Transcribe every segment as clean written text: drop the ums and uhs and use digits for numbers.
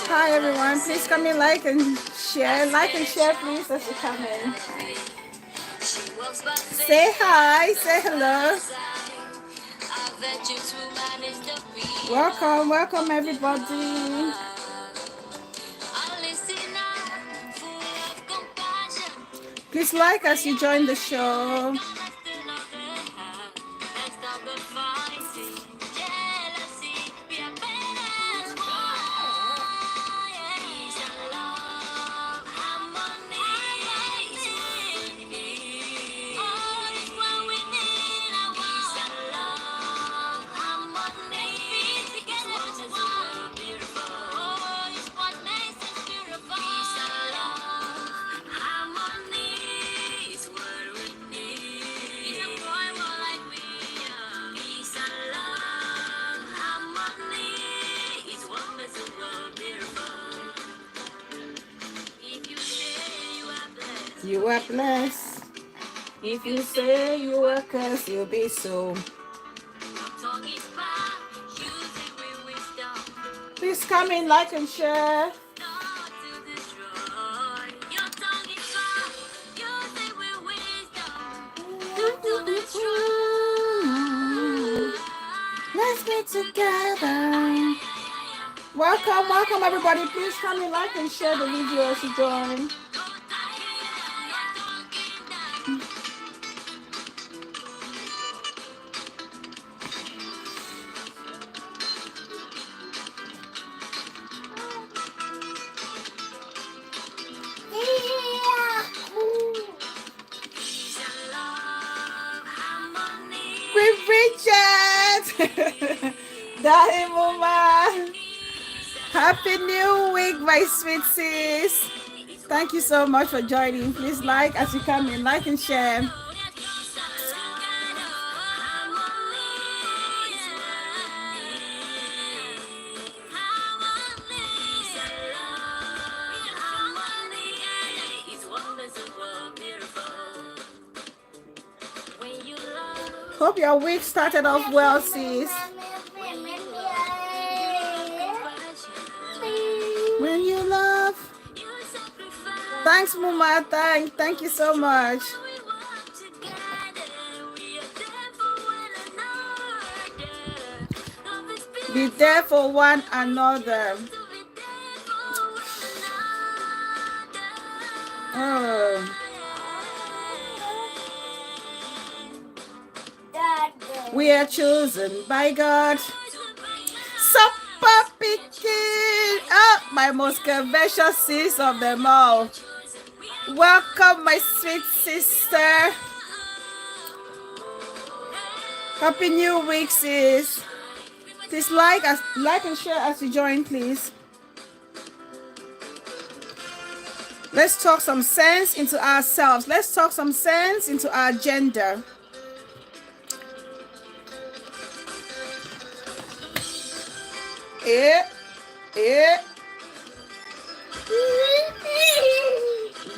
Hi everyone, please come in, like and share, please as you come in. Say hi, say hello. Welcome everybody. Please like as you join the show. You are blessed. If you say you are cursed, you'll be so. Please come in, like and share. Let's get together. Welcome everybody. Please come in, like and share the video as you join. Daddy Mama, happy new week, my sweet sis. Thank you so much for joining. Please like as you come in, like and share. Hope your week started off well, sis. When you love. Thanks, Mama. Thank you so much. Be there for one another. Oh. We are chosen by God. Supper picking. Oh, my most conventional sis of them all. Welcome, my sweet sister. Happy new week, sis. Please like and share as you join, please. Let's talk some sense into ourselves. Let's talk some sense into our gender.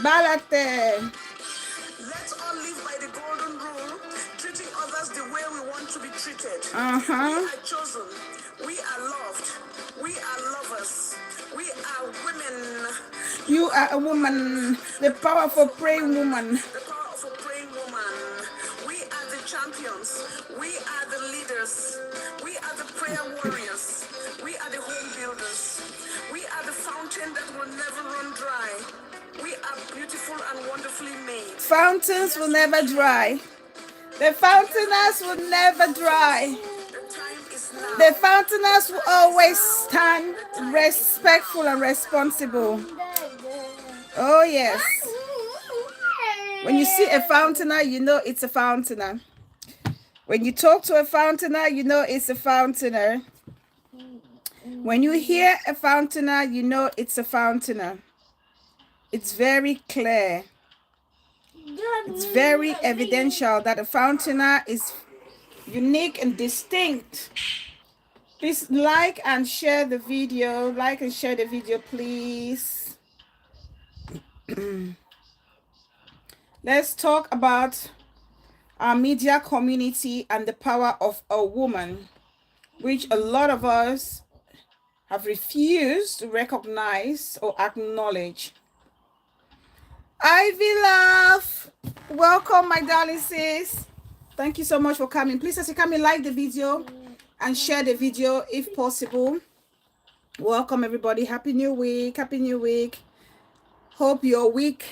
Balate. Let's all live by the golden rule, treating others the way we want to be treated. We are chosen. We are loved. We are lovers. We are women. You are a woman, the powerful praying woman. The powerful praying woman. We are the champions. We are the leaders. We are the prayer warriors. We are the home builders. We are the fountain that will never run dry. We are beautiful and wonderfully made. Fountains will never dry. The fountainers will never dry. The time is now. The fountainers will always stand respectful and responsible. Oh, yes. When you see a fountainer, you know it's a fountainer. When you talk to a fountainer, you know it's a fountainer. When you hear a fountainer, you know it's a fountainer. It's very clear. It's very evidential that the fountainer is unique and distinct. Please like and share the video. Like and share the video, please. Let's talk about our media community and the power of a woman, which a lot of us have refused to recognize or acknowledge. Ivy Love, welcome, my darling sis. Thank you so much for coming. Please, as you come in, like the video and share the video if possible. Welcome, everybody. Happy New Week. Happy New Week. Hope your week,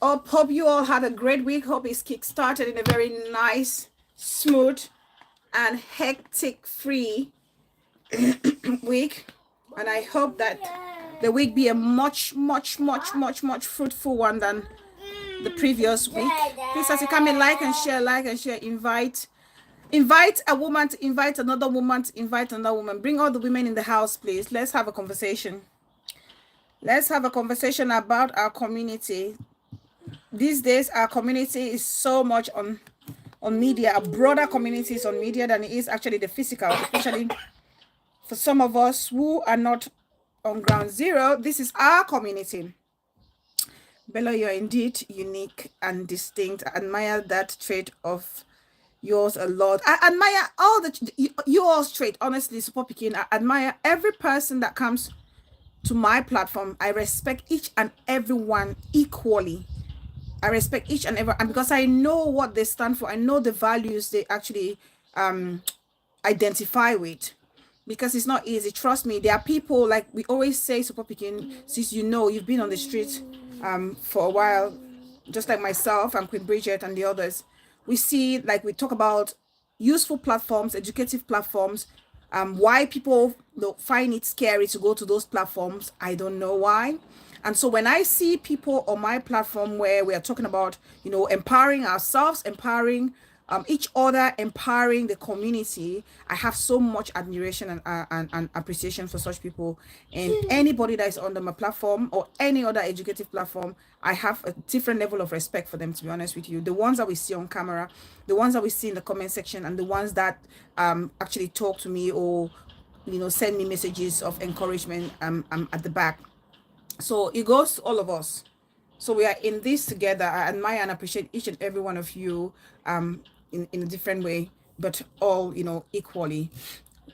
hope you all had a great week. Hope it's kick-started in a very nice, smooth, and hectic-free week. And I hope that the week be a much fruitful one than the previous week. Please, as you come in, like and share, invite a woman to invite another woman to invite another woman. Bring all the women in the house, please. Let's have a conversation. Let's have a conversation about our community. These days, our community is so much on media. A broader community is on media than it is actually the physical, especially for some of us who are not on ground zero. This is our community. Bella, you're indeed unique and distinct. I admire that trait of yours a lot. I admire all you all's trait, honestly, Super Pekin. I admire every person that comes to my platform. I respect each and every one equally. I respect each and every, and because I know what they stand for, I know the values they actually identify with. Because it's not easy. Trust me, there are people, like we always say, Super Pekin, since you've been on the street for a while, just like myself and Queen Bridget and the others. We see, like we talk about useful platforms, educative platforms. Why people find it scary to go to those platforms, I don't know why. And so when I see people on my platform where we are talking about, empowering ourselves, empowering each other, empowering the community, I have so much admiration and appreciation for such people. And anybody that is under my platform or any other educative platform, I have a different level of respect for them, to be honest with you. The ones that we see on camera, the ones that we see in the comment section, and the ones that actually talk to me or send me messages of encouragement at the back. So it goes to all of us. So we are in this together. I admire and appreciate each and every one of you in a different way, but all, equally,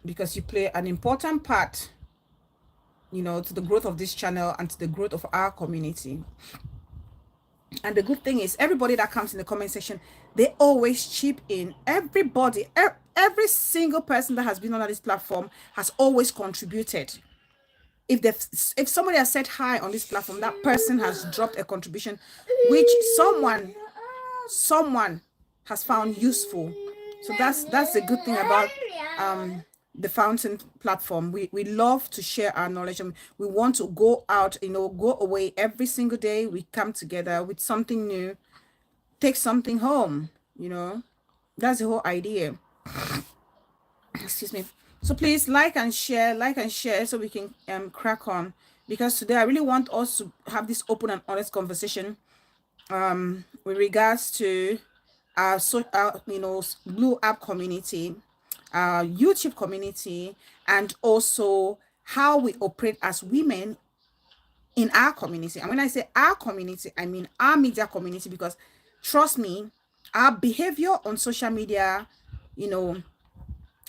because you play an important part, to the growth of this channel and to the growth of our community. And the good thing is, everybody that comes in the comment section, they always chip in. Everybody, every single person that has been on this platform has always contributed. If somebody has said hi on this platform, that person has dropped a contribution which someone has found useful. So that's the good thing about the Fountain platform. We love to share our knowledge, and we want to go out, go away every single day. We come together with something new, take something home. That's the whole idea. Excuse me. So please like and share so we can crack on, because today I really want us to have this open and honest conversation with regards to our Blue App community, our YouTube community, and also how we operate as women in our community. And when I say our community, I mean our media community, because trust me, our behavior on social media,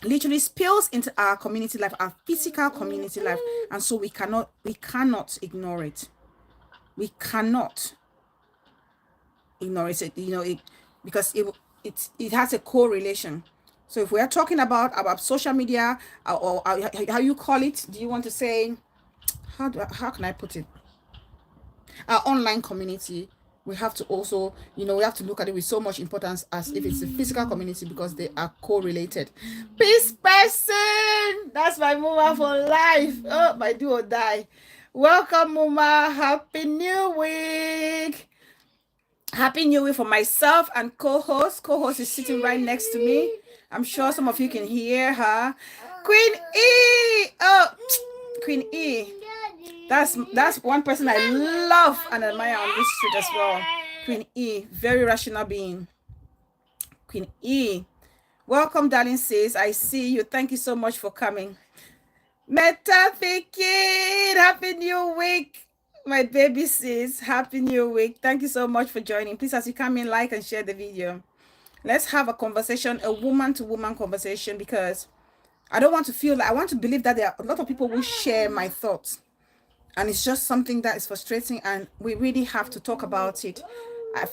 literally spills into our community life, our physical community life, and so we cannot ignore it. We cannot ignore it, because it has a correlation. So if we are talking about social media, or how you call it, do you want to say, how can I put it, our online community, we have to also, we have to look at it with so much importance as if it's a physical community, because they are correlated. Peace person, that's my Muma for life. Oh, my do or die. Welcome, Muma. Happy New Week. Happy New Week for myself and co-host. Co-host is sitting right next to me. I'm sure some of you can hear her. Queen E. Oh, Queen E. That's one person I love and admire on this street as well. Queen E, very rational being. Queen E, welcome, darling sis. I see you. Thank you so much for coming. Metafikid, happy new week. My baby sis, happy new week. Thank you so much for joining. Please, as you come in, like and share the video. Let's have a conversation, a woman-to-woman conversation, because I don't want to feel like, I want to believe that there are a lot of people who share my thoughts. And it's just something that is frustrating, and we really have to talk about it.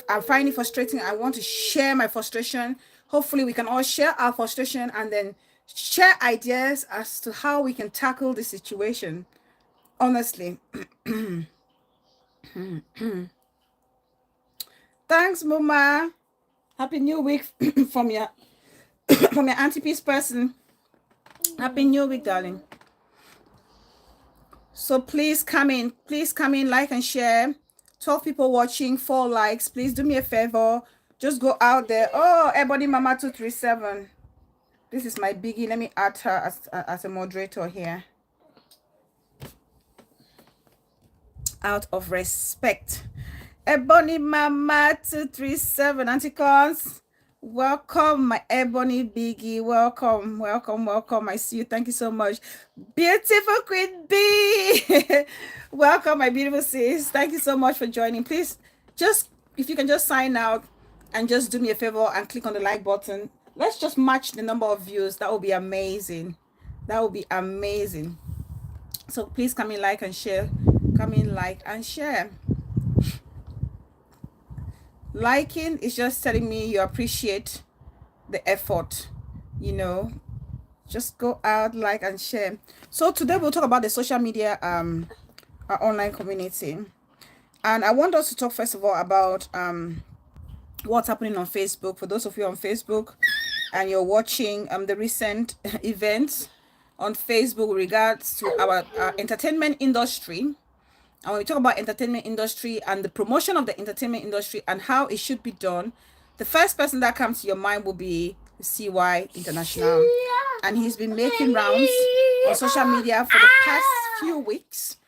I find it frustrating. I want to share my frustration. Hopefully we can all share our frustration and then share ideas as to how we can tackle the situation. Honestly. Thanks, Mama. Happy new week from your from your auntie peace person. Happy new week, darling. So please come in, like and share. 12 people watching, 4 likes. Please do me a favor, just go out there. Oh, Ebony Mama 237, this is my biggie. Let me add her as a moderator here, out of respect. Ebony Mama 237, Auntie Cons, welcome, my Ebony biggie. Welcome. I see you. Thank you so much. Beautiful Queen B. Welcome, my beautiful sis. Thank you so much for joining. Please, just if you can just sign out and just do me a favor and click on the like button. Let's just match the number of views. That would be amazing. So please come in, like and share. Liking is just telling me you appreciate the effort, just go out, like and share. So today we'll talk about the social media, our online community. And I want us to talk first of all about what's happening on Facebook. For those of you on Facebook and you're watching the recent events on Facebook with regards to our entertainment industry. And when we talk about entertainment industry and the promotion of the entertainment industry and how it should be done, the first person that comes to your mind will be CY International. And he's been making rounds on social media for the past few weeks.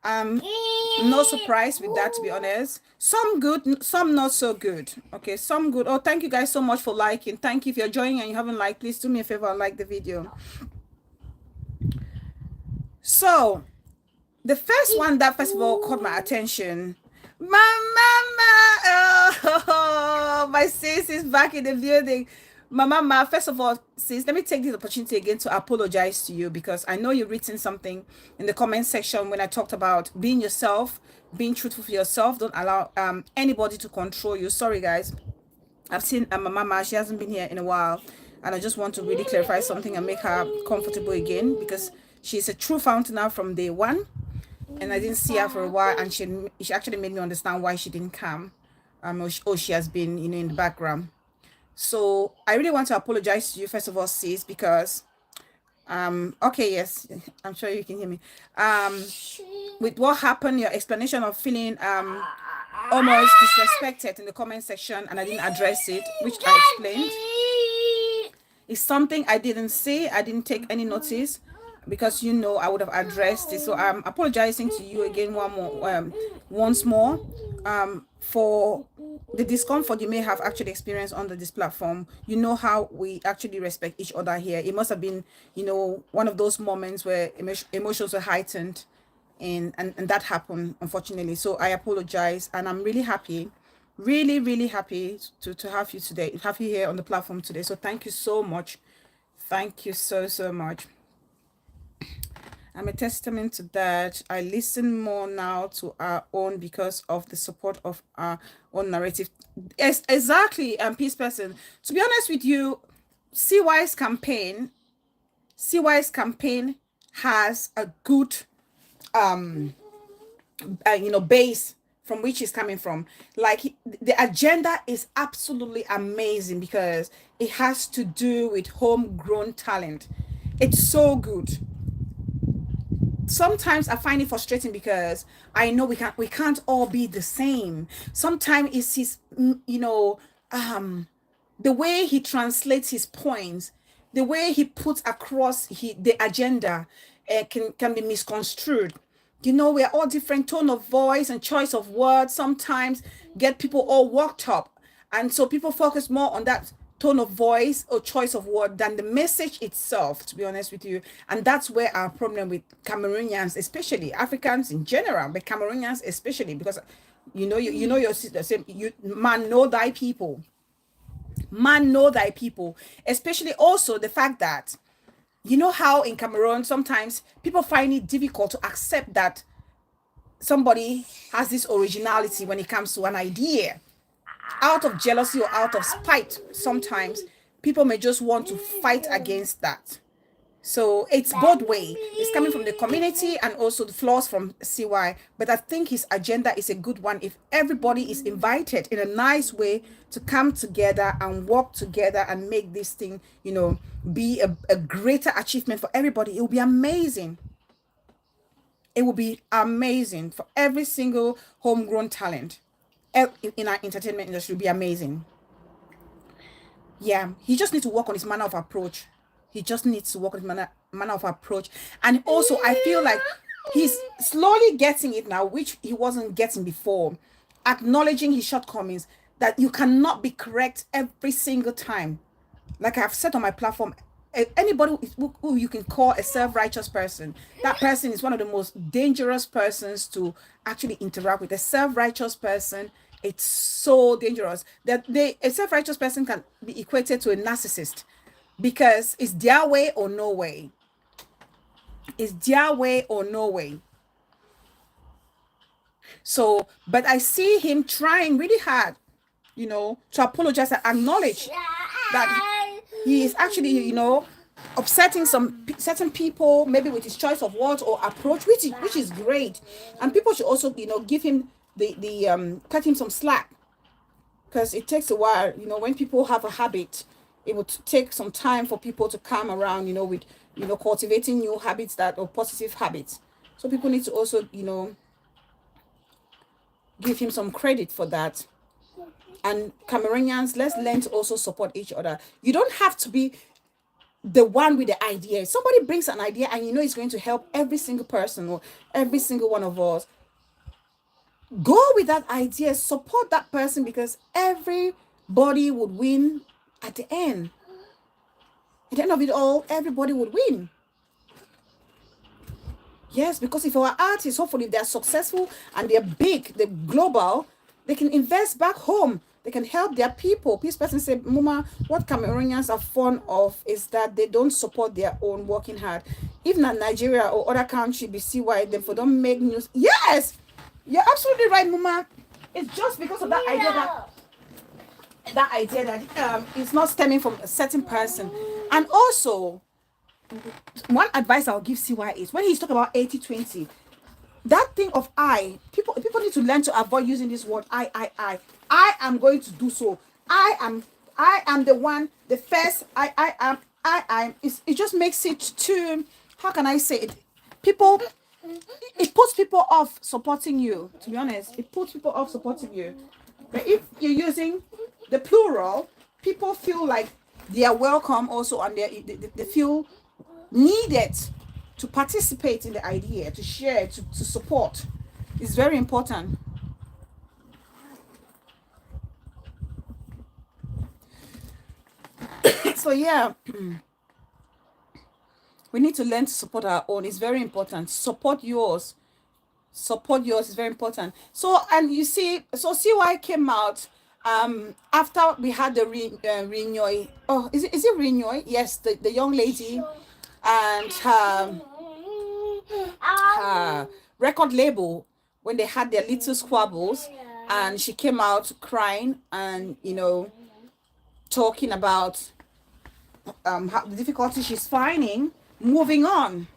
No surprise with that, to be honest. Some good, some not so good. Okay, some good. Oh, thank you guys so much for liking. Thank you. If you're joining and you haven't liked, please do me a favor and like the video. So the first one that first of all caught my attention, my mama, oh, my sis is back in the building. My mama, first of all, sis, let me take this opportunity again to apologize to you, because I know you've written something in the comment section when I talked about being yourself, being truthful for yourself. Don't allow anybody to control you. Sorry, guys. I've seen my mama, she hasn't been here in a while, and I just want to really clarify something and make her comfortable again, because she's a true fountain now from day one. And I didn't see her for a while, and she actually made me understand why she didn't come. She has been, in the background. So I really want to apologize to you, first of all, sis, because okay, yes, I'm sure you can hear me. With what happened, your explanation of feeling almost disrespected in the comment section, and I didn't address it, which I explained. It's something I didn't say. I didn't take any notice, because I would have addressed it. So I'm apologizing to you again once more for the discomfort you may have actually experienced under this platform. You know how we actually respect each other here. It must have been one of those moments where emotions were heightened, and that happened, unfortunately. So I apologize, and I'm really happy, really happy to have you today, have you here on the platform today. So thank you so much. Thank you so much. I'm a testament to that. I listen more now to our own because of the support of our own narrative. Yes, exactly. Peace person. To be honest with you, CY's campaign has a good base from which he's coming from. Like, the agenda is absolutely amazing, because it has to do with homegrown talent. It's so good. Sometimes I find it frustrating, because I know we can't all be the same. Sometimes it's his, the way he translates his points, the way he puts across the agenda, can be misconstrued. You know, we're all different tone of voice and choice of words sometimes get people all worked up. And so people focus more on that tone of voice or choice of word than the message itself, to be honest with you. And that's where our problem with Cameroonians, especially Africans in general, but Cameroonians especially, because you know your sister, same you man know thy people. Man know thy people. Especially also the fact that you know how in Cameroon sometimes people find it difficult to accept that somebody has this originality when it comes to an idea. Out of jealousy or out of spite, sometimes people may just want to fight against that. So it's both way. It's coming from the community and also the flaws from CY. But I think his agenda is a good one. If everybody is invited in a nice way to come together and work together and make this thing, be a greater achievement for everybody, it will be amazing. It will be amazing for every single homegrown talent in our entertainment industry. Will be amazing. Yeah, he just needs to work on his manner of approach. He just needs to work on his manner of approach. And also, I feel like he's slowly getting it now, which he wasn't getting before. Acknowledging his shortcomings, that you cannot be correct every single time. Like I've said on my platform, anybody who you can call a self-righteous person, that person is one of the most dangerous persons to actually interact with. A self-righteous person, it's so dangerous that a self-righteous person can be equated to a narcissist, because it's their way or no way. It's their way or no way. So, but I see him trying really hard, to apologize and acknowledge that he is actually, upsetting some certain people, maybe with his choice of words or approach, which is great. And people should also, give him the cut him some slack, because it takes a while. When people have a habit, it would take some time for people to come around, with cultivating new habits that or positive habits. So people need to also, give him some credit for that. And Cameroonians, let's learn to also support each other. You don't have to be the one with the idea. Somebody brings an idea and it's going to help every single person or every single one of us. Go with that idea, support that person, because everybody would win at the end. At the end of it all, everybody would win. Yes, because if our artists, hopefully they're successful and they're big, they're global, they can invest back home. They can help their people. This person said, Mama, what Cameroonians are fond of is that they don't support their own working hard. Even in Nigeria or other country, be see why they don't make news. Yes, you're absolutely right, Mama. It's just because of that idea that it's not stemming from a certain person. And also, one advice I'll give CY is when he's talking about 80-20, that thing of people need to learn to avoid using this word I am going to do so. I am the one, the first. I am. It just makes it too, how can I say it? It puts people off supporting you. To be honest, it puts people off supporting you. But if you're using the plural, people feel like they are welcome also, and they feel needed to participate in the idea, to share, to support. It's very important. So yeah, we need to learn to support our own. It's very important. Support yours is very important. So, and you see, so CY came out after we had the Renyoy. Oh, is it Renyoy? Yes, the young lady and her record label, when they had their little squabbles, and she came out crying and talking about how the difficulty she's finding moving on.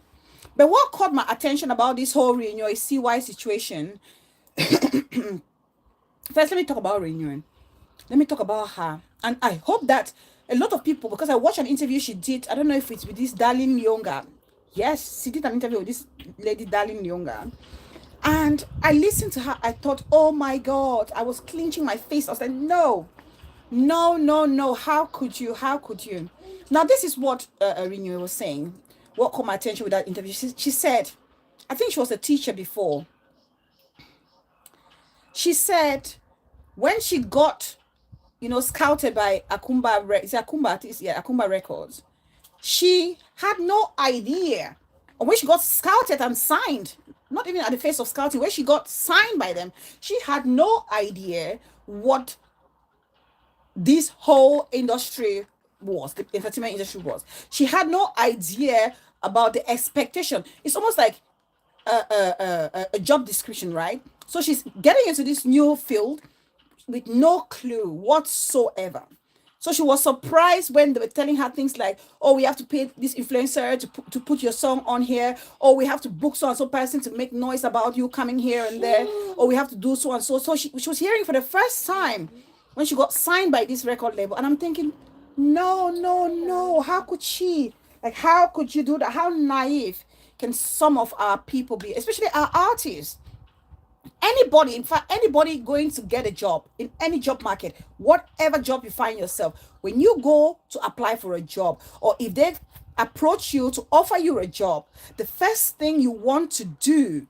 But what caught my attention about this whole Renyoy CY situation, first let me talk about Renyoy. Let me talk about her. And I hope that a lot of people, because I watched an interview she did, I don't know if it's with this Darling Lyonga. Yes, she did an interview with this lady, Darling Lyonga. And I listened to her. I thought, oh my God, I was clenching my face. I was like, no. How could you? Now, this is what Renyoy was saying. What caught my attention with that interview? She said, I think she was a teacher before. She said when she got, scouted by Akumba, is it Akumba? Yeah, Akumba Records. She had no idea. Or when she got scouted and signed, not even at the face of scouting, when she got signed by them, she had no idea what this whole industry was, the entertainment industry was. She had no idea about the expectation. It's almost like a job description, right? So she's getting into this new field with no clue whatsoever. So she was surprised when they were telling her things like, oh, we have to pay this influencer to put your song on here. Or we have to book so and so person to make noise about you coming here and there. Or we have to do so and so. So she was hearing for the first time when she got signed by this record label. And I'm thinking, no, no, no. How could she? Like, how could you do that? How naive can some of our people be, especially our artists? Anybody, in fact, anybody going to get a job in any job market, whatever job you find yourself, when you go to apply for a job, or if they approach you to offer you a job, the first thing you want to do,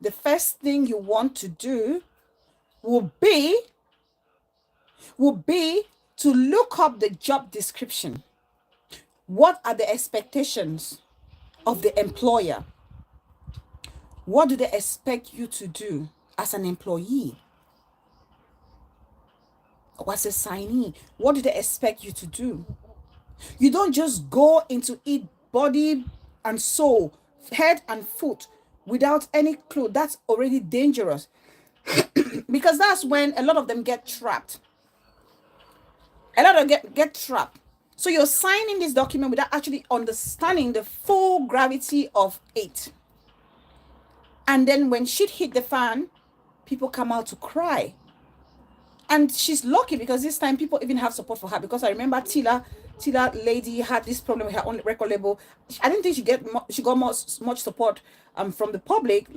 the first thing you want to do will be to look up the job description. What are the expectations of the employer? What do they expect you to do as an employee? Or as a signee? What do they expect you to do? You don't just go into it body and soul, head and foot, without any clue. That's already dangerous. Because that's when a lot of them get trapped. A lot of them get trapped. So you're signing this document without actually understanding the full gravity of it. And then when shit hit the fan, people come out to cry. And she's lucky because this time people even have support for her. Because I remember Tila lady had this problem with her own record label. I didn't think she got much support from the public,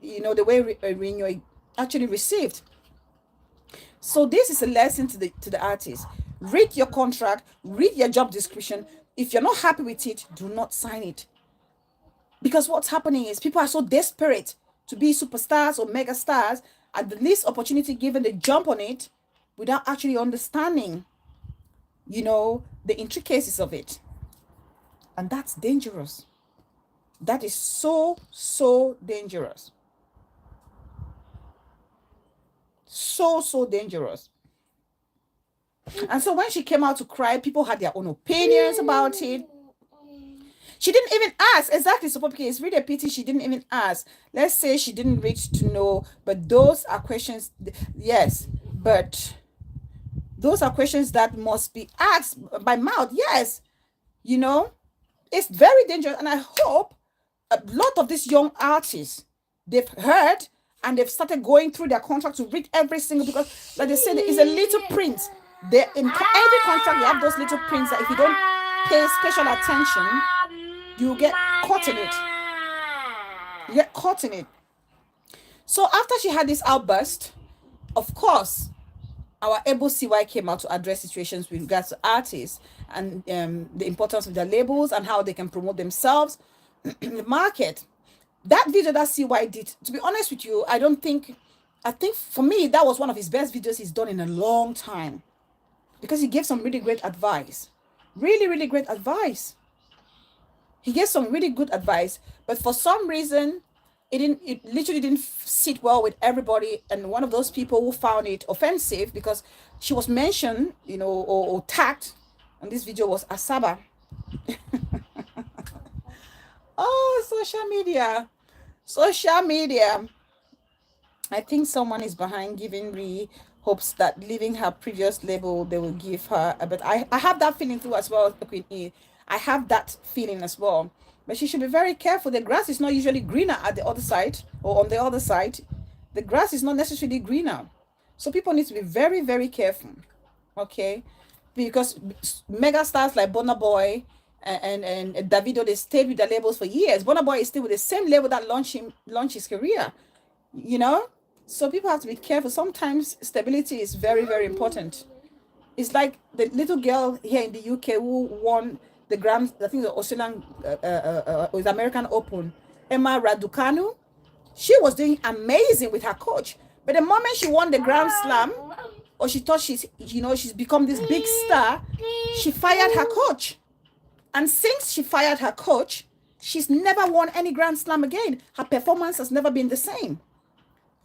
the way Renyo actually received. So this is a lesson to the artist. Read your contract, read your job description. If you're not happy with it, do not sign it. Because what's happening is people are so desperate to be superstars or mega stars, at the least opportunity given, they jump on it without actually understanding, the intricacies of it. And that's dangerous. That is so, so dangerous. So, so dangerous. And so when she came out to cry, people had their own opinions about it. She didn't even ask. Exactly, support. Because it's really a pity she didn't even ask. Let's say she didn't reach to know, but those are questions. Yes, but those are questions that must be asked by mouth. Yes, it's very dangerous. And I hope a lot of these young artists, they've heard and they've started going through their contract to read every single, because like they said, it's a little print. There in every contract you have those little prints that if you don't pay special attention, you get caught in it. You get caught in it. So after she had this outburst, of course, our able CY came out to address situations with regards to artists and the importance of their labels and how they can promote themselves in the market. That video that CY did, to be honest with you, I think for me, that was one of his best videos he's done in a long time. Because he gave some really great advice. Really, really great advice. He gave some really good advice, but for some reason, it literally didn't sit well with everybody. And one of those people who found it offensive because she was mentioned, or tagged, and this video was Asaba. Oh, social media. I think someone is behind giving Ree hopes that leaving her previous label, they will give her. But I have that feeling too as well, Queen E. I have that feeling as well. But she should be very careful. The grass is not usually greener at the other side or on the other side. The grass is not necessarily greener. So people need to be very, very careful. Okay? Because mega stars like Burna Boy and Davido, they stayed with the labels for years. Burna Boy is still with the same label that launched his career. So people have to be careful. Sometimes stability is very, very important. It's like the little girl here in the UK who won the Grand, I think the Australian, with American Open, Emma Raducanu. She was doing amazing with her coach. But the moment she won the Grand Slam, or she thought she's become this big star, she fired her coach. And since she fired her coach, she's never won any Grand Slam again. Her performance has never been the same.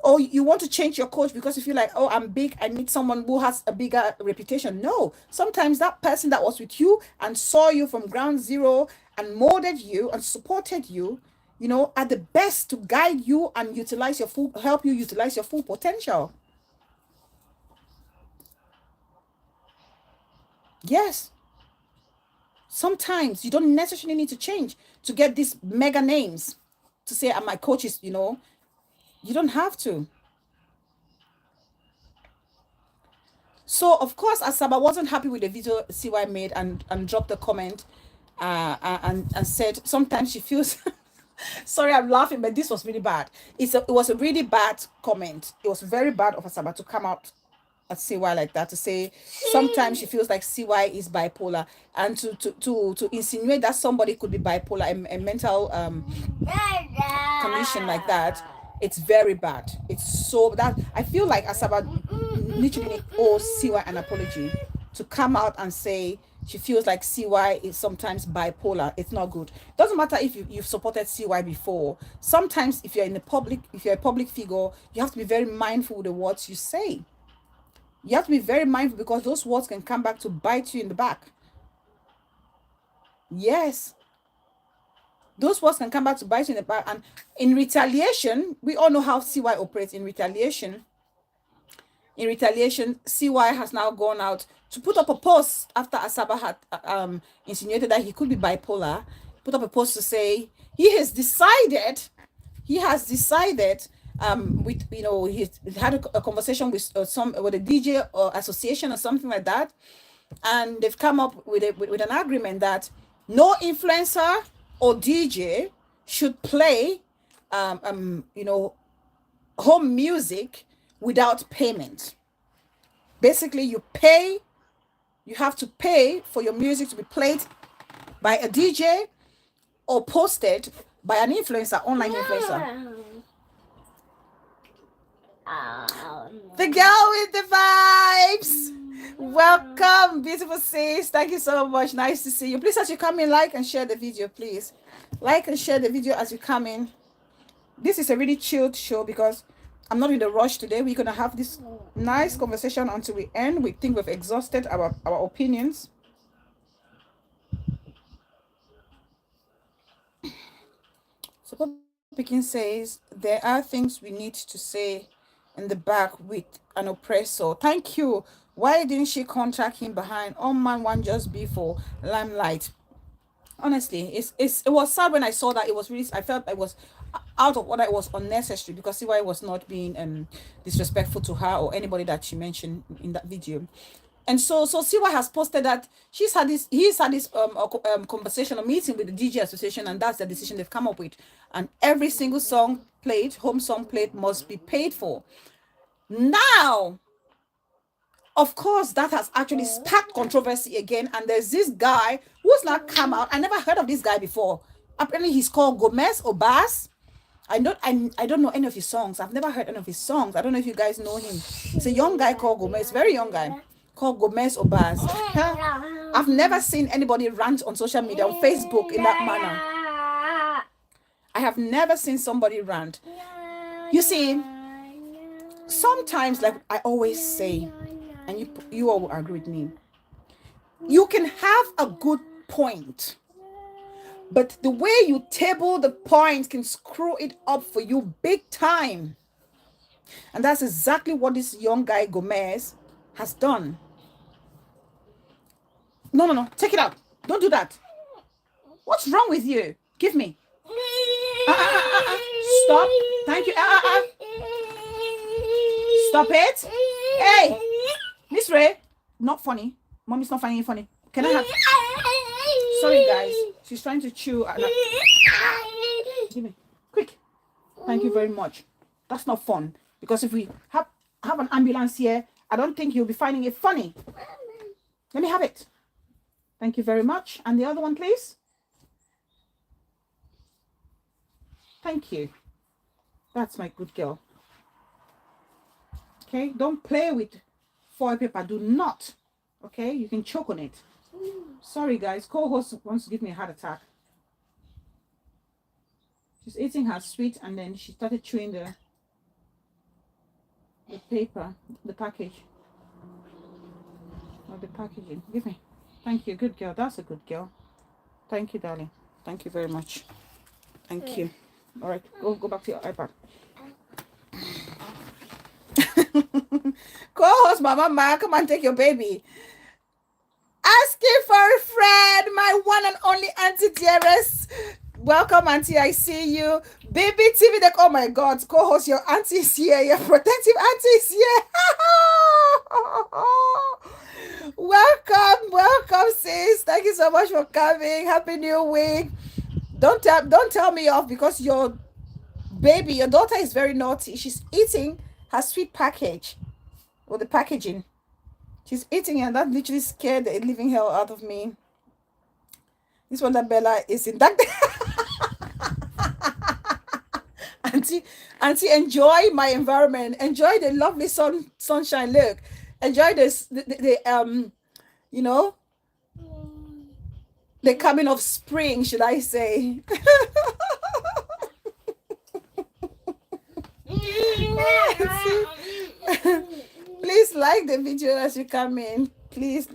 Or you want to change your coach because you feel like, oh, I'm big, I need someone who has a bigger reputation. No, sometimes that person that was with you and saw you from ground zero and molded you and supported you, are the best to guide you and help you utilize your full potential. Yes. Sometimes you don't necessarily need to change to get these mega names to say, my coach is, you don't have to. So, of course, Asaba wasn't happy with the video CY made and dropped a comment and said sometimes she feels... Sorry, I'm laughing, but this was really bad. It was a really bad comment. It was very bad of Asaba to come out at CY like that, to say sometimes she feels like CY is bipolar, and to insinuate that somebody could be bipolar, a mental condition like that. It's very bad. It's so that I feel like Asaba literally owes CY an apology to come out and say she feels like CY is sometimes bipolar. It's not good. Doesn't matter if you've supported CY before. Sometimes if you're a public figure, you have to be very mindful of the words you say. You have to be very mindful because those words can come back to bite you in the back. Yes. Those words can come back to bite you in the back. And in retaliation, we all know how CY operates in retaliation. In retaliation, CY has now gone out to put up a post after Asaba had insinuated that he could be bipolar. Put up a post to say he has decided with he had a conversation with a DJ or association or something like that, and they've come up with an agreement that no influencer or DJ should play home music without payment. Basically, you have to pay for your music to be played by a DJ or posted by an influencer, online influencer. The girl with the vibes. Welcome, beautiful sis. Thank you so much. Nice to see you. Please, as you come in, like and share the video, please. Like and share the video as you come in. This is a really chilled show because I'm not in a rush today. We're going to have this nice conversation until we end. We think we've exhausted our opinions. So Pekin says, there are things we need to say in the back with an oppressor. Thank you. Why didn't she contact him behind? Oh man, one just before limelight. Honestly, it was sad when I saw that. It was really, I felt it was out of order. It was unnecessary because CY was not being disrespectful to her or anybody that she mentioned in that video. And so CY has posted that he's had this conversation or meeting with the DJ association, and that's the decision they've come up with. And every single song played, home song played, must be paid for. Now, of course, that has actually sparked controversy again. And there's this guy who's not come out. I never heard of this guy before. Apparently, he's called Gomez or Bass. I don't know any of his songs. I've never heard any of his songs. I don't know if you guys know him. It's a young guy called Gomez, very young guy, called Gomez or Bass. I've never seen anybody rant on social media, on Facebook in that manner. I have never seen somebody rant. You see, sometimes, like I always say, and you all will agree with me, you can have a good point, but the way you table the points can screw it up for you big time. And that's exactly what this young guy Gomez has done. No, take it out. Don't do that. What's wrong with you? Give me. Stop. Thank you. Stop it. Hey, Miss Ray. Not funny. Mommy's not finding it funny. Can I have... Sorry, guys. She's trying to chew. Give me. Quick. Thank you very much. That's not fun. Because if we have an ambulance here, I don't think you'll be finding it funny. Let me have it. Thank you very much. And the other one, please. Thank you. That's my good girl. Okay, don't play with foil paper. Do not. Okay, you can choke on it. Sorry, guys. Co-host wants to give me a heart attack. She's eating her sweet, and then she started chewing the paper, the package, or the packaging. Give me. Thank you. Good girl. That's a good girl. Thank you, darling. Thank you very much. Thank you. All right, go back to your iPad. Co-host Mama Ma, come and take your baby. Asking for a friend, my one and only Auntie Dearest. Welcome, Auntie. I see you. Baby TV, oh my God, co-host, your auntie is here. Your protective auntie is here. Welcome, sis. Thank you so much for coming. Happy New Week. Don't tell me off because your baby, your daughter is very naughty. She's eating her sweet package or the packaging. She's eating and that literally scared the living hell out of me. This one that Bella is in that. Auntie, enjoy my environment. Enjoy the lovely sunshine. Look, enjoy this. You know, the coming of spring, should I say? Please like the video as you come in. Please.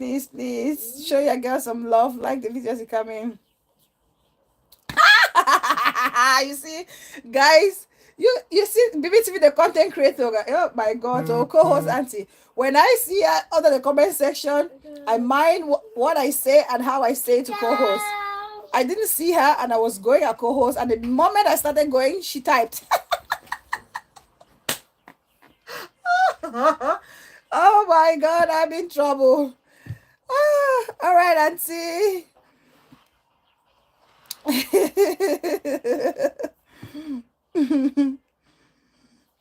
Show your girl some love. Like the video as you come in. You see, guys, you see BBTV, the content creator. Oh my God, oh co-host Auntie. When I see her under the comment section, I mind what I say and how I say to co-host. I didn't see her and I was going at co-host, and the moment I started going, she typed. Oh my God, I'm in trouble. All right, Auntie.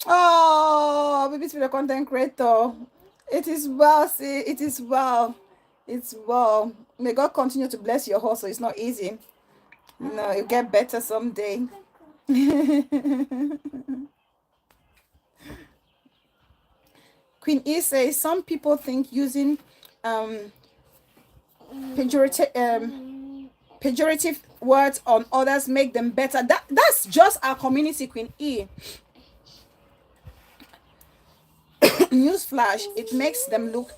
Oh, baby, to the content creator. It is well, see, it is well. It's well. May God continue to bless your hustle. It's not easy. No, you'll get better someday. Queen E says some people think using pejorative words on others make them better. That's just our community, Queen E. Newsflash, it makes them look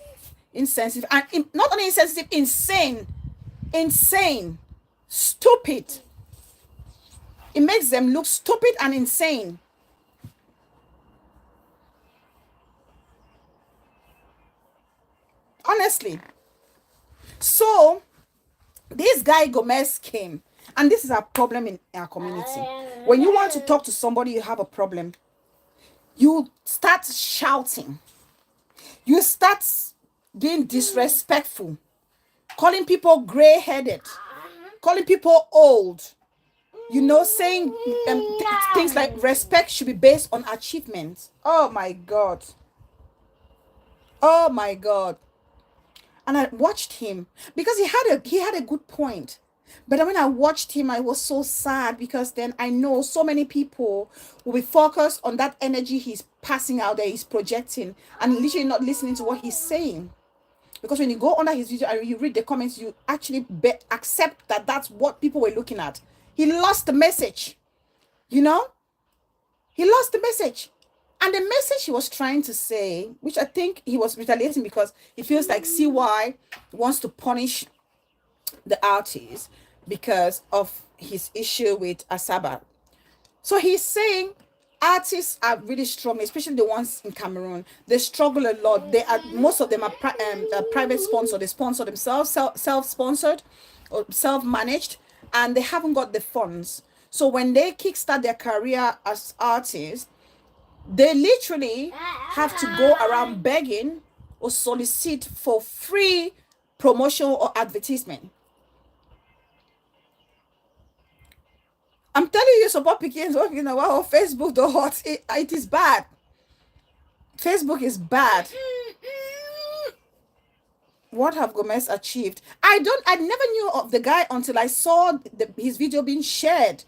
insensitive, and not only insensitive, insane, stupid. It makes them look stupid and insane. Honestly. So this guy Gomez came, and this is a problem in our community. When you want to talk to somebody, you have a problem, you start shouting, you start being disrespectful, calling people gray-headed, calling people old, saying things like respect should be based on achievements. Oh my God. And I watched him because he had a good point. But when I watched him, I was so sad, because then I know so many people will be focused on that energy he's passing out there, he's projecting, and literally not listening to what he's saying. Because when you go under his video and you read the comments, you actually accept that that's what people were looking at. He lost the message. He lost the message. And the message he was trying to say, which I think he was retaliating because he feels like CY wants to punish the artist because of his issue with Asaba. So he's saying artists are really strong, especially the ones in Cameroon. They struggle a lot. Most of them are private sponsored. They sponsor themselves, self-sponsored or self-managed, and they haven't got the funds. So when they kickstart their career as artists, they literally have to go around begging or solicit for free promotion or advertisement. I'm telling you, support begins working wow, Facebook the hot. It is bad. Facebook is bad. What have Gomez achieved? I never knew of the guy until I saw his video being shared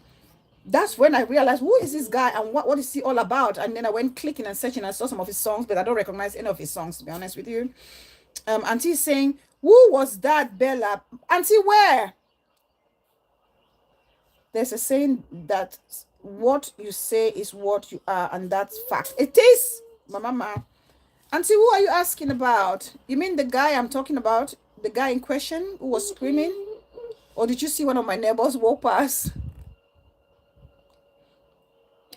That's when I realized, who is this guy and what is he all about? And then I went clicking and searching. I saw some of his songs, but I don't recognize any of his songs, to be honest with you. Auntie saying, who was that, Bella? Auntie, where? There's a saying that what you say is what you are, and that's fact. It is, my mama. Auntie, who are you asking about? You mean the guy I'm talking about? The guy in question who was screaming? Or did you see one of my neighbors walk past?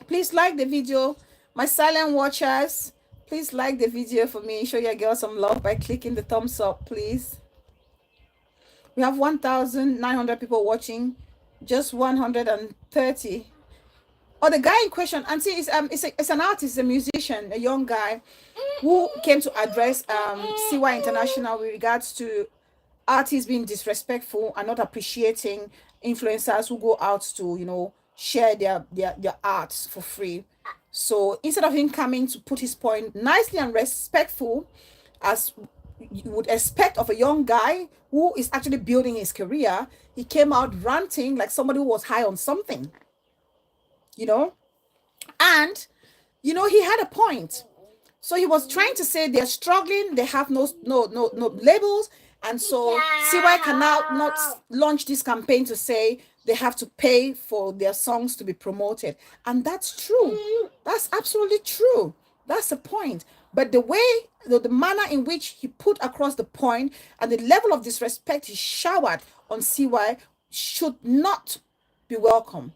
Please like the video. My silent watchers, please like the video for me. Show your girl some love by clicking the thumbs up, please. We have 1,900 people watching. Just 130. Oh, the guy in question, Auntie, it's an artist, a musician, a young guy who came to address CY International with regards to artists being disrespectful and not appreciating influencers who go out to, share their arts for free. So instead of him coming to put his point nicely and respectful, as you would expect of a young guy who is actually building his career, he came out ranting like somebody who was high on something, and he had a point. So he was trying to say they're struggling, they have no labels, and so CY can now not launch this campaign to say they have to pay for their songs to be promoted. And that's true. That's absolutely true. That's the point. But the way, the manner in which he put across the point and the level of disrespect he showered on CY should not be welcome.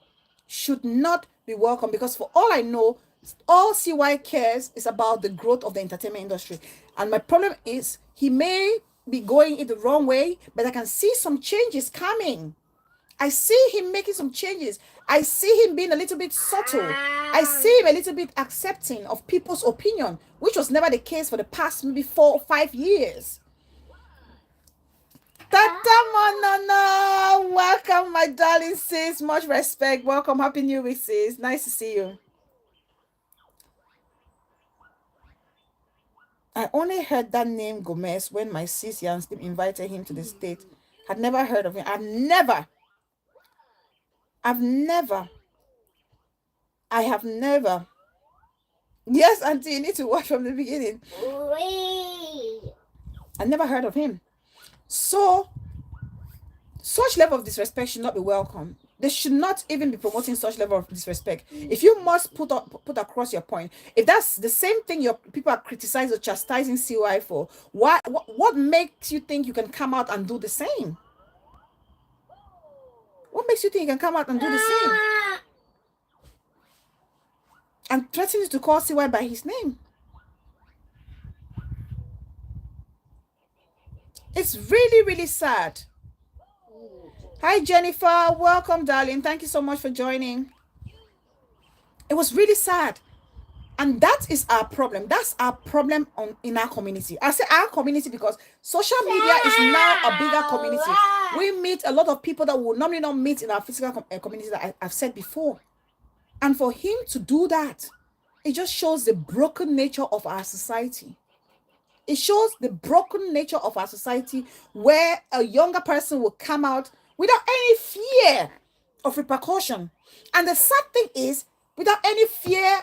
Should not be welcome, because for all I know, all CY cares is about the growth of the entertainment industry. And my problem is he may be going it the wrong way, but I can see some changes coming. I see him making some changes. I see him being a little bit subtle. I see him a little bit accepting of people's opinion, which was never the case for the past maybe 4 or 5 years. Tata Monana, welcome, my darling sis. Much respect. Welcome. Happy New Week, sis. Nice to see you. I only heard that name Gomez when my sis Yanslim invited him to the state. Had never heard of him. I have never. Yes, Auntie, you need to watch from the beginning. I never heard of him. So, such level of disrespect should not be welcome. They should not even be promoting such level of disrespect. If you must put across your point, if that's the same thing your people are criticizing or chastising CY for, what makes you think you can come out and do the same? What makes you think you can come out and do the same? And threatens to call CY by his name. It's really, really sad. Hi, Jennifer. Welcome, darling. Thank you so much for joining. It was really sad. And that is our problem. That's our problem in our community. I say our community because social media is now a bigger community. We meet a lot of people that will normally not meet in our physical community that I've said before. And for him to do that, it just shows the broken nature of our society. It shows the broken nature of our society, where a younger person will come out without any fear of repercussion. And the sad thing is, without any fear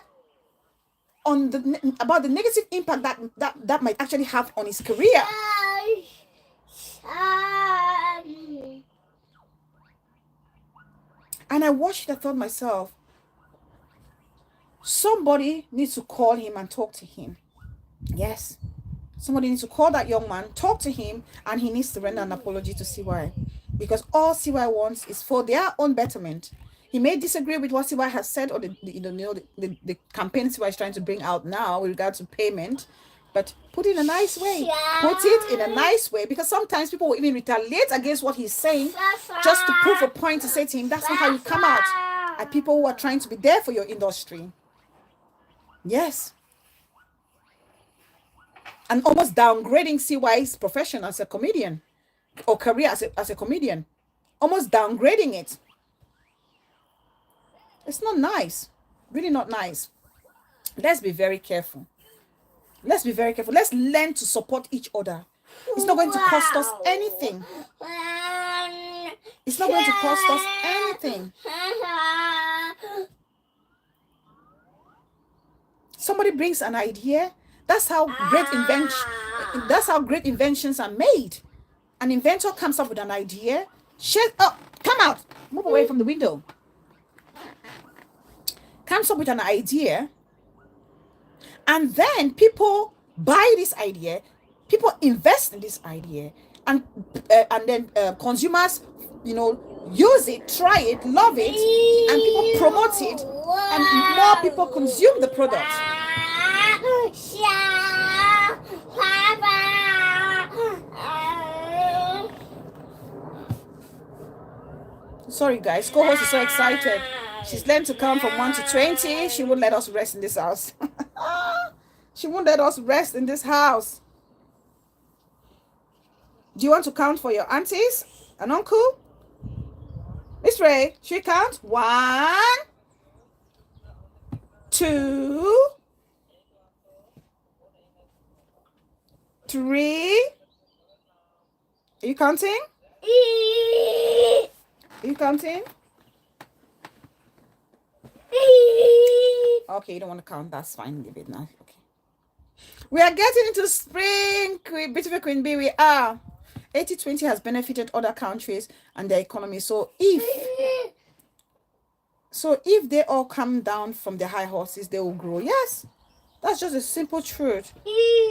about the negative impact that might actually have on his career. And I watched it, I thought myself, somebody needs to call him and talk to him. Yes. Somebody needs to call that young man, talk to him, and he needs to render an apology to CY. Because all CY wants is for their own betterment. He may disagree with what CY has said, or the campaign CY is trying to bring out now with regard to payment, but put it in a nice way. Put it in a nice way, because sometimes people will even retaliate against what he's saying just to prove a point, to say to him, that's not how you come out at people who are trying to be there for your industry. Yes. And almost downgrading CY's profession as a comedian, or career as a comedian. Almost downgrading it. It's not nice. Really not nice. Let's be very careful. Let's be very careful. Let's learn to support each other. It's not going to cost us anything. It's not going to cost us anything. Somebody brings an idea. That's how great inventions are made. An inventor comes up with an idea. Come out. Move away from the window. Comes up with an idea, and then people buy this idea. People invest in this idea, and then consumers, use it, try it, love it, and people promote it, and more people consume the product. Sorry, guys. Co-host is so excited. She's learned to count from 1 to 20. She won't let us rest in this house. She won't let us rest in this house. Do you want to count for your aunties and uncle? Miss Ray, should we count? 1, 2, 3. Are you counting? Are you counting? Okay, you don't want to count. That's fine. Leave it now. Okay. We are getting into spring. Beautiful Queen Bee, we are. 80-20 has benefited other countries and their economy. So if they all come down from the high horses, they will grow. Yes, that's just a simple truth.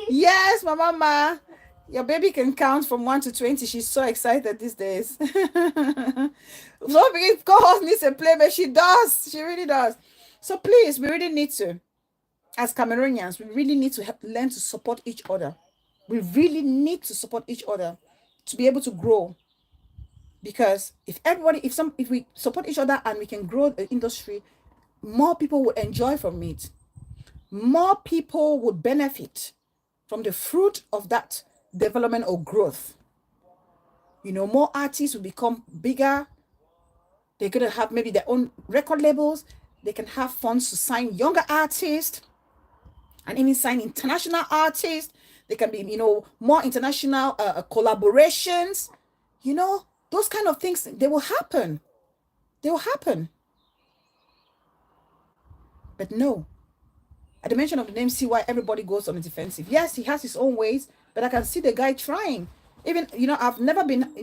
Yes, my mama. Your baby can count from 1 to 20. She's so excited these days. So big co-host needs a play, but she does. She really does. So please, we really need to, as Cameroonians, we really need to learn to support each other. We really need to support each other to be able to grow. Because if we support each other and we can grow the industry, more people will enjoy from it. More people would benefit from the fruit of that development or growth. More artists will become bigger. They're going to have maybe their own record labels. They can have funds to sign younger artists and even sign international artists. They can be, more international collaborations. Those kind of things, they will happen. They will happen. But no. At the mention of the name CY, everybody goes on the defensive. Yes, he has his own ways, but I can see the guy trying. Even, I've never been,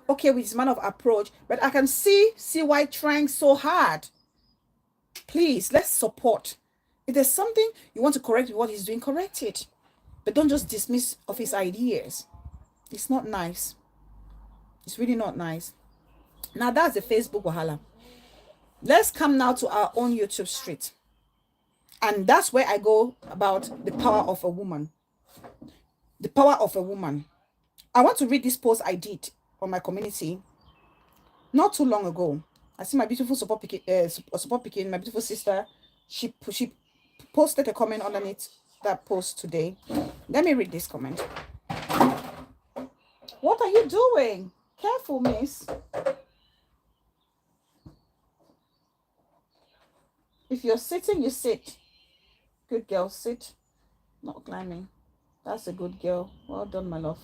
okay with his manner of approach, but I can see CY trying so hard. Please, let's support. If there's something you want to correct with what he's doing, correct it. But don't just dismiss of his ideas. It's not nice. It's really not nice. Now, that's the Facebook wahala. Let's come now to our own YouTube street. And that's where I go about the power of a woman. The power of a woman. I want to read this post I did on my community not too long ago. I see my beautiful support picking, my beautiful sister. She posted a comment underneath that post today. Let me read this comment. What are you doing? Careful, miss. If you're sitting, you sit. Good girl, sit. Not climbing. That's a good girl. Well done, my love.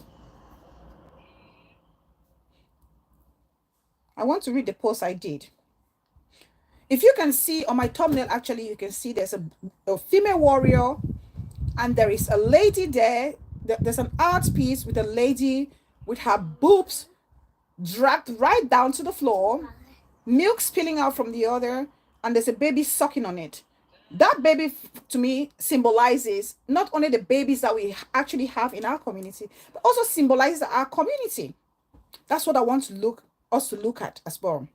I want to read the post I did. If you can see on my thumbnail, actually, you can see there's a female warrior and there is a lady there. There's an art piece with a lady with her boobs dragged right down to the floor, milk spilling out from the other, and there's a baby sucking on it. That baby, to me, symbolizes not only the babies that we actually have in our community, but also symbolizes our community. That's what I want us to look at as well.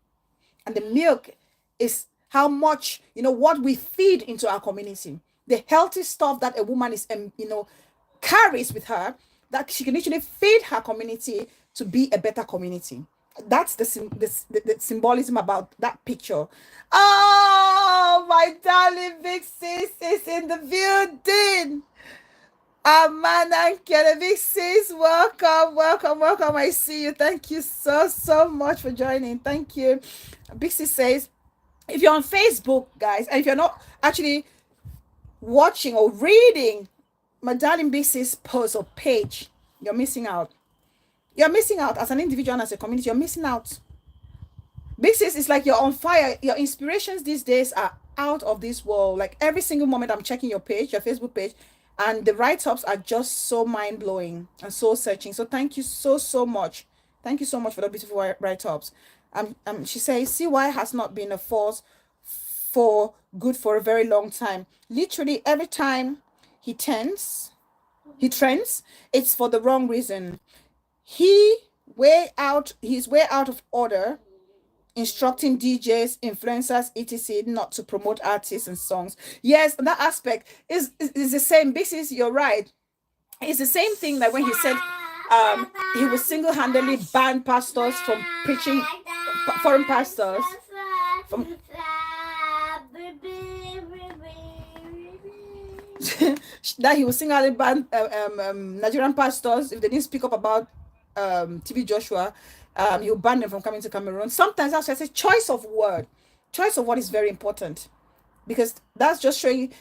And the milk is how much, what we feed into our community. The healthy stuff that a woman is, carries with her, that she can literally feed her community to be a better community. That's the symbolism about that picture. Oh, my darling big sis is in the building. Amanda and Kelly, big sis, welcome. I see you. Thank you so much for joining. Thank you. Big sis says, if you're on Facebook, guys, and if you're not actually watching or reading my darling big sis post or page, you're missing out. You're missing out as an individual and as a community. You're missing out. Big sis is like you're on fire. Your inspirations these days are out of this world. Like every single moment I'm checking your page, your Facebook page, and the write-ups are just so mind-blowing and so searching. So thank you so much. Thank you so much for the beautiful write-ups. She says CY has not been a force for good for a very long time. Literally every time he trends, it's for the wrong reason. He's way out of order, instructing DJs, influencers, etc., not to promote artists and songs. Yes, that aspect is the same. This you're right. It's the same thing that when he said he will single-handedly ban pastors from preaching, foreign pastors from that he will single-handedly ban Nigerian pastors if they didn't speak up about TB Joshua. He'll ban them from coming to Cameroon. Sometimes that's just a choice of word. Choice of word is very important, because that's just showing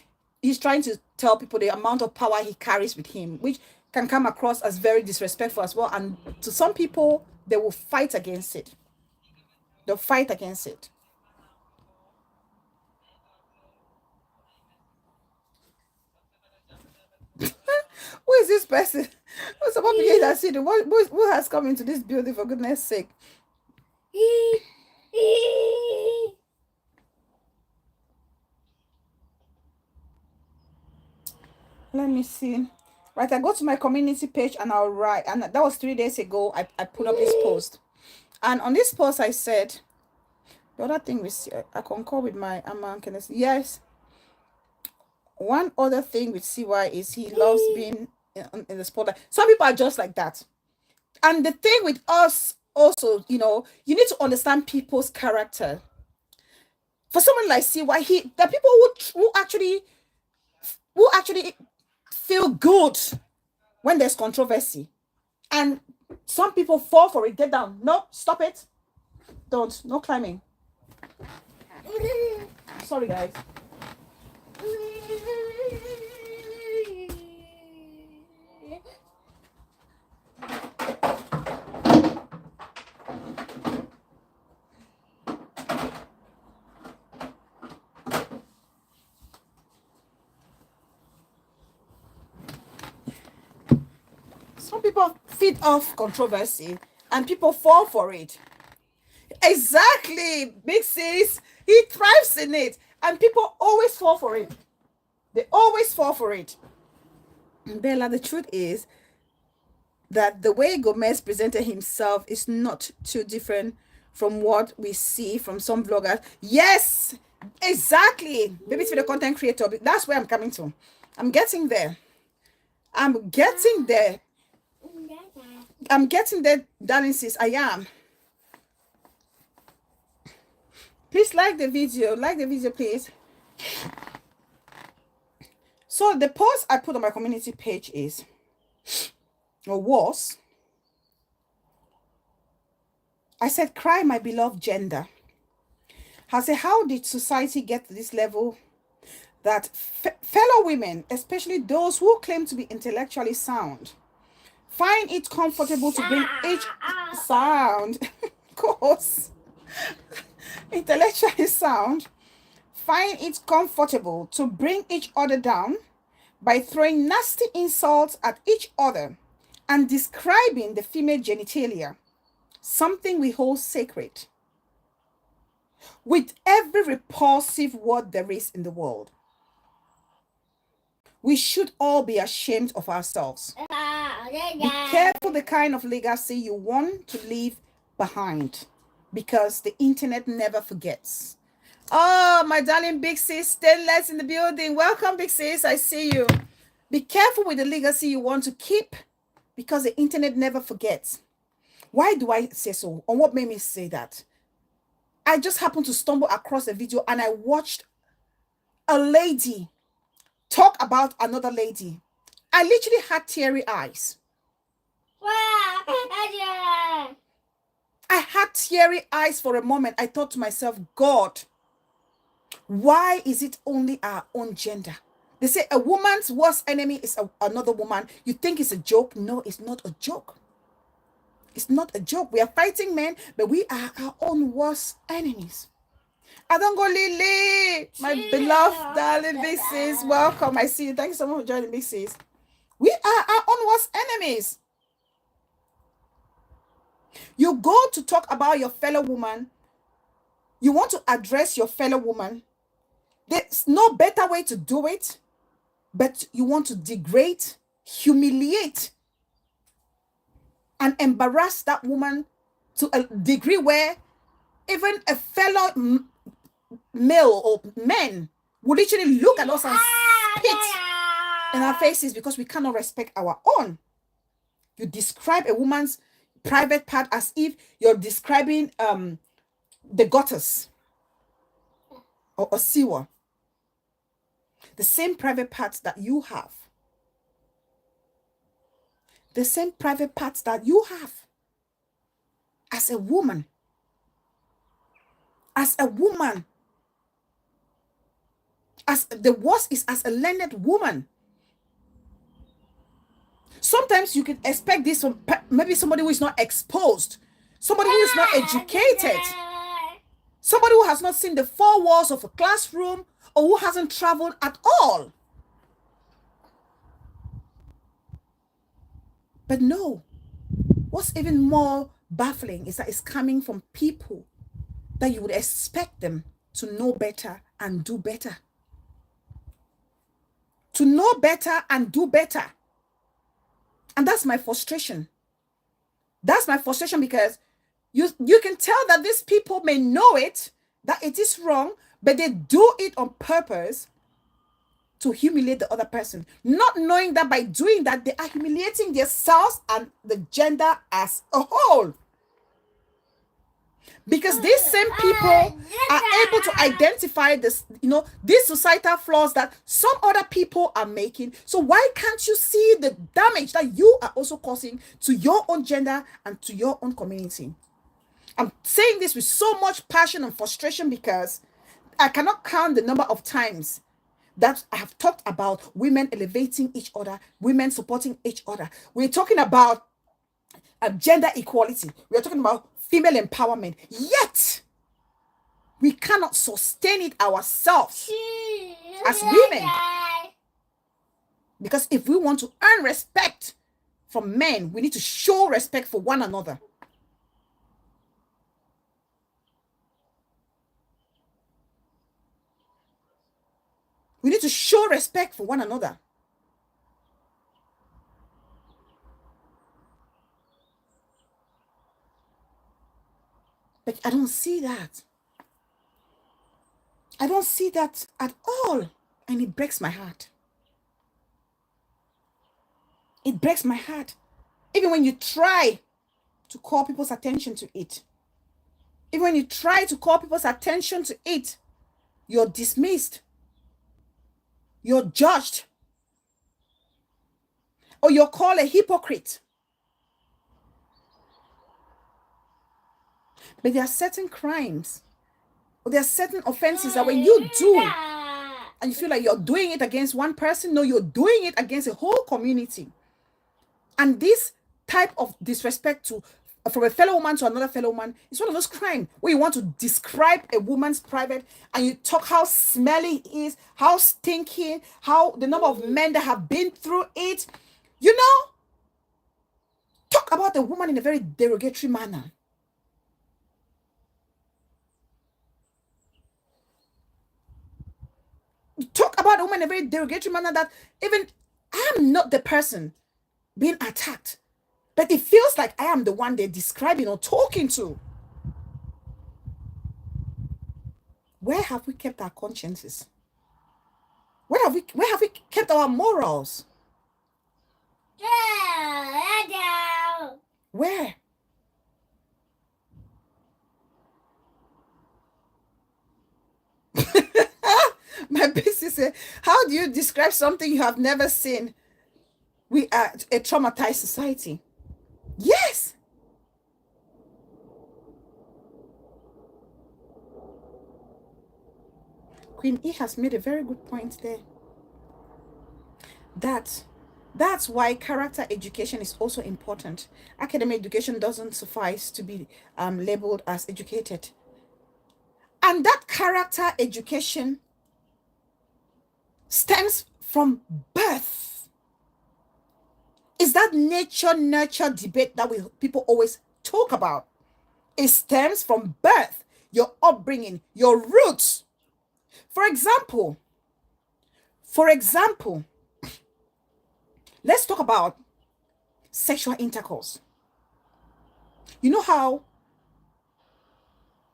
he's trying to tell people the amount of power he carries with him, which can come across as very disrespectful as well. And to some people, they will fight against it. They'll fight against it. Who is this person? Who's about to get that city? Who has come into this building, for goodness sake? Let me see. Right, I go to my community page and I'll write. And that was 3 days ago. I put up this post. And on this post, I said, the other thing we see, I concur with my American. Yes. One other thing with CY is he loves being in the spotlight. Some people are just like that. And the thing with us also, you need to understand people's character. For someone like CY, the people who actually feel good when there's controversy. And some people fall for it. Get down. No, stop it. Don't. No climbing. Sorry, guys. Some people feed off controversy and people fall for it. Exactly. Big sis, he thrives in it, and people always fall for it. They always fall for it. Bella, the truth is that the way Gomez presented himself is not too different from what we see from some vloggers. Yes, exactly. Maybe it's for the content creator. That's where I'm coming to. I'm getting there. I'm getting there. Darling sis. I am. Please like the video. Like the video, please. So the post I put on my community page was, I said, cry my beloved gender. I said, how did society get to this level that fellow women, especially those who claim to be intellectually sound, find it comfortable to bring each sound, of course, intellectually sound, find it comfortable to bring each other down by throwing nasty insults at each other and describing the female genitalia, something we hold sacred, with every repulsive word there is in the world. We should all be ashamed of ourselves. Be careful the kind of legacy you want to leave behind, because the internet never forgets. Oh, my darling big sis, Stainless in the building. Welcome, big sis. I see you. Be careful with the legacy you want to keep, because the internet never forgets. Why do I say so? Or what made me say that? I just happened to stumble across a video and I watched a lady talk about another lady. I literally had teary eyes. I had teary eyes for a moment. I thought to myself, God, why is it only our own gender? They say a woman's worst enemy is another woman. You think it's a joke? No, it's not a joke. It's not a joke. We are fighting men, but we are our own worst enemies. Adongo Lily, my beloved darling Mrs. Welcome. I see you. Thank you so much for joining, Mrs. We are our own worst enemies. You go to talk about your fellow woman. You want to address your fellow woman. There's no better way to do it, but you want to degrade, humiliate, and embarrass that woman to a degree where even a fellow male or men will literally look at us and spit in our faces because we cannot respect our own. You describe a woman's private part as if you're describing the gutters or a sewer. The same private parts that you have. The same private parts that you have as a woman. As a woman. As the worst is as a learned woman. Sometimes you can expect this from maybe somebody who is not exposed, somebody who is not educated, somebody who has not seen the four walls of a classroom or who hasn't traveled at all. But no, what's even more baffling is that it's coming from people that you would expect them to know better and do better. To know better and do better. And that's my frustration. That's my frustration because you can tell that these people may know it, that it is wrong, but they do it on purpose to humiliate the other person, not knowing that by doing that, they are humiliating themselves and the gender as a whole. Because these same people are able to identify this, these societal flaws that some other people are making. So why can't you see the damage that you are also causing to your own gender and to your own community? I'm saying this with so much passion and frustration because I cannot count the number of times that I have talked about women elevating each other, women supporting each other. We're talking about gender equality. We're talking about female empowerment. Yet, we cannot sustain it ourselves as women. Because if we want to earn respect from men, we need to show respect for one another. We need to show respect for one another. But I don't see that. I don't see that at all. And it breaks my heart. It breaks my heart. Even when you try to call people's attention to it. Even when you try to call people's attention to it, you're dismissed. You're judged. Or you're called a hypocrite. But there are certain crimes, or there are certain offenses that when you do, and you feel like you're doing it against one person, no, you're doing it against a whole community. And this type of disrespect from a fellow woman to another fellow woman is one of those crimes where you want to describe a woman's private and you talk how smelly it is, how stinky, how the number of men that have been through it. Talk about the woman in a very derogatory manner. Talk about a woman in a very derogatory manner that even I am not the person being attacked, but it feels like I am the one they're describing or talking to. Where have we kept our consciences? Where have we kept our morals? Where? My business said, how do you describe something you have never seen? We are a traumatized society. Yes. Queen E has made a very good point there. That's why character education is also important. Academic education doesn't suffice to be labeled as educated. And that character education stems from birth. Is that nature nurture debate that people always talk about? It stems from birth, your upbringing, your roots. For example, let's talk about sexual intercourse. You know how,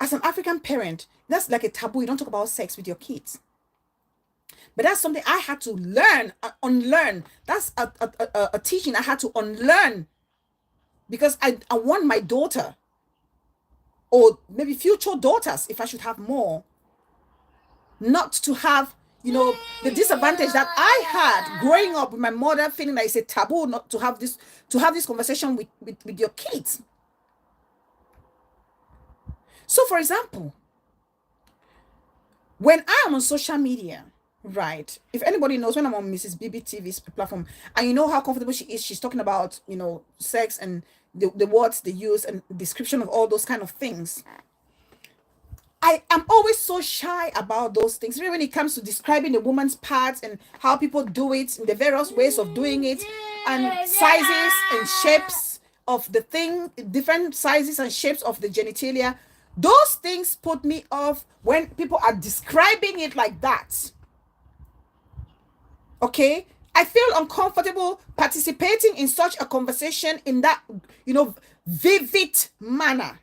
as an African parent, that's like a taboo. You don't talk about sex with your kids. But that's something I had to learn, unlearn. That's a teaching I had to unlearn, because I want my daughter, or maybe future daughters, if I should have more, not to have, the disadvantage that I had growing up with my mother, feeling like it's a taboo not to have this conversation with your kids. So, for example, when I am on social media, right? If anybody knows, when I'm on Mrs. BBTV's platform, and you know how comfortable she is, she's talking about, sex and the words they use and description of all those kind of things. I am always so shy about those things, really, when it comes to describing a woman's parts and how people do it, and the various ways of doing it, and sizes and shapes of the thing, different sizes and shapes of the genitalia. Those things put me off when people are describing it like that. Okay? I feel uncomfortable participating in such a conversation in that, vivid manner.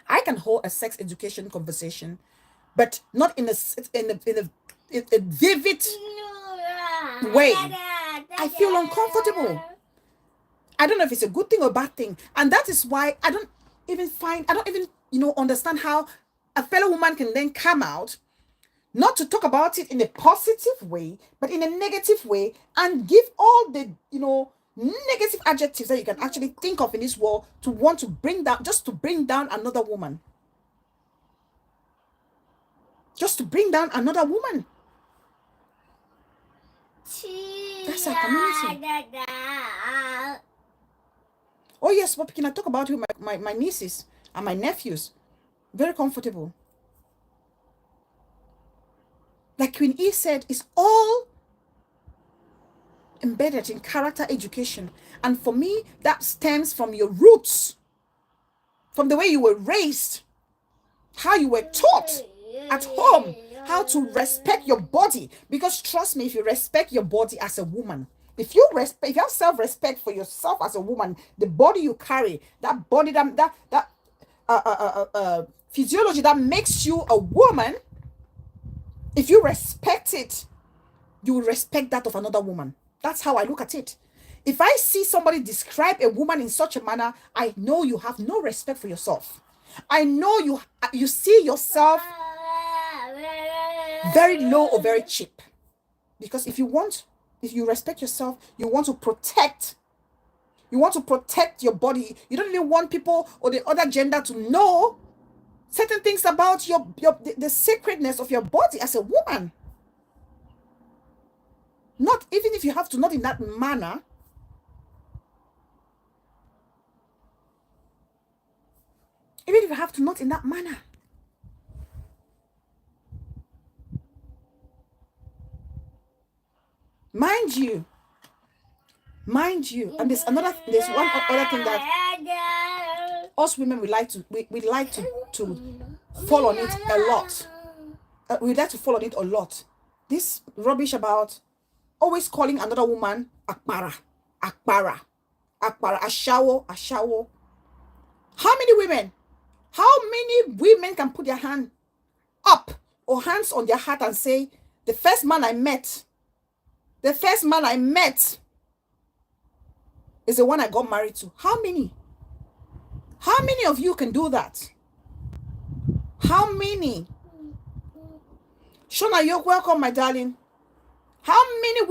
I can hold a sex education conversation, but not in a vivid way. I feel uncomfortable. I don't know if it's a good thing or bad thing. And that is why I don't even understand how a fellow woman can then come out, not to talk about it in a positive way, but in a negative way, and give all the, negative adjectives that you can actually think of in this world to want to bring down, just to bring down another woman. Just to bring down another woman. That's our community. Oh yes, but can I talk about you, my nieces and my nephews? Very comfortable. Like Queen E said, it's all embedded in character education. And for me, that stems from your roots, from the way you were raised, how you were taught at home, how to respect your body. Because trust me, if you respect your body as a woman, if you have self-respect for yourself as a woman, the body you carry, that body, that physiology that makes you a woman, if you respect it, you will respect that of another woman. That's how I look at it. If I see somebody describe a woman in such a manner, I know you have no respect for yourself. I know you see yourself very low or very cheap. Because if you respect yourself, you want to protect your body. You don't even want people or the other gender to know certain things about the sacredness of your body as a woman. Not even if you have to, not in that manner. Even if you have to, not in that manner. Mind you, and there's one other thing that us women we like to fall on it a lot. We like to fall on it a lot. This rubbish about always calling another woman akpara, ashawo. How many women can put their hand up or hands on their heart and say, the first man I met is the one I got married to? How many of you can do that? How many? Shona, you're welcome, my darling. How many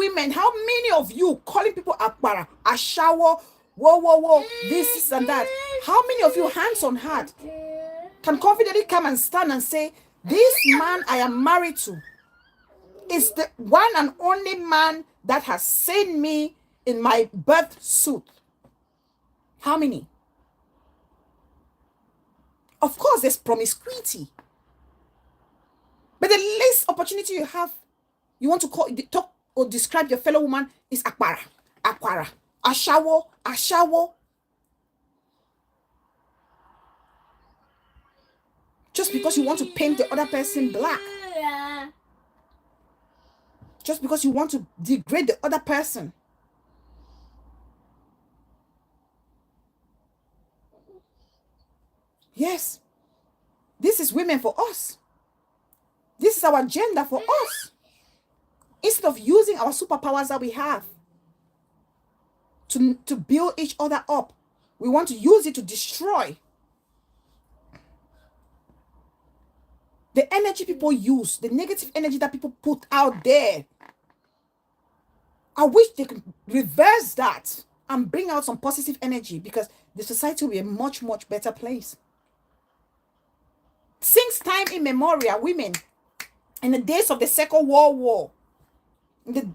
of you calling people akbara, ashawo, whoa, this and that? How many of you, hands on heart, can confidently come and stand and say, this man I am married to is the one and only man that has seen me in my birth suit? How many? Of course, there's promiscuity. opportunity you have, you want to talk or describe your fellow woman is akpara, ashawo. Just because you want to paint the other person black. Just because you want to degrade the other person. Yes. This is women for us. This is our agenda for us. Instead of using our superpowers that we have to build each other up, we want to use it to destroy. The energy people use, the negative energy that people put out there, I wish they could reverse that and bring out some positive energy, because the society will be a much, much better place. Since time immemorial, women, in the days of the Second World War,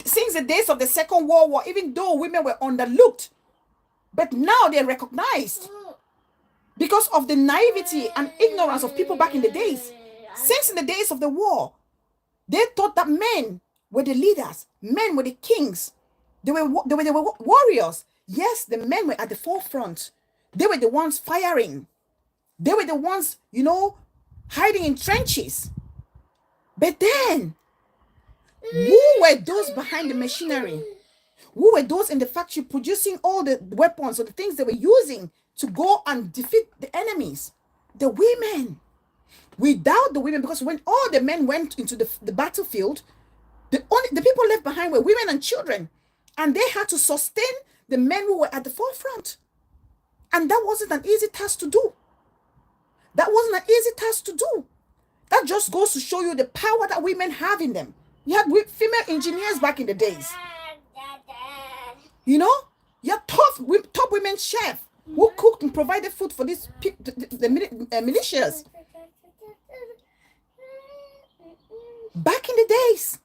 since the days of the Second World War, even though women were underlooked, but now they're recognized because of the naivety and ignorance of people back in the days. Since in the days of the war, they thought that men were the leaders, men were the kings, they were warriors. Yes, the men were at the forefront. They were the ones firing. They were the ones, hiding in trenches. But then, who were those behind the machinery? Who were those in the factory producing all the weapons or the things they were using to go and defeat the enemies? The women. Without the women, because when all the men went into the battlefield, the people left behind were women and children. And they had to sustain the men who were at the forefront. And that wasn't an easy task to do. That wasn't an easy task to do. That just goes to show you the power that women have in them. You had female engineers back in the days. You had top women chefs who cooked and provided food for the militias. Back in the days,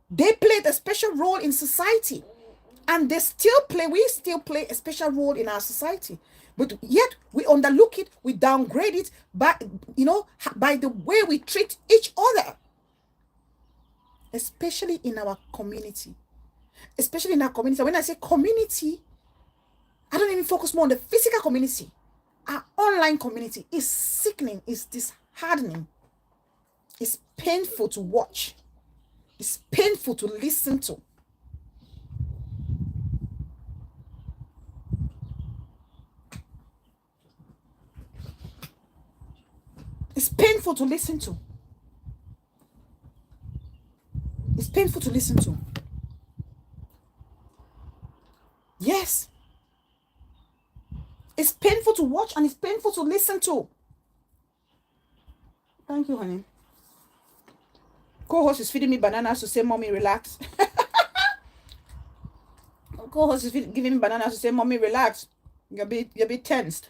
they played a special role in society. And we still play a special role in our society. But yet we underlook it, we downgrade it by the way we treat each other. Especially in our community. When I say community, I don't even focus more on the physical community. Our online community is sickening, it's disheartening. It's painful to watch. It's painful to listen to. It's painful to listen to. It's painful to listen to. Yes. It's painful to watch and it's painful to listen to. Thank you, honey. Co-host is feeding me bananas to say, "Mommy, relax." Co-host is giving me bananas to say, "Mommy, relax. You're a bit tensed."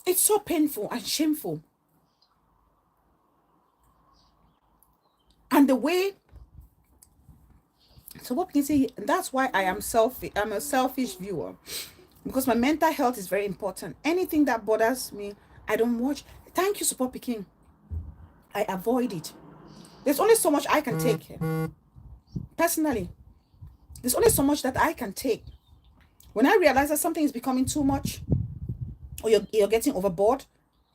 It's so painful and shameful. And the way, so what we can say, that's why I'm a selfish viewer. Because my mental health is very important. Anything that bothers me, I don't watch. Thank you, Super Peking. I avoid it. There's only so much I can take. Personally, there's only so much that I can take. When I realize that something is becoming too much, or you're getting overboard,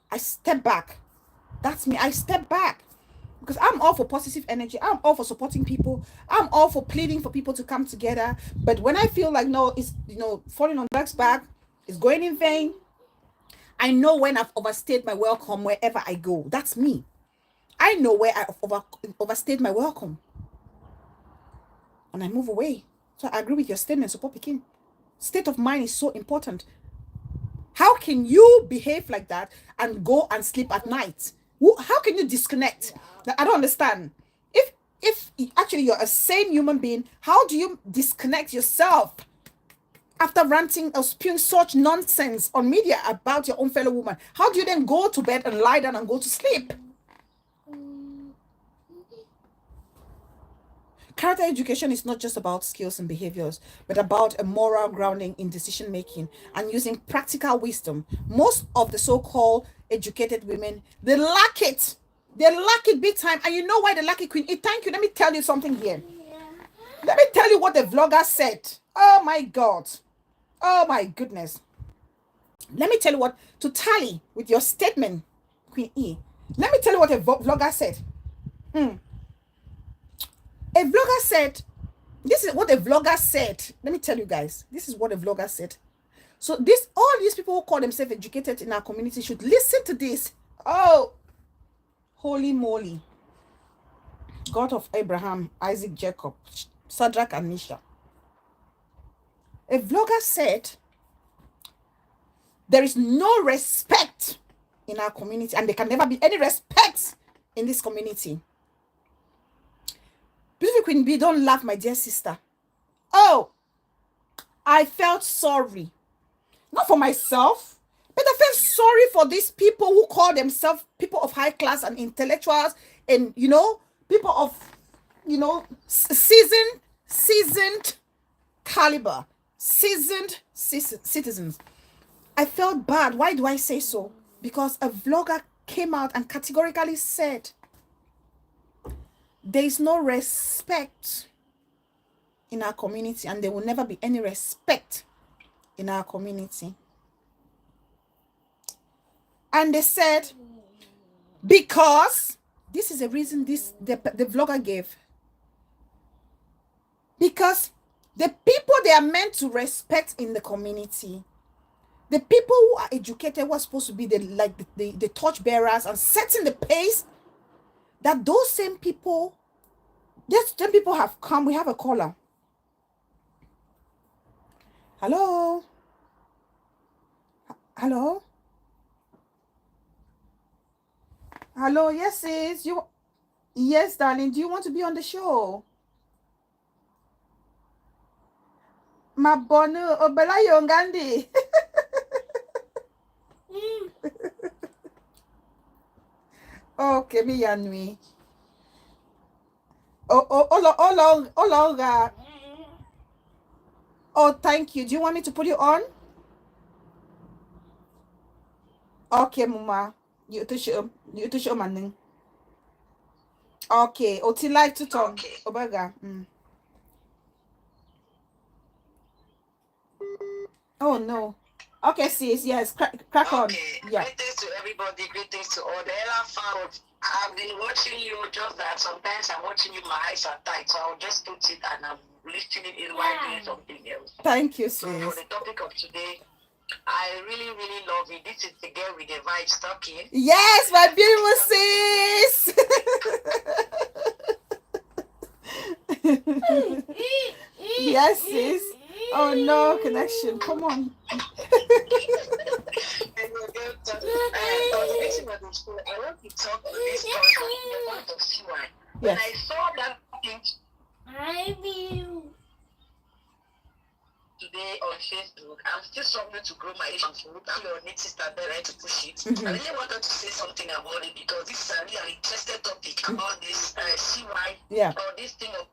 I step back. That's me. I step back. Because I'm all for positive energy. I'm all for supporting people. I'm all for pleading for people to come together. But when I feel like, no, it's, falling on Black's back, it's going in vain, I know when I've overstayed my welcome wherever I go. That's me. I know where I've overstayed my welcome. And I move away. So I agree with your statement, Support Peking. State of mind is so important. How can you behave like that and go and sleep at night? How can you disconnect? I don't understand. If actually you're a sane human being, how do you disconnect yourself after ranting or spewing such nonsense on media about your own fellow woman? How do you then go to bed and lie down and go to sleep? Character education is not just about skills and behaviors, but about a moral grounding in decision making and using practical wisdom. Most of the so-called educated women, they lack it. They lack it big time. And you know why they lack it, Queen? Thank you. Let me tell you something here. Let me tell you what the vlogger said. Oh my God. Oh my goodness. Let me tell you what, to tally with your statement, Queen E. Let me tell you what a vlogger said. A vlogger said, this is what a vlogger said. Let me tell you guys, this is what a vlogger said. So all these people who call themselves educated in our community should listen to this. Oh, holy moly. God of Abraham, Isaac, Jacob, Shadrach, and Meshach. A vlogger said, there is no respect in our community, and there can never be any respect in this community. Beautiful Queen B, don't laugh, my dear sister. Oh, I felt sorry. Not for myself, but I felt sorry for these people who call themselves people of high class and intellectuals and, people of, seasoned caliber, seasoned citizens. I felt bad. Why do I say so? Because a vlogger came out and categorically said, there is no respect in our community, and there will never be any respect in our community. And they said, because this is a reason the vlogger gave. Because the people they are meant to respect in the community, the people who are educated, who are supposed to be the torch bearers and setting the pace, that those same people have come. We have a caller. Hello? Hello? Hello, yes, sis. Yes, darling. Do you want to be on the show? Mabonu Obela Yongandi. Okay, me yanui. Oh, thank you. Do you want me to put you on? Okay, Mama. You to show man. Okay. Oti like to talk. Okay. Obaga. Oh no. Okay, sis. Yes, crack on. Yeah. Greetings to everybody. Greetings to all the Ella fans. I've been watching you, just that sometimes I'm watching you, my eyes are tight, so I'll just put it and I'm listening in while doing something else. Thank you, sis. So for the topic of today, I really, really love it. This is the girl with the vibes talking. Yes, my beautiful sis. Yes, sis. Oh no, connection. Come on. I want to talk to this point of CY. When I saw that thing today on Facebook, I'm still struggling to grow my Asian food. I'm your native sister there ready to push it. I really wanted to say something about it because this is a really interesting topic about this CY or this thing of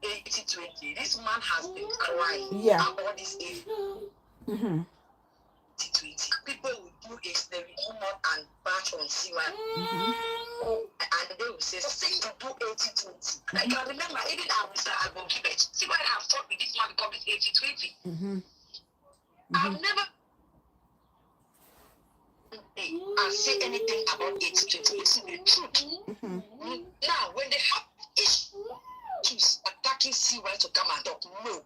80-20. This man has been crying about this 80-20. People will do experiment and batch on CY. And they will say, something to do 80-20. I can remember, even Mr. Album Gibet, CY have fought with this man because it's 80-20. I've never and say anything about 80-20. It's the truth. Now, when they have issues attacking CY to come and talk, no.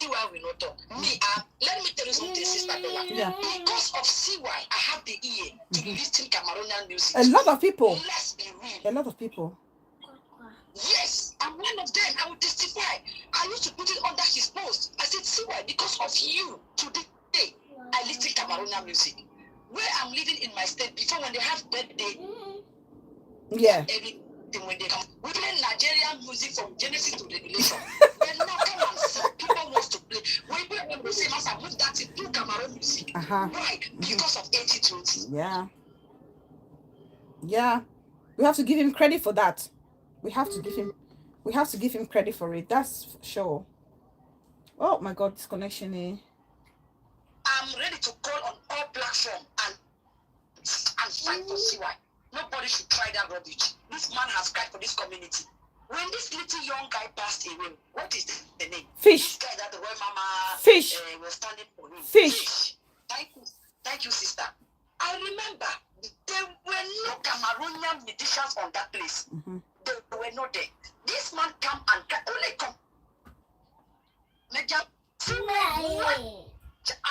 CY will not talk. Let me tell you something, Sister Bella. Because of CY, I have the ear to listen Cameroonian music. A lot of people. Let's be real. A lot of people. Yes, I'm one of them. I will testify. I used to put it under his post. I said, CY, because of you, today, I listen Cameroonian music. Where I'm living in my state, before when they have birthday, everything when they come, we play Nigerian music from Genesis to Revelation. When now come and see, people wants to play. When they say, Master, move that into Cameroon music. Why? Because of 80-20. Yeah. We have to give him credit for that. We have to give him We have to give him credit for it. That's for sure. Oh my God, this connection here. I'm ready to call on all platforms and fight for CY. Nobody should try that rubbish. This man has cried for this community. When this little young guy passed away, what is the name? Fish. This guy that the Royal Mama Fish. Was standing for him. Fish. Thank you, sister. I remember there were no Cameroonian musicians on that place. Mm-hmm. They were not there. This man come and only come.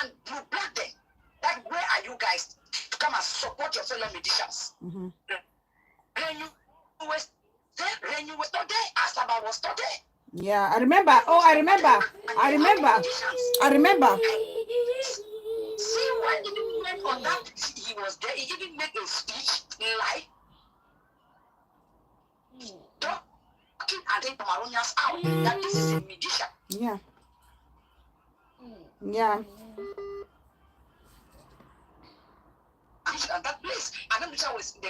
And you black them. Like, where are you guys to come and support your fellow musicians? Mm-hmm. When you was not there, Asaba was not there. Yeah, I remember. Oh, I remember. See, when he went on that, he was there. He even made a speech live. Talking and then Cameroonians out that this is a musician. Yeah. Yeah. At that place, and then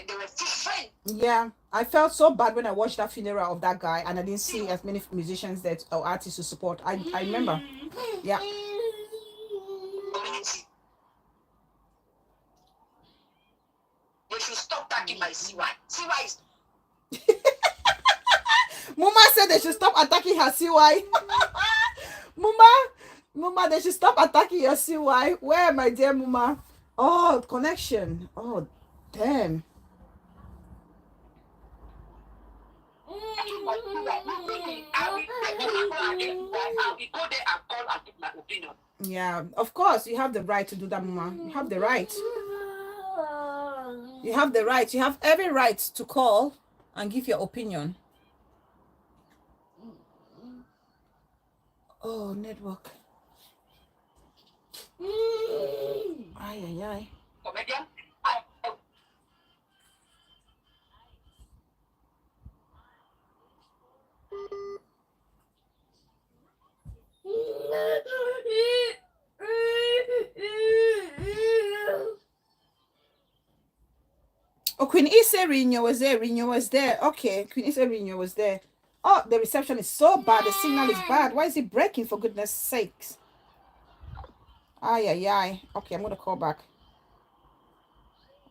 they were friends. Yeah, I felt so bad when I watched that funeral of that guy, and I didn't see as many musicians that or artists to support. I remember. Yeah. Community. They should stop attacking my CY. CY is. Muma said they should stop attacking her CY. Muma, they should stop attacking your CY. Where, my dear Muma? Oh, connection. Oh, damn. I will go there and call and give my opinion. Yeah, of course, you have the right to do that, Mama. You have the right. You have the right. You have every right to call and give your opinion. Oh, network. Ay. Comedian, Oh, Queen Issa Rino was there. Okay, Queen Issa Rino was there. Oh, the reception is so bad. The signal is bad. Why is it breaking, for goodness sakes? Ay. Okay, I'm going to call back.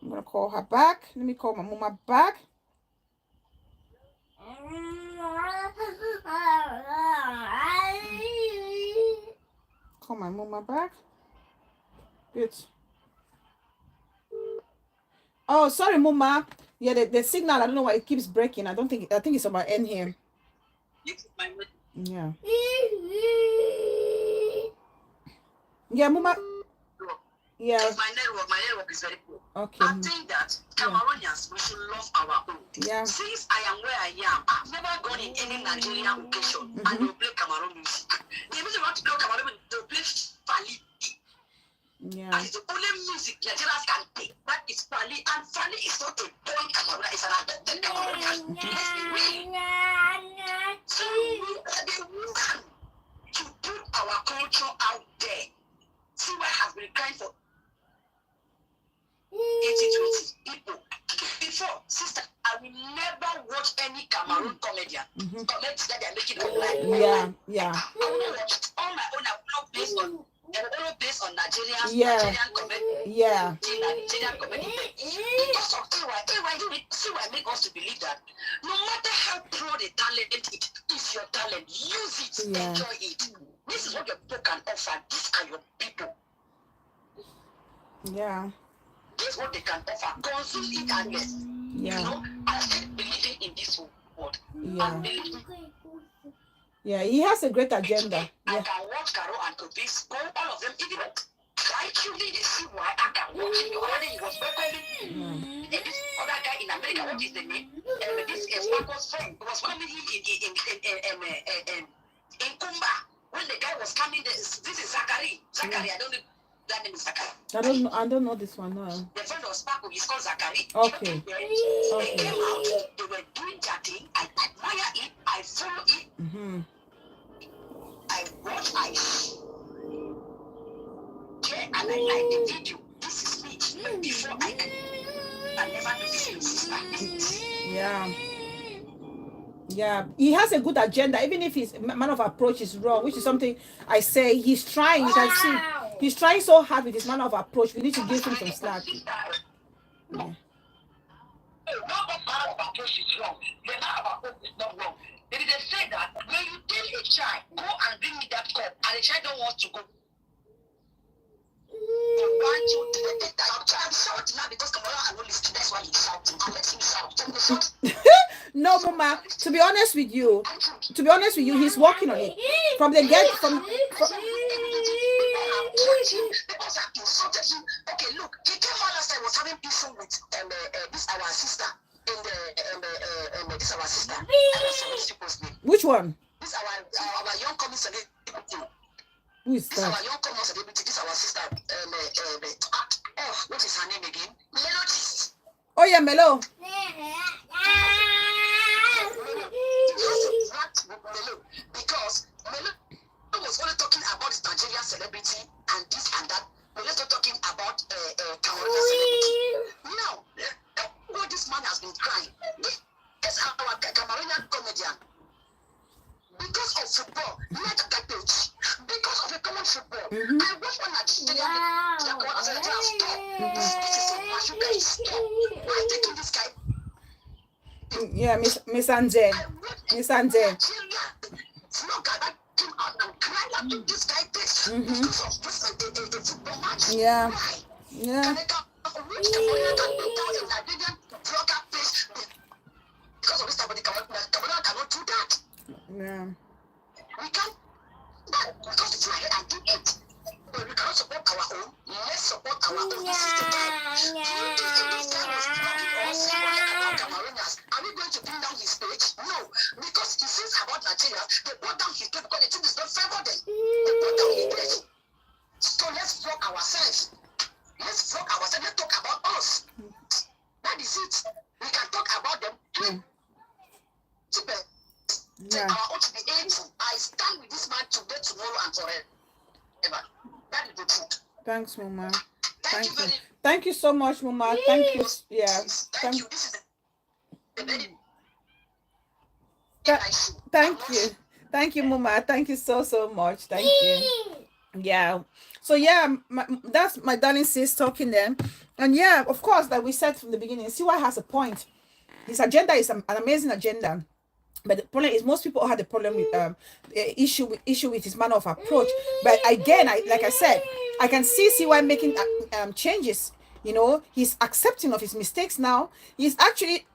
I'm going to call her back. Let me call my mama back. Call my mama back. Good. Oh, sorry, Mama. Yeah, the signal, I don't know why it keeps breaking. I think it's on my end here. Yeah. Yeah, Mama. Yeah. My network is very poor. Okay. I think that Cameroonians, we should love our own. Yeah. Since I am where I am, I've never gone in any Nigerian occasion and they'll play Cameroon music. The music want to play Cameroon, they'll play Fali. Yeah. And it's the only music Nigerians can play. That is Fali, and Fali is not a born Cameroon, it's an adopted Cameroonian. Let's be real. So we are the one to put our culture out there. See what has been crying for 80-20 people. Before, sister, I will never watch any Cameroon comedian. Comments that they're making online. Yeah. I will watch it on my own. I will not based on Nigerian comedy. Yeah. Nigerian comedy. Because of AY make us to believe that no matter how pro the talent is, if your talent, use it, enjoy it. This is what your people can offer. These are your people. Yeah. This is what they can offer. Consume it and rest. Yeah. You know, I keep believing in this world. Yeah. Yeah, he has a great agenda. I can watch Caro and Tobis go, all of them, even actually they see why I can watch it. Already he was welcoming this other guy in America. What is the name? This is Marco's friend. He was welcoming him in Kumba. When the guy was coming, this is Zachary. I don't know. That name is Zachary. I don't know this one. No. The friend of Sparko is called Zachary. Okay. They came out. They were doing that thing. I admire it. I follow it. I watch. And I like the video. This is me. But before I never do this in sister. Yeah. Yeah, he has a good agenda, even if his man of approach is wrong, which is something I say he's trying. You can see he's trying so hard with his man of approach. We need to give him some slack. Yeah. No man of approach is wrong. The man of approach is not wrong. They say that when you tell a child, go and bring me that cup, and the child don't want to go. You want to take that child shouting now because tomorrow I will listen. That's why he's shouting. And let him shout. No, Mama. To be honest with you, he's working on it. From the get from Because I've insulted him. Okay, look, he came on last time was having issue with this our sister in the this our sister. Which one? This our young coming celebrity. Who is this that? Our young coming celebrity. This our sister. What is her name again? Melody. Oh yeah, Melo. Because Melo was only talking about this Nigerian celebrity and this and that. We're not talking about Cameroonian celebrity. Now, what this man has been crying. This is our Cameroonian comedian. Because of football, not that page. Because of the common football, I watch one Nigerian. This is a massive guy. Stop. Why taking this guy? Yeah, Miss Anje. Miss Anje. Yeah. Yeah. Because of this, cannot do that. Yeah. We can't. Because it's right and do it. But we cannot support our own. Let's support our own. This is the time. Do you think this guy was talking or saying about Cameroonians? Are we going to bring down his page? No. Because he says about Nigeria, they brought down his page because the thing is not favor them. They brought down his page. So let's vlog ourselves. Let's vlog ourselves. Let's talk about us. That is it. We can talk about them. Yeah. Our own to be able. I stand with this man today, tomorrow, and forever. That is the truth. Thanks, Mama. Thank you. Thank you so much, Mama. Thank you. Yeah. Thank you. This is the very thank you. Thank you, Mama. Thank you so much. Thank you. Yeah. So yeah, that's my darling sis talking there. And yeah, of course, like we said from the beginning, CY has a point. His agenda is an amazing agenda. But the problem is most people had a problem with issue with his manner of approach. But again, like I said, I can see CY making changes. You know, he's accepting of his mistakes now. He's actually,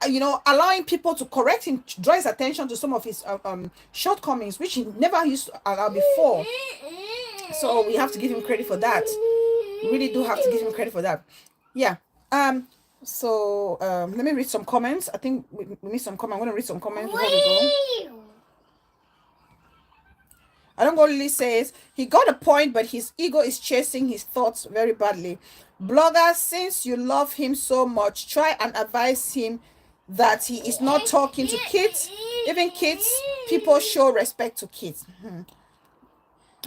allowing people to correct him, to draw his attention to some of his shortcomings, which he never used to allow before. So we have to give him credit for that. We really do have to give him credit for that. Yeah. So let me read some comments. I think we need some comments. I'm going to read some comments before we go. I don't go. Lily says he got a point, but his ego is chasing his thoughts very badly. Blogger, since you love him so much, try and advise him that he is not talking to kids. Even kids, people show respect to kids.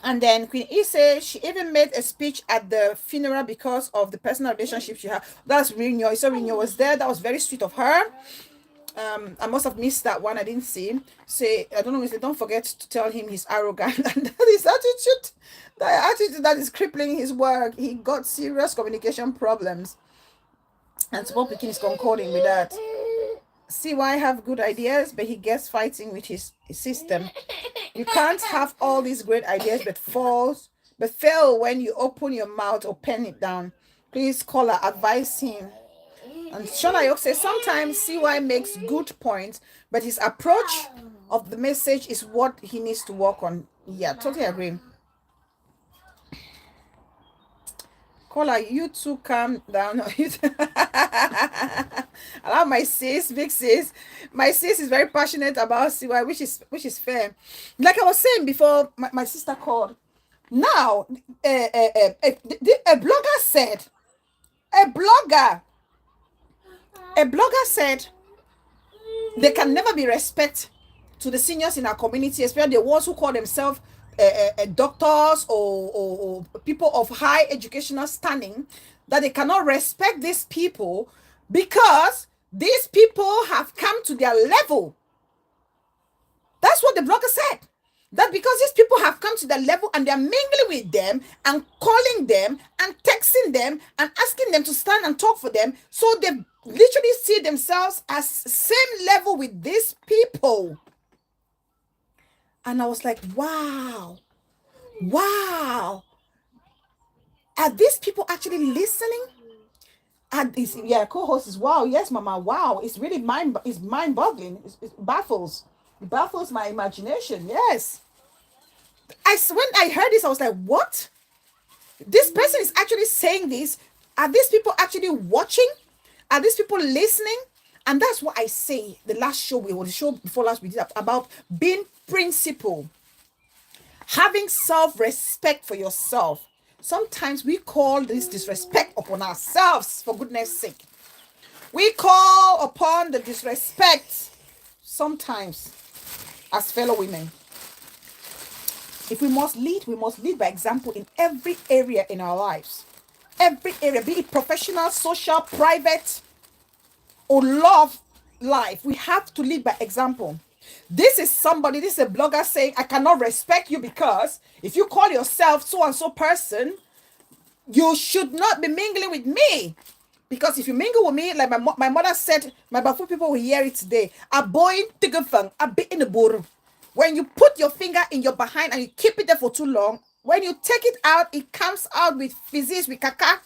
And then Queen E says she even made a speech at the funeral because of the personal relationship she had. That's Rino. So Rino was there. That was very sweet of her. I must have missed that one. I didn't see. Say, I don't know. Don't forget to tell him he's arrogant and his attitude, the attitude that is crippling his work. He got serious communication problems, and Small Pikin is concording with that. CY have good ideas, but he gets fighting with his system. You can't have all these great ideas but fail when you open your mouth or pen it down. Please call her, advise him. And Shona Yok says sometimes CY makes good points, but his approach of the message is what he needs to work on. Yeah, totally agree. Caller, you two calm down. Allow my sis, big sis. My sis is very passionate about CY, which is fair. Like I was saying before, my sister called. Now, a blogger said, a blogger said there can never be respect to the seniors in our community, especially the ones who call themselves doctors or people of high educational standing, that they cannot respect these people because these people have come to their level. the blogger said. That because these people have come to that level and they're mingling with them and calling them and texting them and asking them to stand and talk for them. So they literally see themselves as same level with these people. And I was like, wow. Wow. Are these people actually listening? And co-host is wow. Yes, mama. Wow. It's really mind-boggling. It baffles my imagination. Yes. When I heard this, I was like, what? This person is actually saying this. Are these people actually watching? Are these people listening? And that's what I say. The show before last we did about being principled. Having self-respect for yourself. Sometimes we call this disrespect upon ourselves, for goodness sake. We call upon the disrespect sometimes as fellow women. If we must lead by example in every area in our lives. Every area, be it professional, social, private, or love life. We have to lead by example. This is a blogger saying, I cannot respect you because if you call yourself so and so person, you should not be mingling with me. Because if you mingle with me, like my mother said, my Bafu people will hear it today. A boy a bit in the boru. When you put your finger in your behind and you keep it there for too long, when you take it out, it comes out with physics, with caca.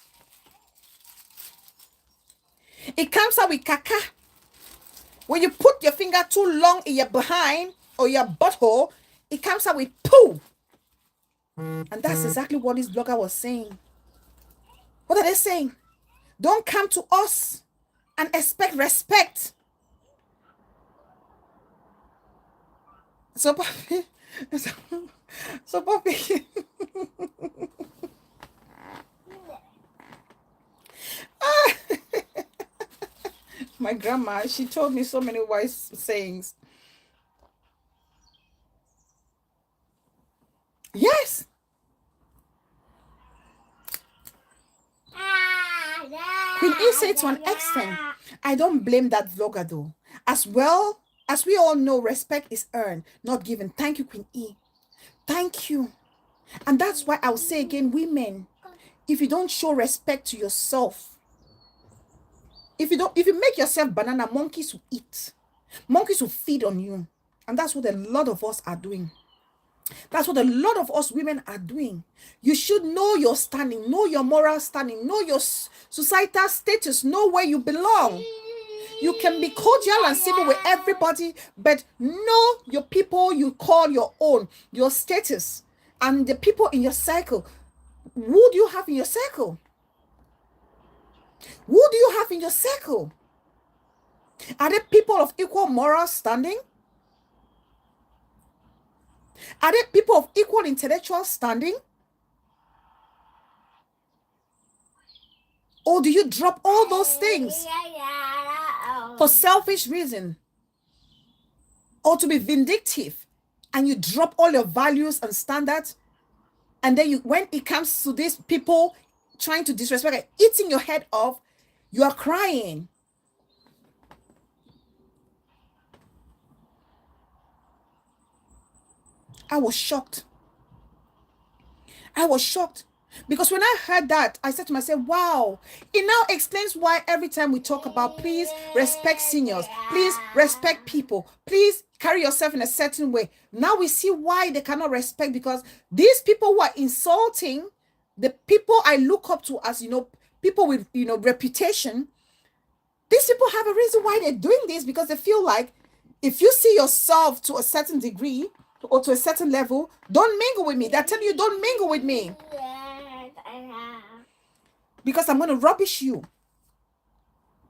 It comes out with caca. When you put your finger too long in your behind or your butthole, it comes out with poo. And that's exactly what this blogger was saying. What are they saying? Don't come to us and expect respect. So, Papi, my grandma, she told me so many wise sayings. Yes. Queen E said to an extent, I don't blame that vlogger though. As well as we all know, respect is earned, not given. Thank you, Queen E. Thank you. And that's why I'll say again, women, if you don't show respect to yourself, if you make yourself banana, monkeys will eat. Monkeys will feed on you. And that's what a lot of us are doing. That's what a lot of us women are doing. You should know your standing, know your moral standing, know your societal status, know where you belong. You can be cordial and civil with everybody, but know your people you call your own, your status, and the people in your circle. Who do you have in your circle? Who do you have in your circle? Are they people of equal moral standing? Are they people of equal intellectual standing? Or do you drop all those things for selfish reason? Or to be vindictive, and you drop all your values and standards, and then when it comes to these people trying to disrespect and eating your head off, you are crying. I was shocked. Because when I heard that, I said to myself, wow, it now explains why every time we talk about please respect seniors, please respect people, please carry yourself in a certain way. Now we see why they cannot respect, because these people who are insulting the people I look up to as, people with, reputation, these people have a reason why they're doing this, because they feel like if you see yourself to a certain degree or to a certain level, don't mingle with me. They're telling you, don't mingle with me, because I'm going to rubbish you.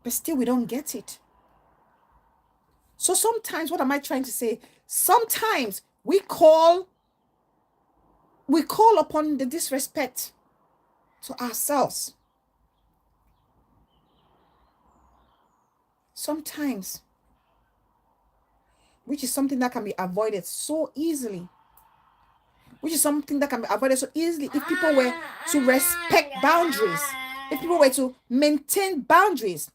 But still, we don't get it. So sometimes, what am I trying to say? Sometimes we call upon the disrespect to ourselves. Sometimes, which is something that can be avoided so easily. If people were to respect boundaries, if people were to maintain boundaries,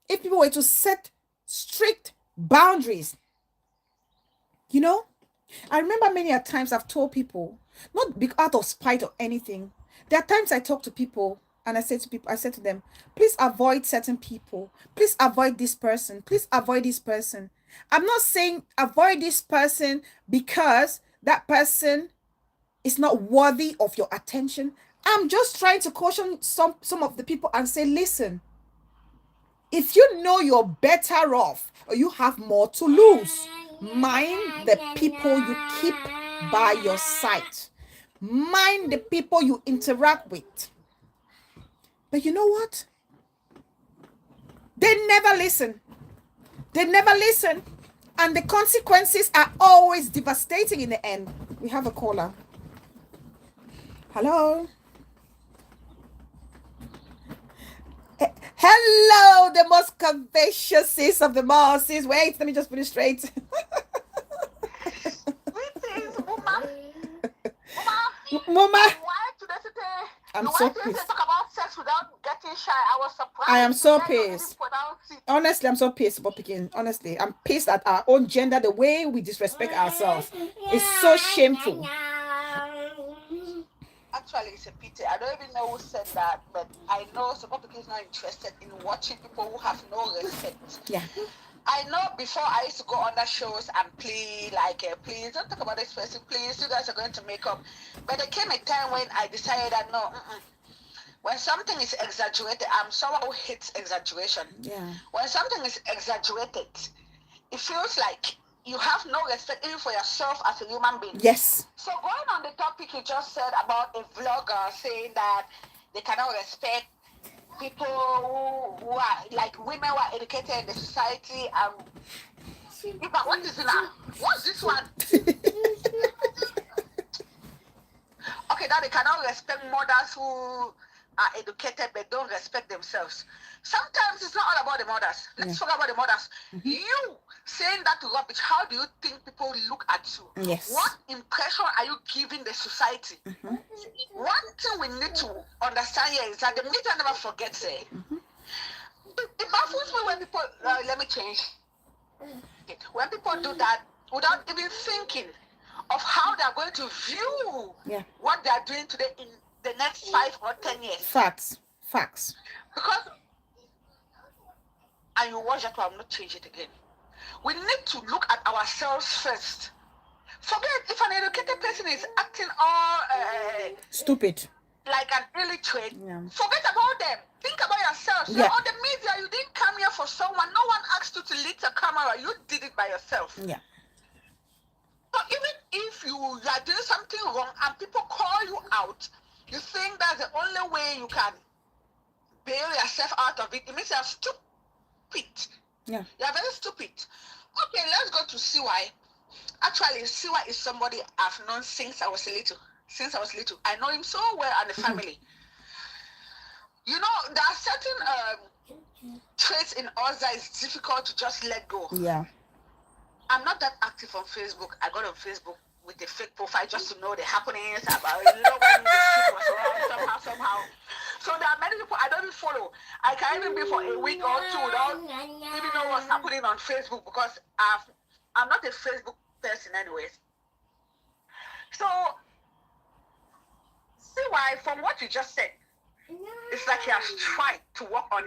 if people were to set strict boundaries, I remember many a times I've told people, not out of spite or anything. There are times I talk to people and I say to them, please avoid certain people. Please avoid this person. Please avoid this person. I'm not saying avoid this person because that person is not worthy of your attention. I'm just trying to caution some of the people and say, listen, if you know you're better off or you have more to lose, mind the people you keep by your side. Mind the people you interact with. But you know what? They never listen. They never listen. And the consequences are always devastating in the end. We have a caller. Hello? Hello, the most curvaceous sis of the masses. Wait, let me just put it straight. Greetings, Mama. Mama. Why today? I'm so pissed. Talk about sex without getting shy. I was surprised. I am so pissed. Honestly, I'm so pissed about picking. Honestly, I'm pissed at our own gender, the way we disrespect ourselves. It's so shameful. Actually, it's a pity. I don't even know who said that, but I know some people is not interested in watching people who have no respect. Yeah. I know before I used to go on the shows and plead, like, please don't talk about this person, please, you guys are going to make up. But there came a time when I decided that no, when something is exaggerated, I'm someone who hates exaggeration. Yeah. When something is exaggerated, it feels like you have no respect even for yourself as a human being. Yes. So going on the topic you just said about a vlogger saying that they cannot respect people who are like women who are educated in the society and what is it now? What's this one? Okay, now they cannot respect mothers who are educated but don't respect themselves. Sometimes it's not all about the mothers. Let's talk about the mothers. You saying that rubbish, how do you think people look at you? Yes. What impression are you giving the society? One thing we need to understand here is that the media never forgets it. It baffles me when people, let me change. When people do that without even thinking of how they're going to view what they're doing today in the next 5 or 10 years. Facts. Because, and you watch that, I will not change it again. We need to look at ourselves first. Forget if an educated person is acting all stupid, like an illiterate. Forget about them. Think about yourself. So on the media, you didn't come here for someone. No one asked you to lead a camera. You did it by yourself. Yeah. So even if you are doing something wrong and people call you out, you think that's the only way you can bail yourself out of it. It means you're stupid. Yeah. You're very stupid. Okay, let's go to CY. Actually, CY is somebody I've known since I was little. I know him so well and the family. You know, there are certain traits in us that is difficult to just let go. Yeah. I'm not that active on Facebook. I got on Facebook with a fake profile just to know the happenings about, when the shit was around somehow. So there are many people I don't even follow. I can't even be for a week or two without even know what's happening on Facebook because I'm not a Facebook person anyways. So see why from what you just said, it's like he has tried to work on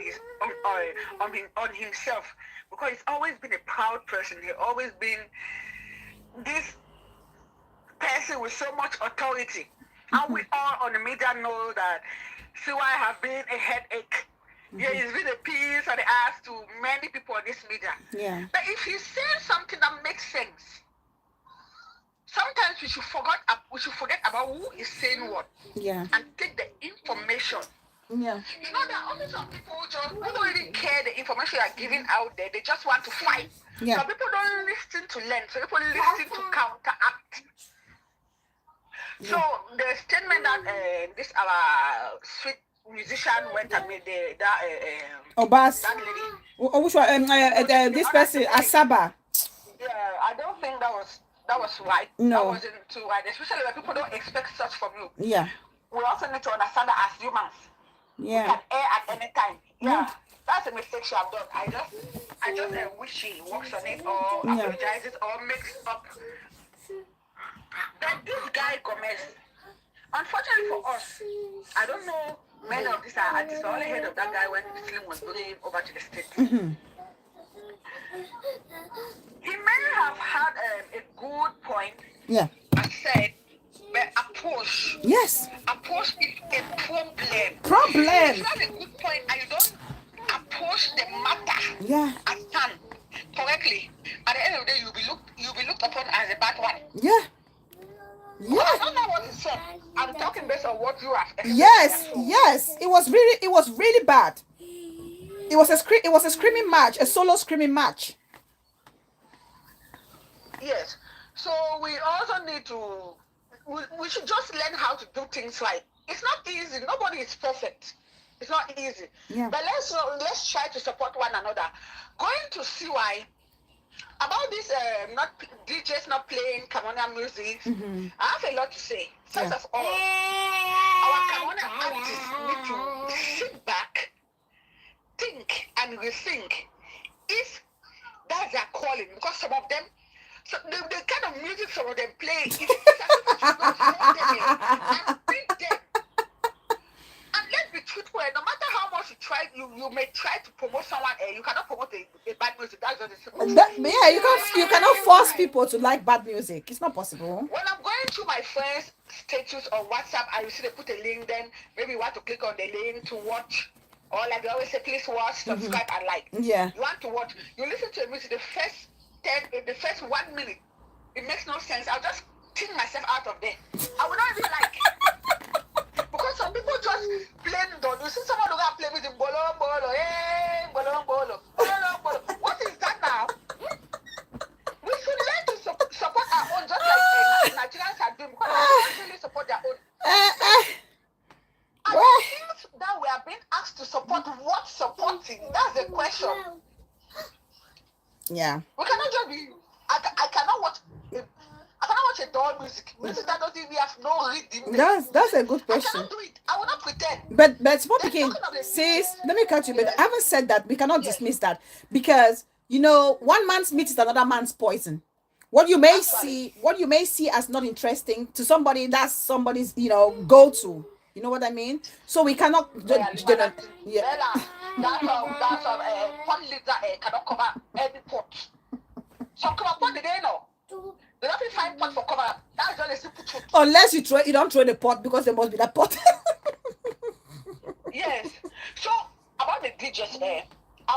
himself because he's always been a proud person. He's always been this person with so much authority. And we all on the media know that CY have been a headache. Yeah, he's been a piece on the ass to many people on this media. Yeah. But if he's saying something that makes sense, sometimes we should forget about who is saying what. Yeah. And take the information. Yeah. You know, there are only some people who don't really care the information you are giving out there. They just want to fight. Yeah. Some people don't listen to learn. Some people listen to counteract. Yeah. So the statement that this our sweet musician went and made Obas. that lady. Oh, which one? This person, Asaba. Yeah, I don't think that was right. No. That wasn't too right. Especially when people don't expect such from you. Yeah. We also need to understand that as humans. Yeah. We can err at any time. Yeah. That's a mistake she have done. I just wish she works on it or apologizes or makes up Yes. Unfortunately for us, I don't know many of these artists. I only heard of that guy when the film was bringing him over to the States. He may have had a good point. Yeah. I said, but approach. Yes. Approach is a problem. Problem. If you have a good point and you don't approach the matter Yeah. at hand correctly, at the end of the day, you'll be looked upon as a bad one. Yeah. I Yeah. don't know what he said. I'm talking based on what you have explained. Yes. Yes. It was really bad. It was a screaming match, a solo screaming match. Yes. So we also need to, we should just learn how to do things right. It's not easy. Nobody is perfect. It's not easy. Yeah. But let's try to support one another. Going to CY, about this DJs not playing Cameroonian music, I have a lot to say. First of all, our Cameroonian artists need to sit back, think and rethink if that's their calling, because some of them, so the kind of music some of them play, it's as if you should not hold them in and beat them. And let's be truthful, no matter how much you try, you may try to promote someone, you cannot promote a bad music. That's just a simple truth. Yeah, you cannot force people to like bad music. It's not possible. When I'm going through my friends' status on WhatsApp, and you see they put a link, then maybe you want to click on the link to watch, or like they always say, please watch, subscribe, and like. Yeah. You want to watch, you listen to the music, the first 1 minute, it makes no sense. I'll just think myself out of there. I will not even like it. Because some people just play don't. You see someone who can play with the bolo bolo, bolo bolo, bolo bolo. What is that now? We should learn to support our own, just like Nigerians are doing, because they really support their own. And the things that we are being asked to support, what supporting? That's the question. Yeah. We cannot just be. I cannot watch. I cannot watch a doll music. Music that doesn't even have no rhythm. That's a good I question. cannot do it. I will not pretend. But small picking, sis, let me cut you. But I haven't said that. We cannot dismiss that, because one man's meat is another man's poison. What you may see as not interesting to somebody, that's somebody's go to. You know what I mean? So we cannot. Bella, that's pot litter cannot cover every pot. Some cover pot they don't know. They don't find pot for cover. That's just a simple truth. Unless you don't throw the pot, because there must be that pot. Yes. So about the DJs, I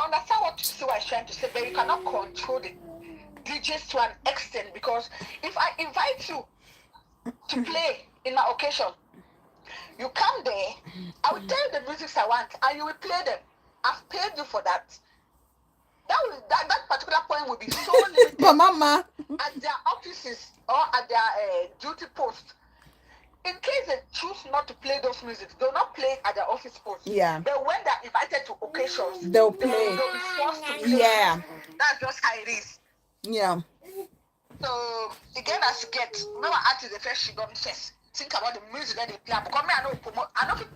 understand what Sue is trying to say, but you cannot control the DJs to an extent, because if I invite you to play in my occasion, you come there, I will tell you the music I want, and you will play them. I've paid you for that. That particular point will be so limited. But mama, at their offices or at their duty post. In case they choose not to play those music, they'll not play at their office post. Yeah. But when they're invited to occasions, they'll play. They'll be forced to play. Yeah. That's just how it is. Yeah. So again, as you get, remember artists the first she don't first. Think about the music that they play. Because me, I know people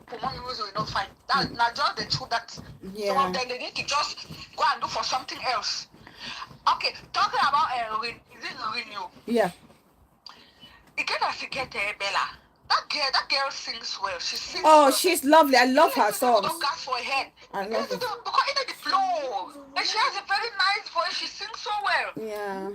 promote music, you know, fine. That's not just the truth that some of them they need to just go and do for something else. Okay, talking about is it renew? Yeah. Again, as you get Bella. That girl sings well. She sings. Oh, well. she's lovely. I love her songs. Don't gas for her head. I love it. Because in the flow, and she has a very nice voice. She sings so well. Yeah.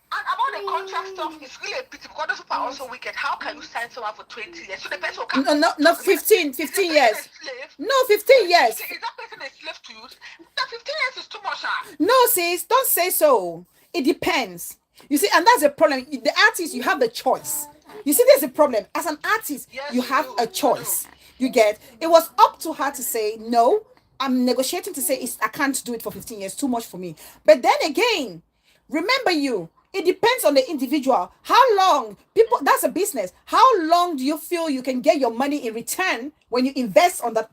And about the contract stuff, it's really a pity because those people are also wicked. How can you sign someone for 20 years? So the person will come. No, 15 years. No, 15 years. Is that person a slave to you? That 15 years is too much. No, sis, don't say so. It depends. You see, and that's the problem. The artist, you have the choice. You see, there's a problem. As an artist, Yes, you have do. a choice. You get. It was up to her to say no. I'm negotiating to say I can't do it for 15 years. Too much for me. But then again, remember you. It depends on the individual. How long that's a business. How long do you feel you can get your money in return when you invest on that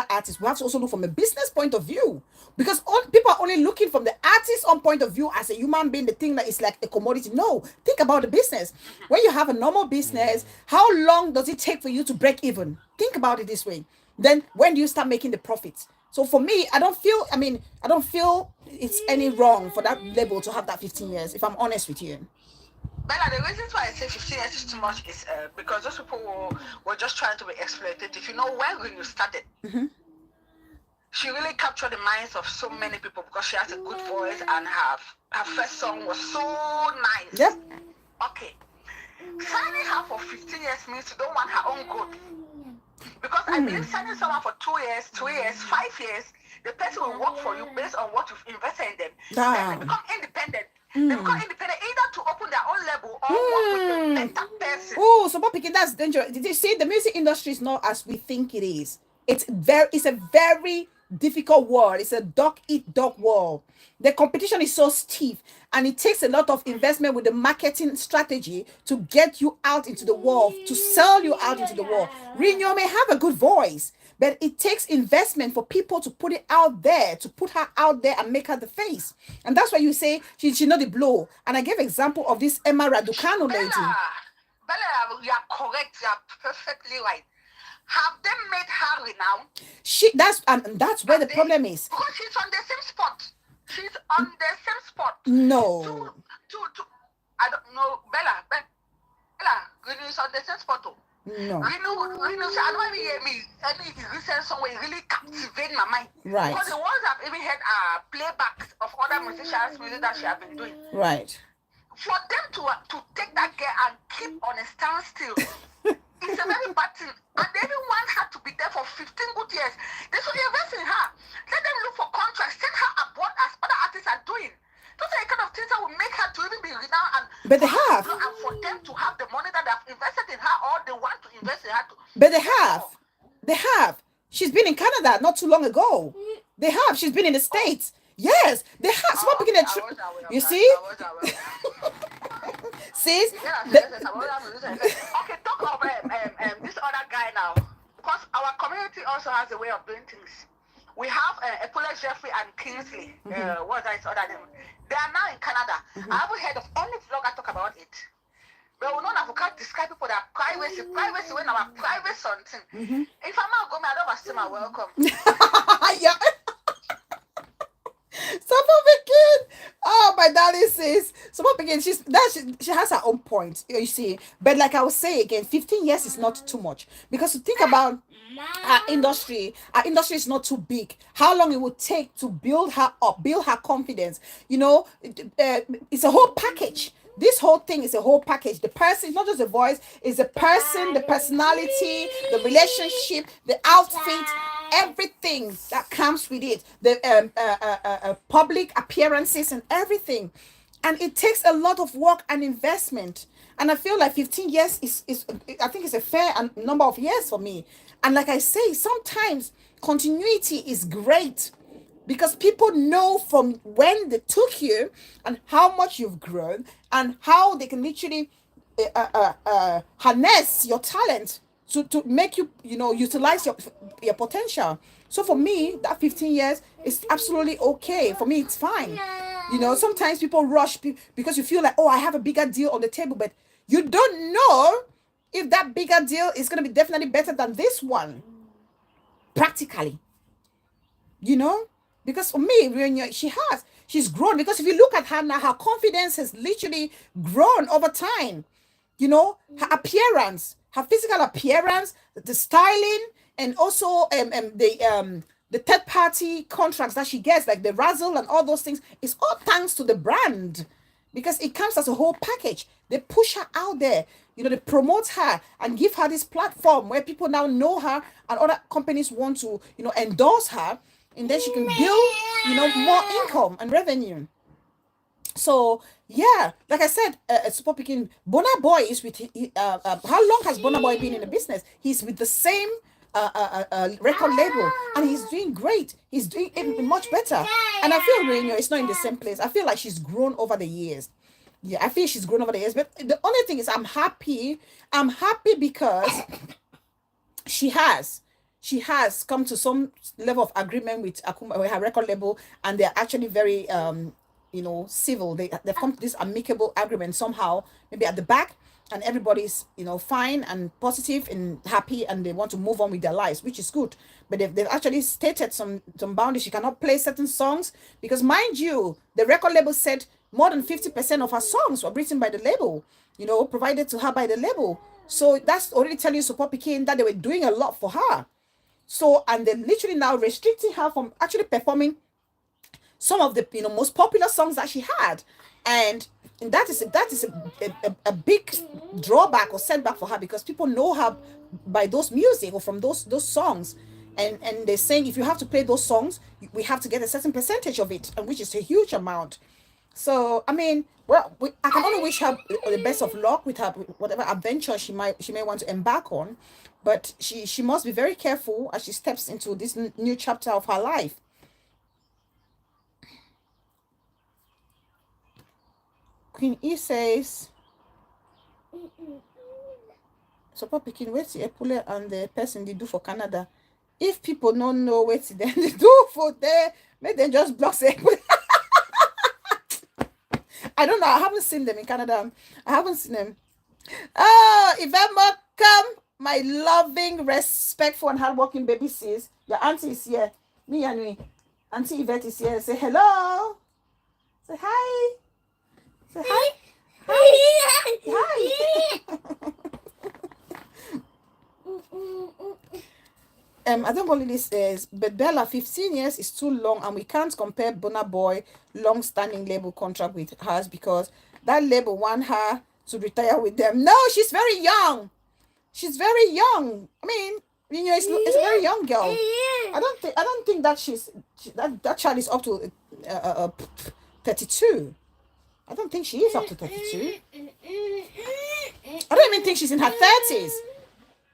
artist? We have to also look from a business point of view, because all people are only looking from the artist's own point of view as a human being, the thing that is like a commodity. No, think about the business. When you have a normal business, how long does it take for you to break even? Think about it this way. Then when do you start making the profits? So for me, I don't feel it's any wrong for that label to have that 15 years, if I'm honest with you. Bella, the reasons why I say 15 years is too much is because those people were just trying to be exploitative. You know, when you started, she really captured the minds of so many people because she has a good voice and her first song was so nice. Yep. Okay. Signing her for 15 years means you don't want her own good. Because I believe signing someone for 2 years, 3 years, 5 years, the person will work for you based on what you've invested in them. Then they become independent. They become independent either to open their own level or work with a better person. Oh, so Bob Picking, that's dangerous. Did you see the music industry is not as we think it is? It's a very difficult world. It's a dog eat dog world. The competition is so stiff, and it takes a lot of investment with the marketing strategy to get you out into the world, to sell you out into the world. Rino may have a good voice, but it takes investment for people to put it out there, to put her out there and make her the face. And that's why you say she know the blow. And I gave example of this Emma Raducanu lady. Bella, you are correct. You are perfectly right. Have they made her renowned? That's where the problem is. Because she's on the same spot. She's on the same spot. No. I don't know. Bella, Rino is on the same spot. No. Rino, I don't even hear me. Any recent song will really captivate my mind. Right. Because the ones I've even heard are playbacks of other musicians' music that she has been doing. Right. For them to take that girl and keep on a standstill, it's a very bad thing. And they even want her to be there for 15 good years. They should invest in her. Let them look for contracts. Send her abroad as other artists are doing. Those are the kind of things that will make her to even be renowned. But they have. And for them to have the money that they've invested in her or they want to invest in her. But they have. They have. She's been in Canada not too long ago. They have. She's been in the States. Yes, they have. Small beginning. You see? Sis? Okay, talk of this other guy now. Because our community also has a way of doing things. We have Epula Jeffrey and Kingsley. What's that other name? They are now in Canada. I haven't heard of any vlogger talk about it. But we know that we can't describe people that privacy when our private something. If I'm not going, I don't want to say my welcome. Yeah. Someone begin. Oh, my darling sis. Someone begin. She has her own point. You see, but like I will say again, 15 years is not too much because to think about our industry is not too big. How long it would take to build her up, build her confidence. You know, it's a whole package. This whole thing is a whole package. The person, not just the voice, is the person, the personality, the relationship, the outfit, everything that comes with it, the public appearances and everything. And it takes a lot of work and investment. And I feel like 15 years is I think it's a fair number of years for me. And like I say, sometimes continuity is great because people know from when they took you and how much you've grown and how they can literally harness your talent to make you, utilize your potential. So for me, that 15 years is absolutely okay. For me, it's fine. Sometimes people rush because you feel like, oh, I have a bigger deal on the table, but you don't know if that bigger deal is going to be definitely better than this one. Practically. Because for me, she's grown. Because if you look at her now, her confidence has literally grown over time. Her appearance, her physical appearance, the styling, and also the third party contracts that she gets, like the razzle and all those things, is all thanks to the brand. Because it comes as a whole package. They push her out there. They promote her and give her this platform where people now know her and other companies want to, endorse her. And then she can build, more income and revenue. So, yeah, like I said, Super Picking, Burna Boy is with, how long has Burna Boy been in the business? He's with the same record label and he's doing great. He's doing it much better. And I feel Rainier is not in the same place. I feel like she's grown over the years. Yeah, I feel she's grown over the years. But the only thing is I'm happy because she has come to some level of agreement with her record label, and they're actually very civil. They've come to this amicable agreement somehow, maybe at the back, and everybody's fine and positive and happy, and they want to move on with their lives, which is good. But they've actually stated some boundaries. She cannot play certain songs because, mind you, the record label said more than 50% of her songs were written by the label, provided to her by the label. So that's already telling you Support Peking that they were doing a lot for her. So, and they're literally now restricting her from actually performing some of the most popular songs that she had. And that is a big drawback or setback for her, because people know her by those music or from those songs. And they're saying, if you have to play those songs, we have to get a certain percentage of it, and which is a huge amount. So I mean, well, I can only wish her the best of luck with her whatever adventure she may want to embark on, but she must be very careful as she steps into this new chapter of her life. Queen E says, Support Pikin, wait till Epule and the person they do for Canada. If people don't know what then they do for there, make them just block Epule. I don't know. I haven't seen them in Canada. I haven't seen them. Oh, Yvette Markham, my loving, respectful, and hardworking baby sis. Your auntie is here. Me and me. Auntie Yvette is here. Say hello. Say hi. Say hi. Hi. Hi. I don't know what this says, but Bella, 15 years is too long, and we can't compare Burna Boy long-standing label contract with hers, because that label want her to retire with them. No, she's very young. She's very young. I mean, it's a very young girl. I don't think that that child is up to 32. I don't think she is up to 32. I don't even think she's in her 30s.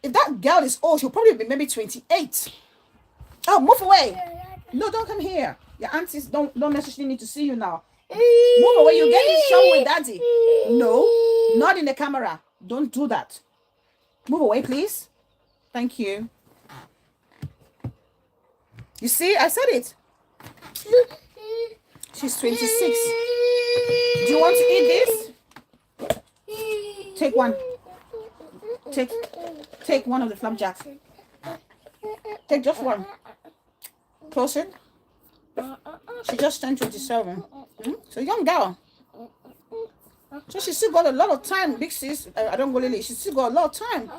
If that girl is old, she'll probably be maybe 28. Oh, move away. No, don't come here. Your aunties don't necessarily need to see you now. Move away. You get in trouble with daddy. No, not in the camera. Don't do that. Move away, please. Thank you. You see, I said it. She's 26. Do you want to eat this? Take one. Take one of the flapjacks. Take just one. Close it. She just turned 27. So young girl. So she still got a lot of time, big sis. I don't go Lily. She still got a lot of time.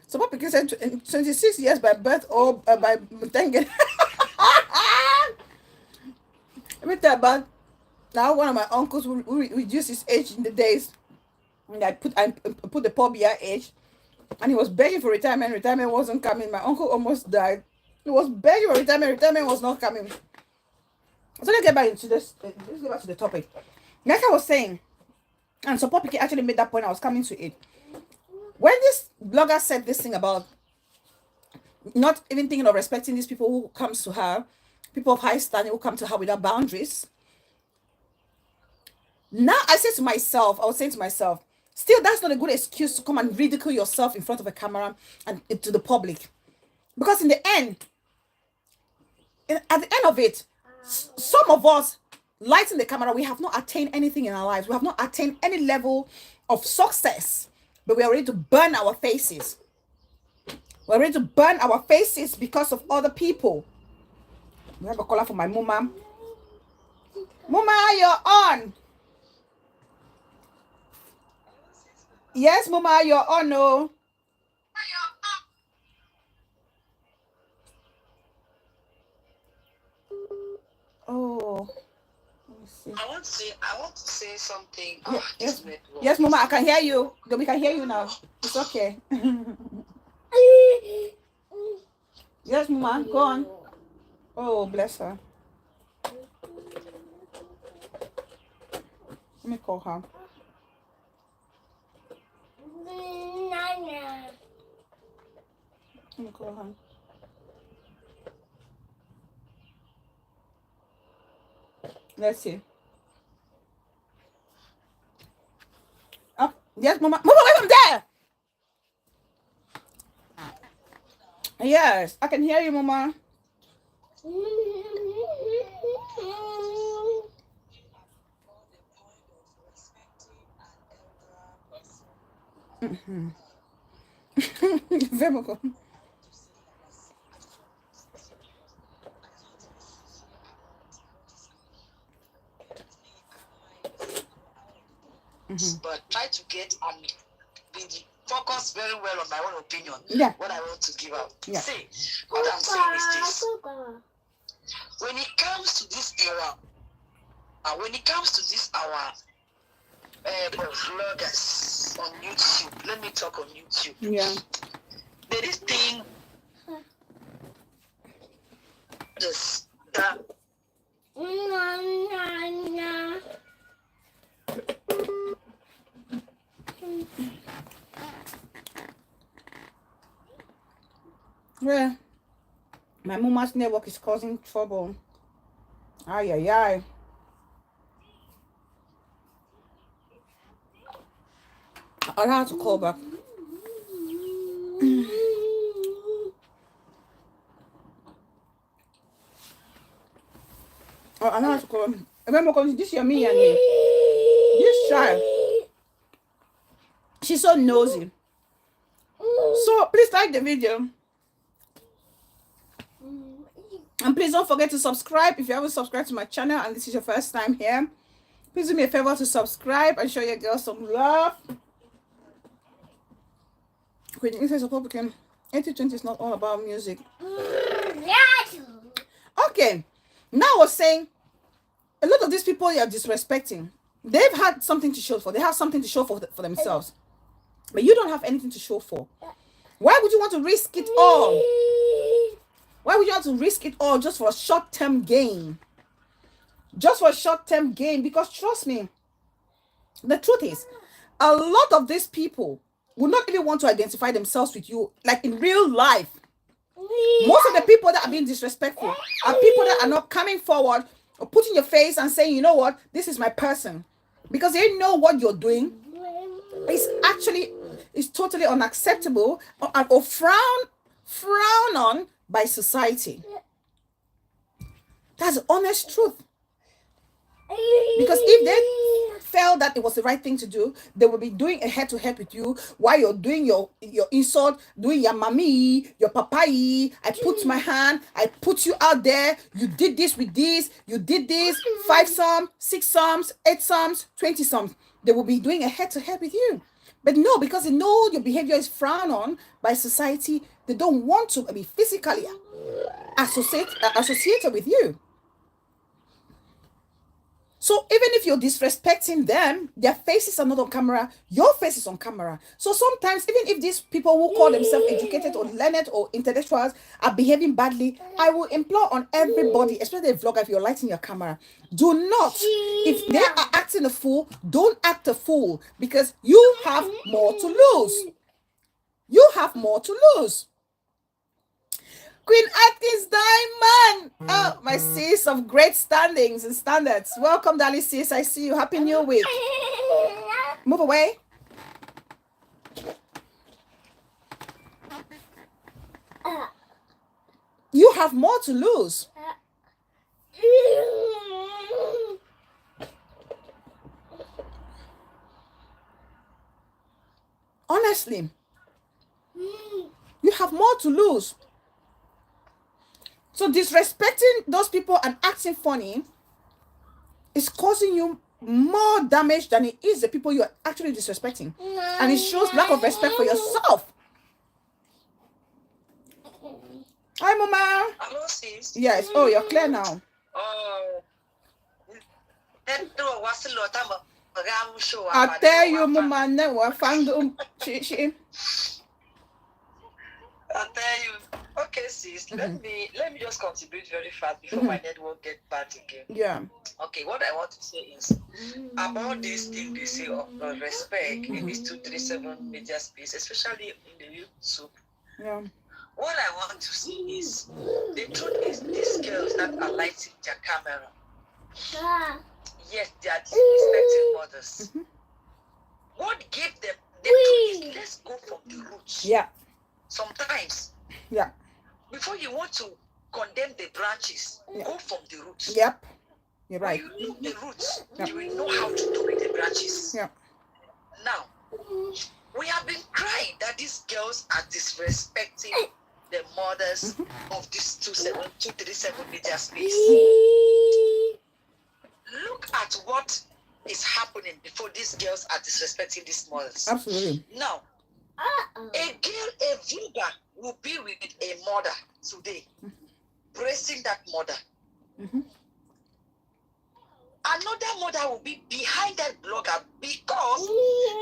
So what because 26 years by birth or by thanking. Let me tell you about now one of my uncles who reduced his age in the days. And I put the poor beer age, and he was begging for retirement. Retirement wasn't coming. My uncle almost died. He was begging for retirement. Retirement was not coming. So let's get back into this. Let's get back to the topic. Like I was saying, and Support Pikin actually made that point. I was coming to it. When this blogger said this thing about not even thinking of respecting these people who comes to her, people of high standing who come to her without boundaries. Now I was saying to myself, still that's not a good excuse to come and ridicule yourself in front of a camera and to the public. Because in the end, at the end of it, some of us lighting the camera, we have not attained anything in our lives. We have not attained any level of success, but we are ready to burn our faces. We're ready to burn our faces because of other people. We have a caller for my mama. Mama, you're on. Yes, Mama, you're on. No. Oh. I want to say something. Yes, Mama, I can hear you. We can hear you now. It's okay. Yes, Mama, go on. Oh, bless her. Let me call her. Let me call her. Let's see. Oh, yes, Mama. Move away from there. Yes, I can hear you, Mama. Mm-hmm. but try to get and be focus very well on my own opinion. What I want to give out. See, what I'm saying is this: when it comes to this era, vloggers on YouTube, let me talk on YouTube. There is thing that yeah, my mama's network is causing trouble. Ay, ay, ay. I'll have to call back. I'll have to call. Remember, because this year, me and this child, she's so nosy. So please like the video. And please don't forget to subscribe if you haven't subscribed to my channel and this is your first time here. Please do me a favor to subscribe and show your girls some love. When you say Republican, 80-20 is not all about music. Okay, now I was saying a lot of these people you are disrespecting, they've had something to show for. They have something to show for themselves, but you don't have anything to show for. Why would you want to risk it all? Why would you want to risk it all just for a short-term gain? Just for a short-term gain? Because trust me, the truth is, a lot of these people will not even want to identify themselves with you, like in real life. Most of the people that are being disrespectful are people that are not coming forward or putting your face and saying, you know what, this is my person. Because they know what you're doing is totally unacceptable or frown on by society. That's the honest truth. Because if they felt that it was the right thing to do, they will be doing a head-to-head with you while you're doing your insult, doing your mommy, your papai. I put my hand, I put you out there. You did this with this, you did this, 5 sums, 6 sums, 8 sums, 20 sums. They will be doing a head-to-head with you. But no, because they know your behavior is frowned on by society, they don't want to be physically associated with you. So even if you're disrespecting them, their faces are not on camera, your face is on camera. So sometimes, even if these people who call themselves educated or learned or intellectuals are behaving badly, I will implore on everybody, especially the vlogger, if you're lighting your camera, do not, if they are acting a fool, don't act a fool, because you have more to lose. You have more to lose. Queen Atkins Diamond. Oh, my sis of great standings and standards. Welcome, darling sis. I see you. Happy New Week. Move away. You have more to lose. Honestly, you have more to lose. So disrespecting those people and acting funny is causing you more damage than it is the people you are actually disrespecting. And it shows lack of respect for yourself. Hi, Mama. Hello, sis. Yes. Oh, you're clear now. I tell you, Mama, never found she. I'll tell you. Okay, sis. Let me just contribute very fast before my network get bad again. Yeah. Okay, what I want to say is about this thing they say of respect in this 237 media space, especially in the YouTube. Yeah. What I want to say is the truth is these girls that are lighting their camera. Yes, they are disrespecting mothers. What gave them the truth is let's go from the roots. Yeah. Sometimes, before you want to condemn the branches, go from the roots. Yep, you're right. When you know the roots, you will know how to do with the branches. Yeah. Now, we have been crying that these girls are disrespecting the mothers of this 237 media space. Look at what is happening before these girls are disrespecting these mothers. Absolutely. Now, a vlogger will be with a mother today, praising that mother. Another mother will be behind that blogger because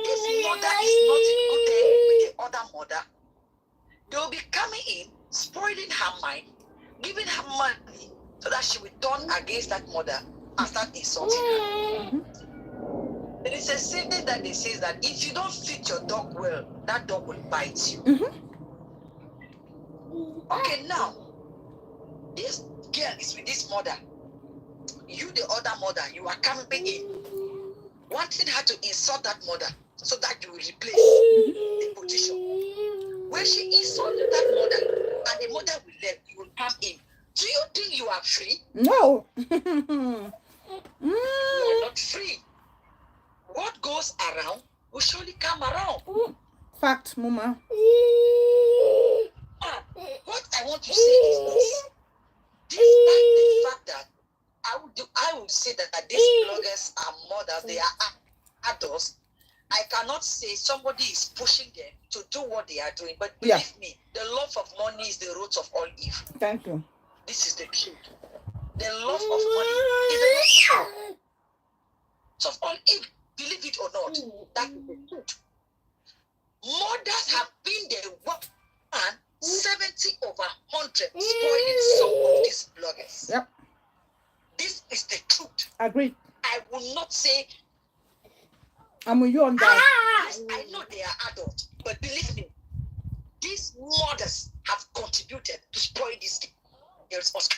this mother is not in good terms with the other mother. They will be coming in, spoiling her mind, giving her money so that she will turn against that mother and start insulting her. There is a saying that they say that if you don't feed your dog well, that dog will bite you. Okay, now, this girl is with this mother. You, the other mother, you are coming in, wanting her to insult that mother so that you will replace the position. When she insulted that mother and the mother will leave, you will come in. Do you think you are free? No. You are not free. What goes around will surely come around. Fact, Mama. What I want to say is this. Despite the fact that I would say that these bloggers are mothers, they are adults, I cannot say somebody is pushing them to do what they are doing. But believe me, the love of money is the root of all evil. Thank you. This is the truth. The love of money is the root of all evil. Believe it or not, that is the truth. Mothers have been the one 70 over 100 spoiling some of these bloggers. Yep. This is the truth. Agreed. I will not say. I'm with you on that. Yes, I know they are adults, but believe me, these mothers have contributed to spoil these girls.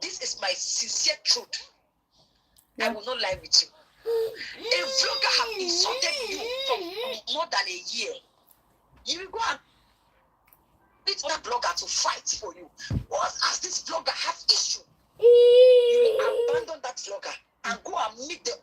This is my sincere truth. I will not lie with you. A vlogger have insulted you for more than a year. You will go and meet that blogger to fight for you. What as this vlogger have issue? You will abandon that vlogger and go and meet the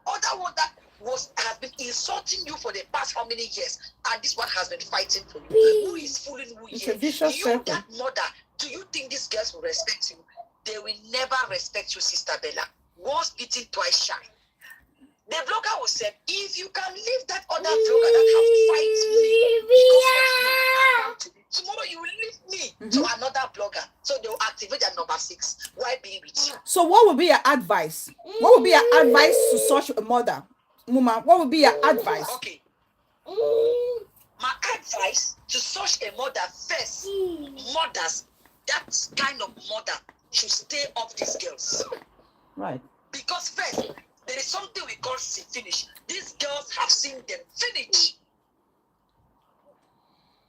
other one that has been insulting you for the past how many years, and this one has been fighting for you. Who is fooling who? It's here? a vicious circle. That mother, do you think these girls will respect you? They will never respect you, Sister Bella. Once beaten, twice shy. The vlogger will say, if you can leave that other vlogger that have fight me because of you, tomorrow you will leave me to another blogger. So they will activate their number 6. Why be with you? So what would be your advice? What would be your advice to such a mother? Mama, what would be your advice? Okay. My advice to such a mother, first, mothers, that kind of mother should stay off these girls. Right. Because first, there is something we call see finish. These girls have seen them finish.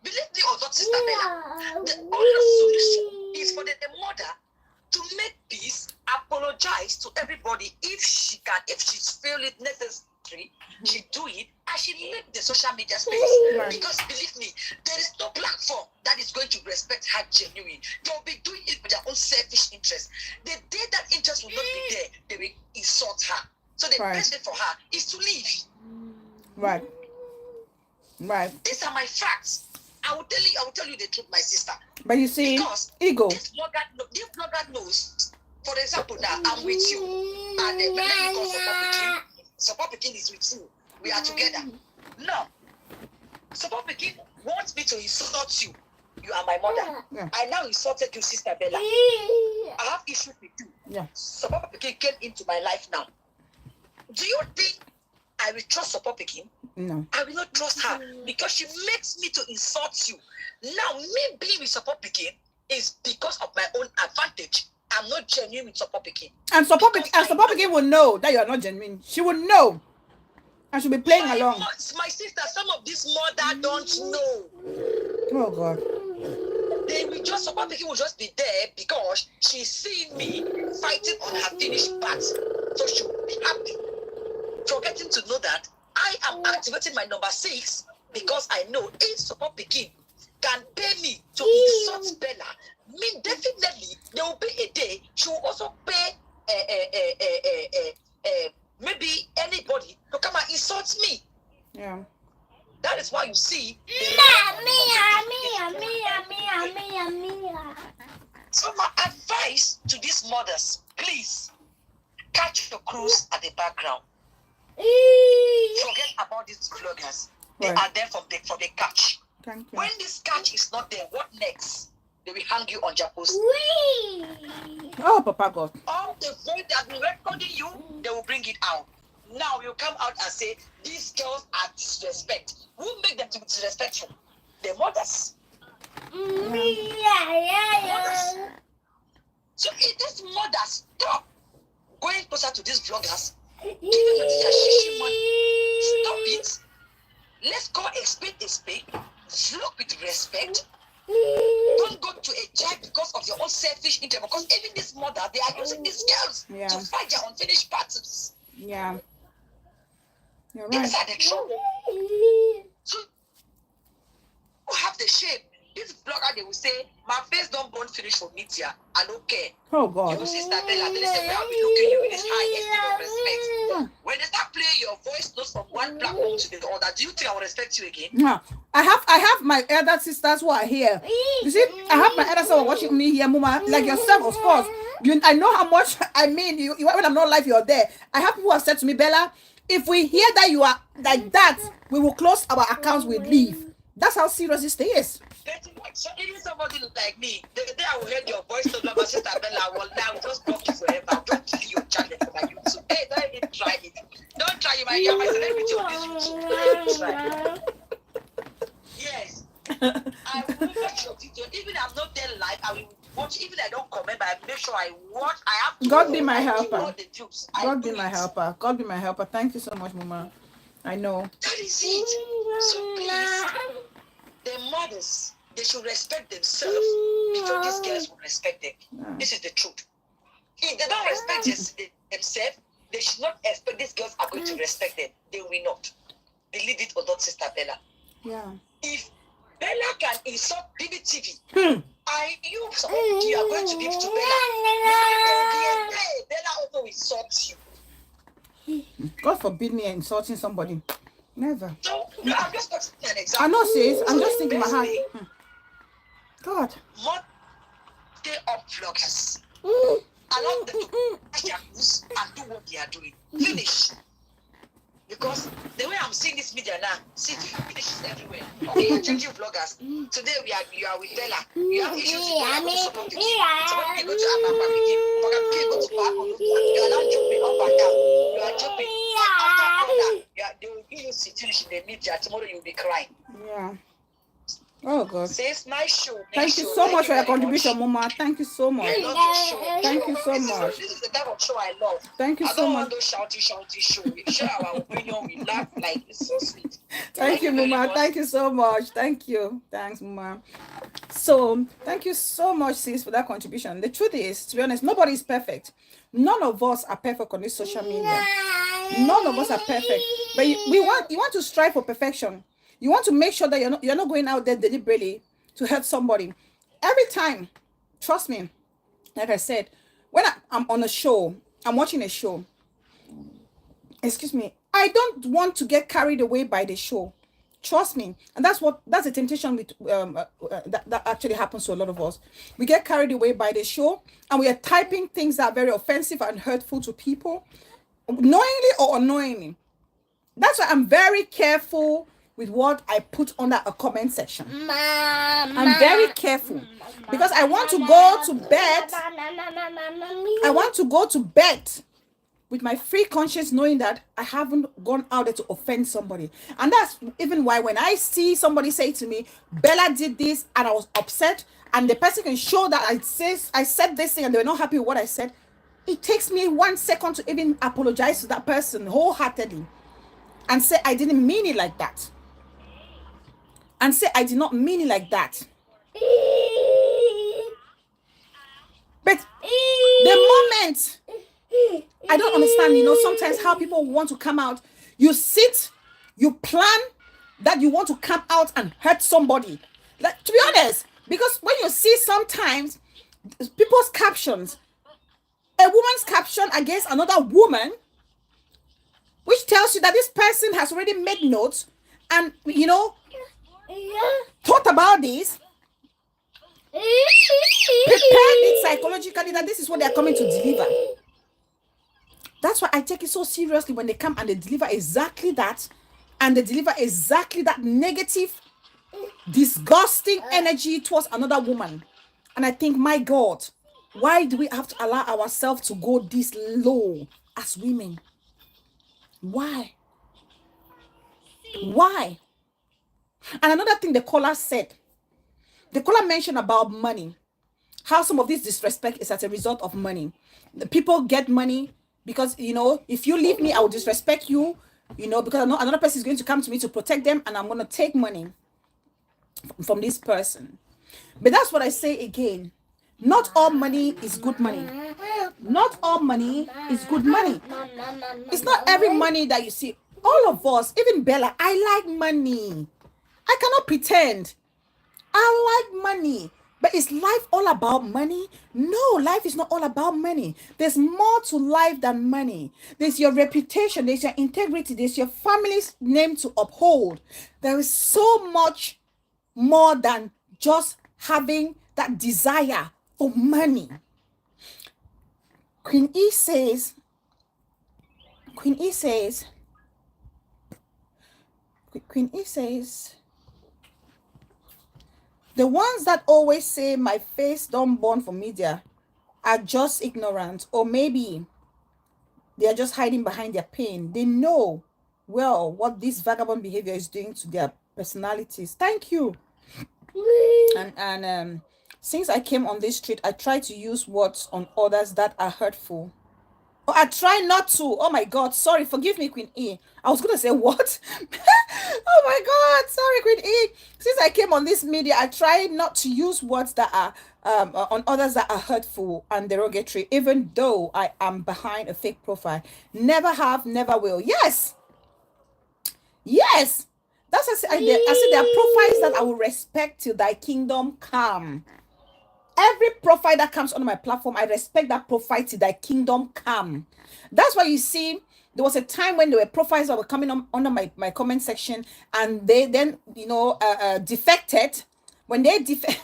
Believe me or not, Sister Bella, the only solution is for the mother to make peace, apologize to everybody if she feel it necessary, she do it, and she leave the social media space. Right. Because believe me, there is no platform that is going to respect her genuine. They'll be doing it with their own selfish interest. The day that interest will not be there, they will insult her. So the best thing for her is to leave. Right. Right. These are my facts. I will tell you the truth, my sister. But you see, because ego. This blogger knows. For example, now I'm with you, and then let me call Support Pekin is with you. We are together. No, Support Pekin wants me to insult you. You are my mother. Yeah. I now insulted you, Sister Bella. I have issues with you. Yeah. Support Pekin came into my life now. Do you think I will trust Support Pekin? No. I will not trust her because she makes me to insult you. Now, me being with Support Pekin is because of my own advantage. I'm not genuine with Support Pekin. And Support Pekin will know that you are not genuine. She will know. And she'll be playing along. My sister, some of this mother don't know. Oh, God. They will just, Support Pekin will just be there because she's seeing me fighting on her finished part. So she will be happy. Forgetting to know that I am activating my number 6 because I know if Support Pekin can pay me to insult Bella, definitely there will be a day she will also pay maybe anybody to come and insult me. Yeah. That is why you see. So my advice to these mothers, please catch your cruise at the background. Forget about these vloggers. They are there for the catch. Thank you. When this catch is not there, what next? They will hang you on your post. Oh, Papa God. All the voice that will recording you, they will bring it out. Now you come out and say these girls are disrespect. Who make them to be disrespectful? The mothers. Mothers. So if this mother stop going closer to these vloggers, give them the shishi money. Stop it. Let's call a spade a spade. Vlog with respect. Don't go to a jail because of your own selfish interest. Because even this mother, they are using these girls to fight their unfinished battles. Yeah. You're right. These are the trouble. So you have the shape. This blogger, they will say, my face don't burn finish for media. I don't care. Oh God. You will see Stella, they say, I'll be looking you in this high esteem of respect. When they start playing your voice notes from one platform to the other, do you think I will respect you again? Yeah. I have my elder sisters who are here. You see, I have my elder sister watching me here, Mama, like yourself, of course. I know how much I mean. You when I'm not live, you're there. I have people who have said to me, Bella, if we hear that you are like that, we will close our accounts, we leave. That's how serious this thing is. So even somebody look like me, the day I will hear your voice to my sister Bella, well now just block you forever. Don't delete your channel for my YouTube. Hey, don't even try it. Don't try it, my celebrity on this YouTube. Don't even try. Yes. I will watch your video. Even I'm not there live, I will watch. Even I don't comment, but I make sure I watch. I have to. God be my helper. God be my helper. God be my helper. Thank you so much, Mama. I know. That is it. So please, the mothers, they should respect themselves before these girls will respect them. Yeah. This is the truth. If they don't respect themselves, they should not expect these girls are going to respect them. They will not. Believe it or not, Sister Bella. Yeah. If Bella can insult BBTV, are you are going to give to Bella? Bella also insults you. God forbid me insulting somebody. Never. So, I'm just talking an example. I know, sis. I'm just thinking my heart. God. What they up vloggers. Allow them to catch their news and do what they are doing. Finish. Because the way I'm seeing this media now, see, finishes everywhere. Okay, you're changing vloggers. Today you are with Bella. You have issues with Bella. Somebody go to Amapa, go to Park. You are not jumping up and down. You are jumping. After that, they will give you situation in the media. Tomorrow you'll be crying. Yeah. Oh God. Say it's my show. Thank you so much for your contribution, Mama. Thank you so much. I love your show. Thank you so much. This is the type of show I love. Thank you so much. I don't want those shouty show. We share our opinion. We laugh like it's so sweet. Thank you, Mama. Thank you so much. Thank you. Thanks, Mama. So thank you so much, sis, for that contribution. The truth is, to be honest, nobody is perfect. None of us are perfect on this social media. None of us are perfect. But you want to strive for perfection. You want to make sure that you're not going out there deliberately to hurt somebody. Every time, trust me, like I said, when I'm on a show, I'm watching a show, excuse me, I don't want to get carried away by the show. Trust me. And that's the temptation with that actually happens to a lot of us. We get carried away by the show and we are typing things that are very offensive and hurtful to people, knowingly or unknowingly. That's why I'm very careful with what I put under a comment section. I'm very careful because I want to go to bed. I want to go to bed with my free conscience, knowing that I haven't gone out there to offend somebody. And that's even why when I see somebody say to me, Bella did this, and I was upset, and the person can show that I said this thing and they were not happy with what I said, it takes me 1 second to even apologize to that person wholeheartedly and say I didn't mean it like that. And say I did not mean it like that. But the moment, I don't understand, sometimes how people want to come out. You sit, you plan that you want to come out and hurt somebody. Like, to be honest, because when you see sometimes people's captions, a woman's caption against another woman, which tells you that this person has already made notes and, thought about this, prepared it psychologically that this is what they are coming to deliver. That's why I take it so seriously when they come and they deliver exactly that, and they deliver exactly that negative, disgusting energy towards another woman. And I think, my God, why do we have to allow ourselves to go this low as women? Why? Why? And another thing the caller said, the caller mentioned about money, how some of this disrespect is as a result of money. The people get money because, if you leave me, I will disrespect you, because another person is going to come to me to protect them, and I'm going to take money from this person. But that's what I say again. Not all money is good money. Not all money is good money. It's not every money that you see. All of us, even Bella, I like money. I cannot pretend. I like money. But is life all about money? No, life is not all about money. There's more to life than money. There's your reputation, there's your integrity, there's your family's name to uphold. There is so much more than just having that desire for money. Queen E says, Queen E says, the ones that always say my face don't burn for media are just ignorant, or maybe they are just hiding behind their pain. They know well what this vagabond behavior is doing to their personalities. Thank you. And since I came on this street, I try to use words on others that are hurtful. Oh, I try not to. Oh my God, sorry, forgive me, Queen E. I was gonna say what? Oh my God, sorry, Queen E. Since I came on this media, I try not to use words that are on others that are hurtful and derogatory, even though I am behind a fake profile. Never have, never will. Yes, yes. That's I said. I said there are profiles that I will respect till thy kingdom come. Every profile that comes on my platform, I respect that profile till thy kingdom come. That's why you see, there was a time when there were profiles that were coming on under my comment section, and they then defected. When they defect,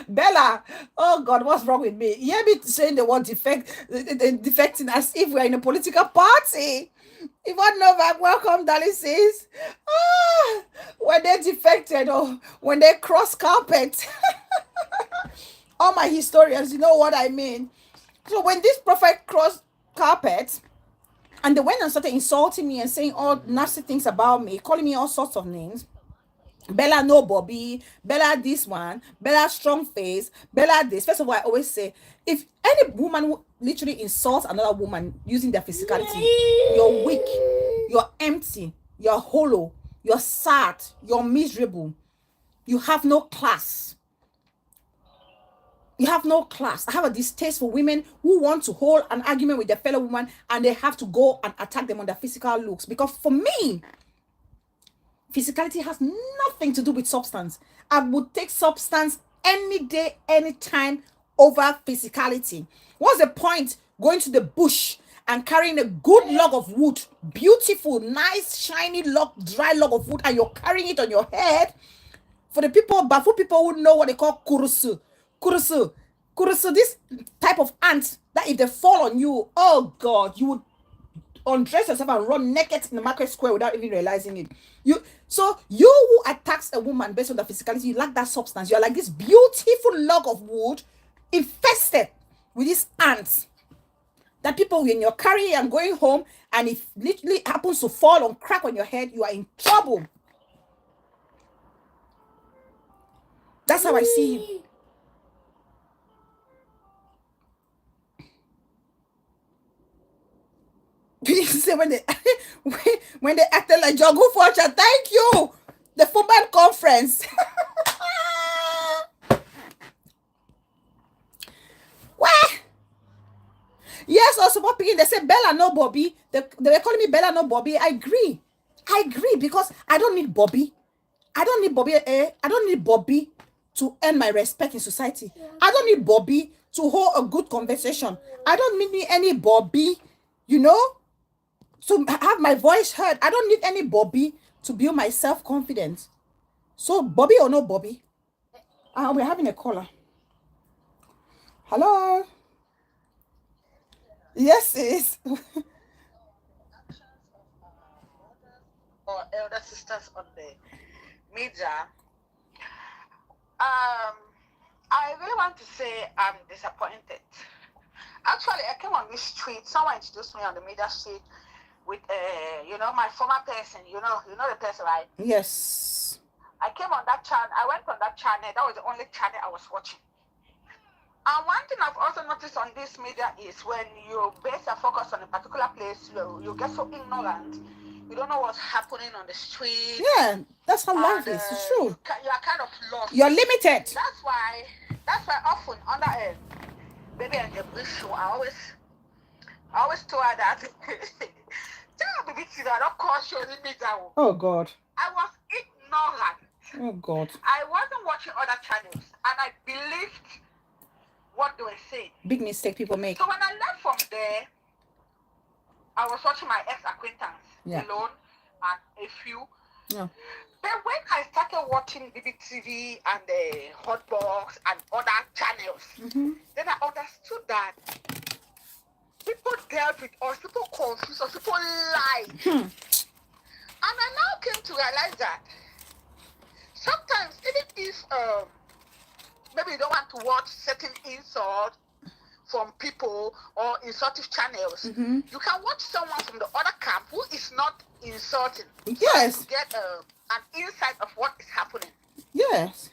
Bella, oh God, what's wrong with me? You hear me saying the word defecting as if we're in a political party. Yvonne Novak, welcome, darling sis. When they defected, or when they cross carpet. All my historians, you know what I mean. So when this prophet crossed carpet, and they went and started insulting me and saying all nasty things about me, calling me all sorts of names. Bella no Bobby, Bella this one, Bella strong face, Bella this. First of all, I always say, if any woman who literally insults another woman using their physicality, you're weak, you're empty, you're hollow, you're sad, you're miserable, you have no class. You have no class. I have a distaste for women who want to hold an argument with their fellow woman and they have to go and attack them on their physical looks. Because for me, physicality has nothing to do with substance. I would take substance any day, anytime over physicality. What's the point going to the bush and carrying a good log of wood, beautiful, nice, shiny log, dry log of wood, and you're carrying it on your head? For the people, but for people who know what they call kurusu, this type of ant that if they fall on you, oh God, you would undress yourself and run naked in the market square without even realizing it. You who attacks a woman based on the physicality, you lack that substance. You're like this beautiful log of wood infested with these ants that people, when you're carrying and going home, and if literally happens to fall or crack on your head, you are in trouble. That's how I see you. Say when they acted like Jogu Fortune, thank you. The football conference. Where? Yes, also picking. They said Bella no Bobby. They were calling me Bella no Bobby. I agree because I don't need Bobby. I don't need Bobby. I don't need Bobby to earn my respect in society. Yeah. I don't need Bobby to hold a good conversation. I don't need any Bobby, to have my voice heard. I don't need any Bobby to build my self-confidence. So Bobby or no Bobby? We're having a caller. Hello? Yes, it is. Or elder sisters on the media, um, I really want to say I'm disappointed. Actually, I came on this street. Someone introduced me on the media street with, my former person. You know the person, right? Yes. I came on that channel. I went on that channel. That was the only channel I was watching. And one thing I've also noticed on this media is when you base your focus on a particular place, you get so ignorant. You don't know what's happening on the street. Yeah, that's how life And is. It's true. you are kind of lost. You're limited. That's why often under a baby and the bridge show, I always told her that tell baby I don't call show the media. Oh God. I was ignorant. Oh God. I wasn't watching other channels and I believed what they were saying. Big mistake people make. So when I left from there, I was watching my ex-acquaintance alone and a few. Yeah. But when I started watching BBTV and the Hotbox and other channels, then I understood that people dealt with us, people confused us, people lied. And I now came to realize that sometimes even if maybe you don't want to watch certain insults from people or insultive channels, you can watch someone from the other camp who is not insulting. Yes. To get an insight of what is happening. Yes.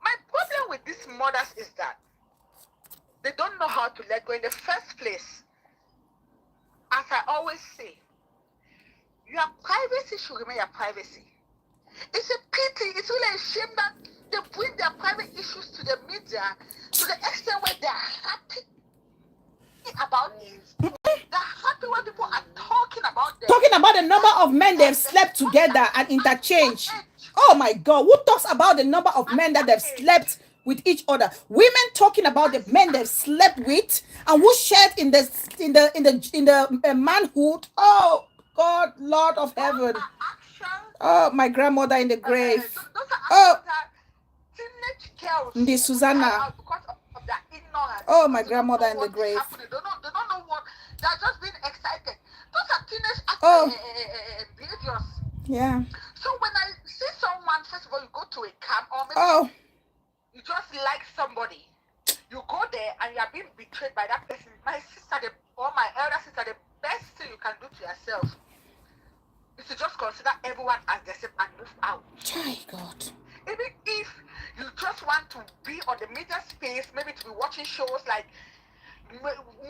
My problem with these mothers is that they don't know how to let go in the first place. As I always say, your privacy should remain your privacy. It's a pity, it's really a shame that they bring their private issues to the media to the extent where they're happy about it. They're happy when people are talking about them. Talking about the number of men they've slept together and interchanged. Oh my God, who talks about the number of men that they've slept with each other? Women talking about the men they've slept with and who shared in the manhood. Oh God, Lord of heaven. Oh, my grandmother in the grave. Oh, the Susanna. Oh, my grandmother in the grave. They don't know what. They're just being excited. Those are teenage behaviors. Yeah. So when I see someone, first of all, you go to a camp or maybe you just like somebody. You go there and you are being betrayed by that person. My sister or my elder sister, the best thing you can do to yourself is to just consider everyone as the same and move out. My God. Even if you just want to be on the media space, maybe to be watching shows like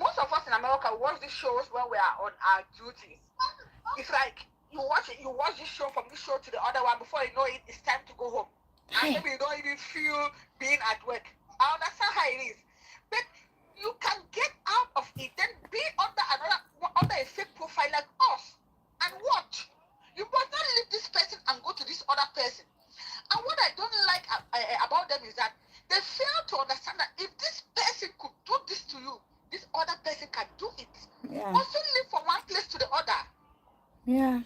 most of us in America watch these shows when we are on our duties. It's like you watch this show from this show to the other one before you know it, it's time to go home. And maybe you don't even feel being at work. I understand how it is. But you can get out of it, then be under a fake profile like us and watch. You must not leave this person and go to this other person. And what I don't like about them is that they fail to understand that if this person could do this to you, this other person can do it. Yeah. Also live from one place to the other. Yeah.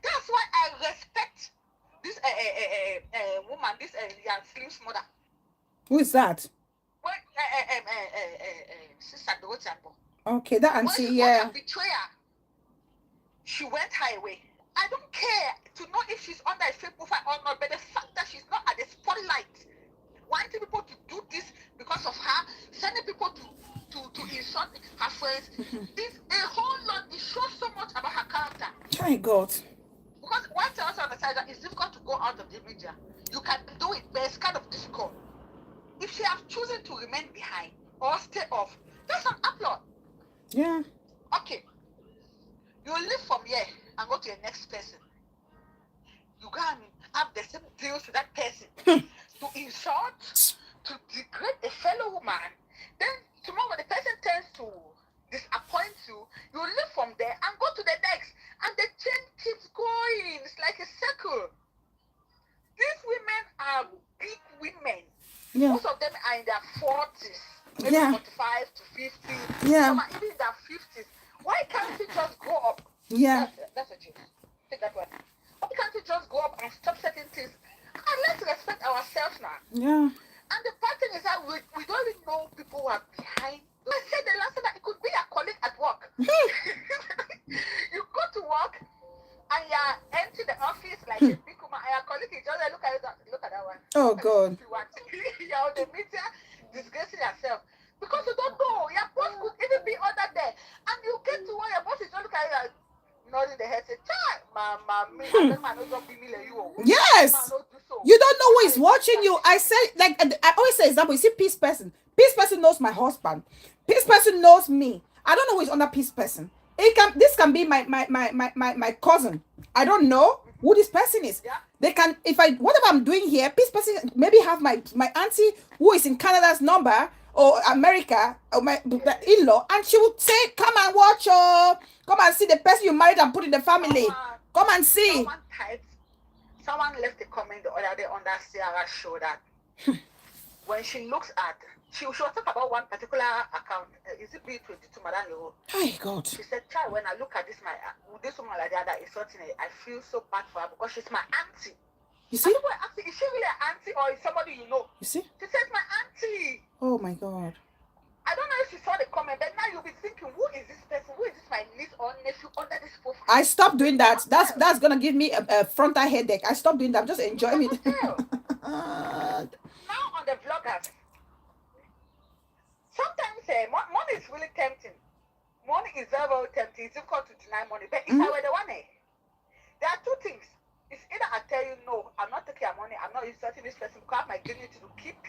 That's why I respect this woman, this young Slim's mother. Who is that? Well, Sister Dorothy. Okay, that auntie, when she yeah. was a betrayer, she went her way. I don't care to know if she's under a fake profile or not, but the fact that she's not at the spotlight, wanting people to do this because of her, sending people to insult her friends, is a whole lot. It shows so much about her character. My God. Because one thing also understand that it's difficult to go out of the media. You can do it, but it's kind of difficult. If she has chosen to remain behind or stay off, that's an upload. Yeah. Okay. You leave from here and go to the next person. You go and have the same deals with that person to insult, to degrade a fellow woman. Then tomorrow when the person tends to disappoint you, you leave from there and go to the next. And the chain keeps going. It's like a circle. These women are big women. Yeah. Most of them are in their 40s, maybe 45 to 50. Yeah. Some are even in their 50s. Why can't we just grow up? Yeah. That's a joke. Take that one. Why can't we just go up and stop certain things? And let's respect ourselves now. Yeah. And the pattern is that we don't even know people who are behind I said the last time that it could be a colleague at work. You go to work and you're empty the office like a big woman, and your colleague is just like, look at that one. Oh God. You're on the media disgracing yourself. Because you don't know. Your boss could even be under there. And you get to where your boss is just looking at you like nodding the head, say, Chai, mama, me, man, don't be me like you. Yes. You don't know who is watching you. I say, like, I always say example, you see peace person. Peace person knows my husband. Peace person knows me. I don't know who is under peace person. This can be my cousin. I don't know who this person is. Yeah. They can, if I, whatever I'm doing here, peace person maybe have my auntie who is in Canada's number or America or my in-law, and she would say, come and watch, come and see the person you married and put in the family. Come and see. Someone left a comment the other day on that Sarah's show that when she looks at, she was talking about one particular account. Is it B22, Madam Yo? Oh God. She said, Child, when I look at this woman like that is sorting it, I feel so bad for her because she's my auntie. You see? Is she really an auntie or is somebody you know? You see? She says, my auntie. Oh my God. I don't know if she saw the comment, but now you'll be thinking, who is this person? Who is this my niece or nephew under this profile? I stopped doing that. That's gonna give me a frontal headache. I stopped doing that. I'm just enjoying it. Now on the vloggers, sometimes money is really tempting. Money is very, very tempting. It's difficult to deny money. But if I were the one, there are two things. It's either I tell you, no, I'm not taking your money, I'm not insulting this person because I have my dignity to keep,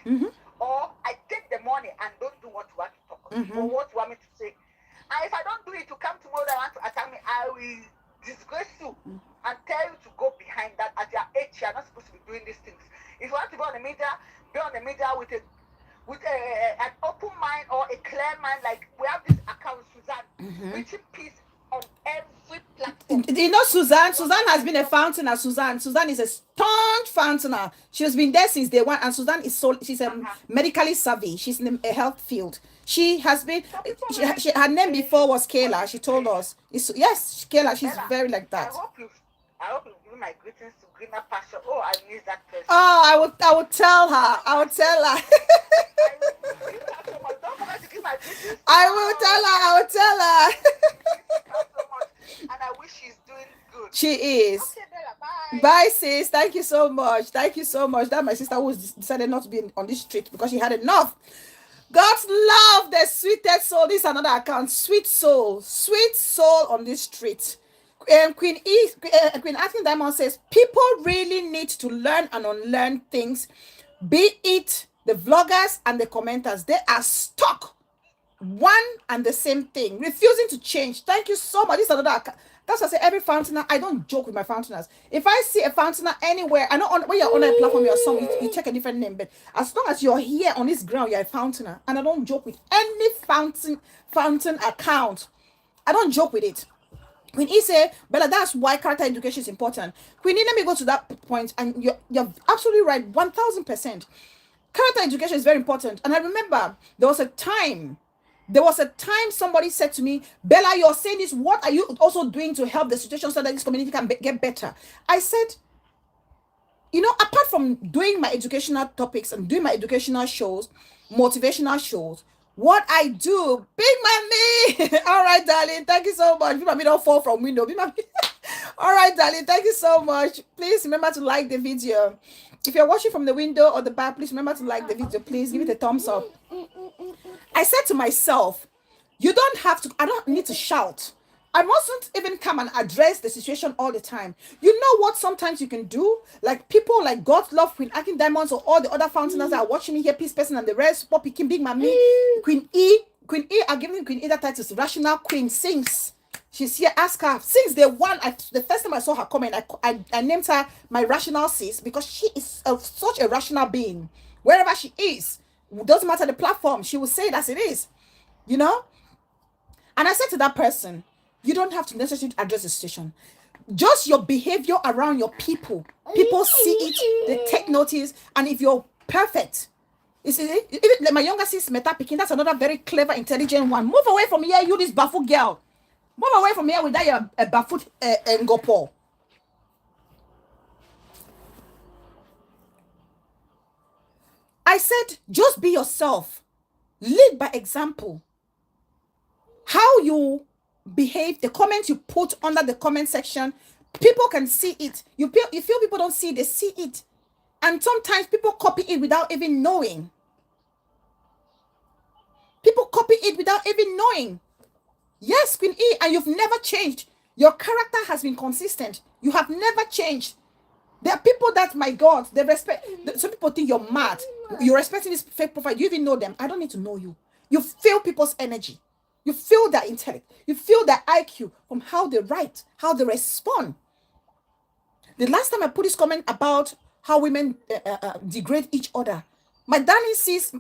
or I take the money and don't do what you want to talk or what you want me to say. And if I don't do it, to come tomorrow that want to attack me, I will disgrace you and tell you to go behind that. At your age, you're not supposed to be doing these things. If you want to be on the media with an open mind or a clear mind, like we have this account, Suzanne, reaching peace on every platform. You know, Suzanne has been a fountainer. Suzanne is a staunch fountainer. She has been there since day one, and Suzanne is she's medically savvy. She's in a health field. She has been, her name before was Kayla. She told us. Yes, Kayla, she's very like that. I hope you give my greetings to Greener Pasture. Oh, I miss that person. Oh, I would tell her. I will tell her. And I wish she's doing good. She is. Okay, Bella, bye. Bye, sis. Thank you so much. That my sister who decided not to be on this street because she had enough. God's love, the sweetest soul. This is another account. Sweet soul on this street. Queen Asking Diamond says people really need to learn and unlearn things, be it the vloggers and the commenters. They are stuck one and the same thing, refusing to change. Thank you so much. This is another account. That's why I say every fountainer, I don't joke with my fountainers. If I see a fountainer anywhere, I know when you're on a platform, you're some, you take a different name, but as long as you're here on this ground, you're a fountainer. And I don't joke with any fountain account. I don't joke with it. Queen E say, Bella, that's why character education is important. Queen E, let me go to that point, and you're absolutely right, 1000%. Character education is very important. And I remember there was a time somebody said to me, Bella, you're saying this, what are you also doing to help the situation so that this community can get better? I said, apart from doing my educational topics and doing my educational shows, motivational shows, what I do, Big Mommy. All right, darling. Thank you so much. Big Mommy, don't fall from window. Big Mommy. All right, darling. Thank you so much. Please remember to like the video. If you're watching from the window or the back, please remember to like the video. Please give it a thumbs up. I said to myself, I don't need to shout. I mustn't even come and address the situation all the time. You know what sometimes you can do? Like people like God's Love, Queen Akin Diamonds, or all the other fountainers that are watching me here, Peace Person and the rest, Poppy Kim, Big Mommy, Queen E, are giving Queen E that title, Rational Queen Sings. She's here, ask her. Since the first time I saw her comment, I named her my rational sis because she is such a rational being. Wherever she is, it doesn't matter the platform, she will say it as it is, And I said to that person, you don't have to necessarily address the situation. Just your behavior around your people. People see it, they take notice, and if you're perfect, you see, even like my younger sis, Meta Pikin, that's another very clever, intelligent one. Move away from here, you this baffled girl. Move away from here with that baffled ngopo. I said, just be yourself. Lead by example. How you behave, the comments you put under the comment section, people can see it. You feel people don't see it, they see it. And sometimes people copy it without even knowing. People copy it without even knowing. Yes, Queen E, and you've never changed. Your character has been consistent. You have never changed. There are people that, my God, they respect. Some people think you're mad. You're respecting this fake profile. You even know them. I don't need to know you. You feel people's energy. You feel their intellect. You feel their IQ from how they write, how they respond. The last time I put this comment about how women degrade each other, my darling sis,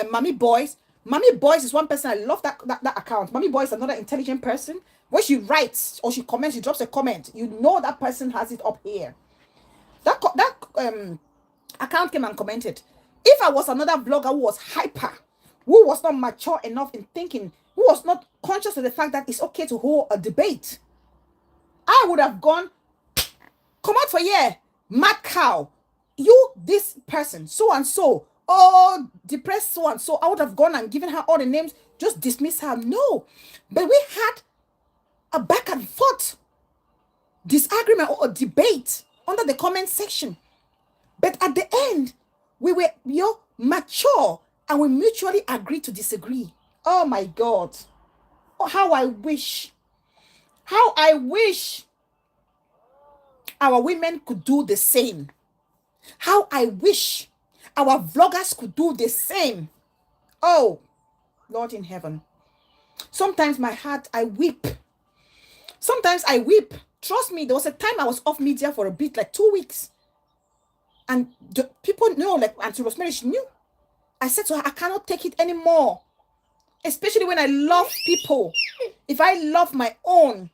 Mommy Boys. Mommy Boys is one person. I love that account. Mommy Boys is another intelligent person. When she writes or she comments, she drops a comment. You know that person has it up here. That account came and commented. If I was another vlogger who was hyper, who was not mature enough in thinking, who was not conscious of the fact that it's okay to hold a debate, I would have gone, come out for here, mad cow. You, this person, so and so, oh, depressed so and so. I would have gone and given her all the names, just dismiss her. No. But we had a back and forth disagreement or a debate under the comment section. But at the end, we were mature and we mutually agreed to disagree. Oh my God. Oh, how I wish our women could do the same. How I wish our vloggers could do the same. Oh, Lord in heaven. Sometimes my heart, I weep. Sometimes I weep. Trust me, there was a time I was off media for a bit, like 2 weeks. And the people know, like Auntie Rosemary, she knew. I said to her, I cannot take it anymore. Especially when I love people. If I love my own,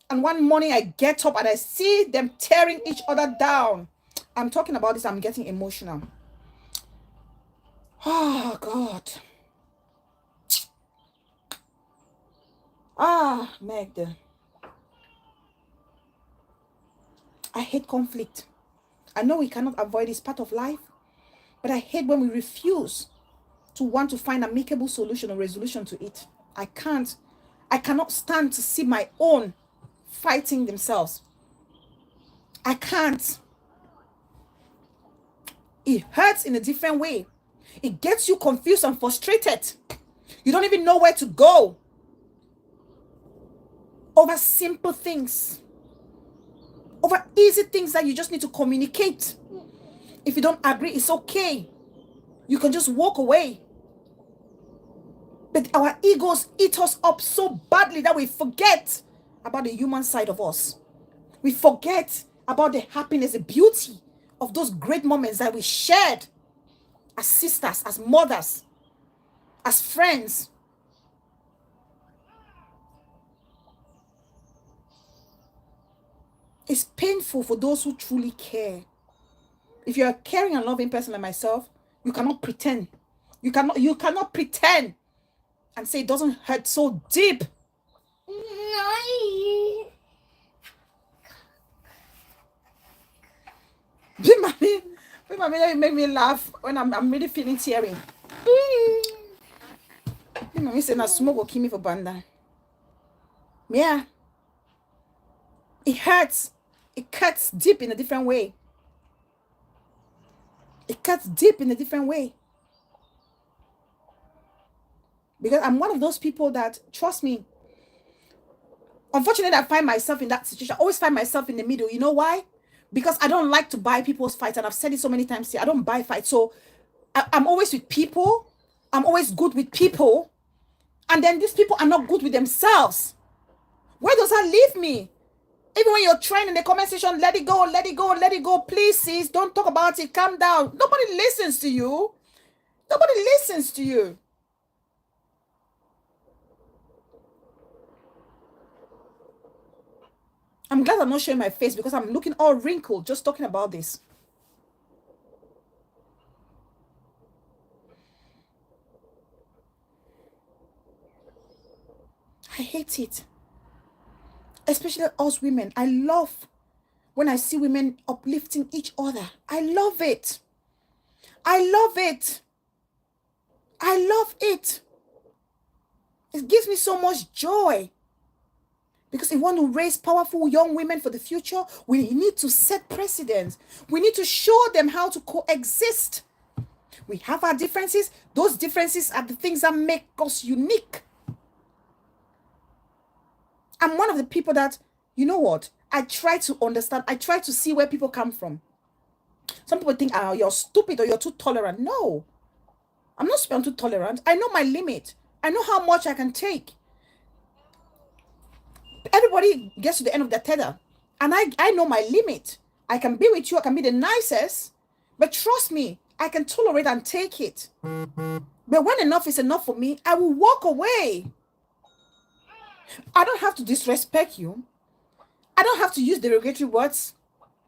and one morning I get up and I see them tearing each other down. I'm talking about this, I'm getting emotional. Oh, God. Ah, Magda. I hate conflict. I know we cannot avoid this part of life, but I hate when we refuse to want to find an amicable solution or resolution to it. I cannot stand to see my own fighting themselves. I can't. It hurts in a different way. It gets you confused and frustrated. You don't even know where to go over simple things, over easy things that you just need to communicate. If you don't agree, it's okay. You can just walk away. But our egos eat us up so badly that we forget about the human side of us. We forget about the happiness, the beauty of those great moments that we shared as sisters, as mothers, as friends. It's painful for those who truly care. If you're a caring and loving person like myself, you cannot pretend. You cannot pretend and say it doesn't hurt so deep. Mommy, you make me laugh when I'm really feeling teary. Mommy say na smoke will kill me for banda. Yeah. It hurts. It cuts deep in a different way. It cuts deep in a different way. Because I'm one of those people that, trust me, unfortunately, I find myself in that situation. I always find myself in the middle. You know why? Because I don't like to buy people's fights. And I've said it so many times here. I don't buy fights. So I'm always with people. I'm always good with people. And then these people are not good with themselves. Where does that leave me? Even when you're trying in the comment section, let it go, let it go, let it go. Please, sis, don't talk about it. Calm down. Nobody listens to you. Nobody listens to you. I'm glad I'm not showing my face because I'm looking all wrinkled just talking about this. I hate it. Especially us women. I love when I see women uplifting each other. I love it. I love it. I love it. It gives me so much joy. Because if we want to raise powerful young women for the future, we need to set precedents. We need to show them how to coexist. We have our differences. Those differences are the things that make us unique. I'm one of the people that, you know what? I try to understand. I try to see where people come from. Some people think, oh, you're stupid or you're too tolerant. No, I'm not too tolerant. I know my limit. I know how much I can take. Everybody gets to the end of their tether. And I know my limit. I can be with you. I can be the nicest. But trust me, I can tolerate and take it. But when enough is enough for me, I will walk away. I don't have to disrespect you. I don't have to use derogatory words.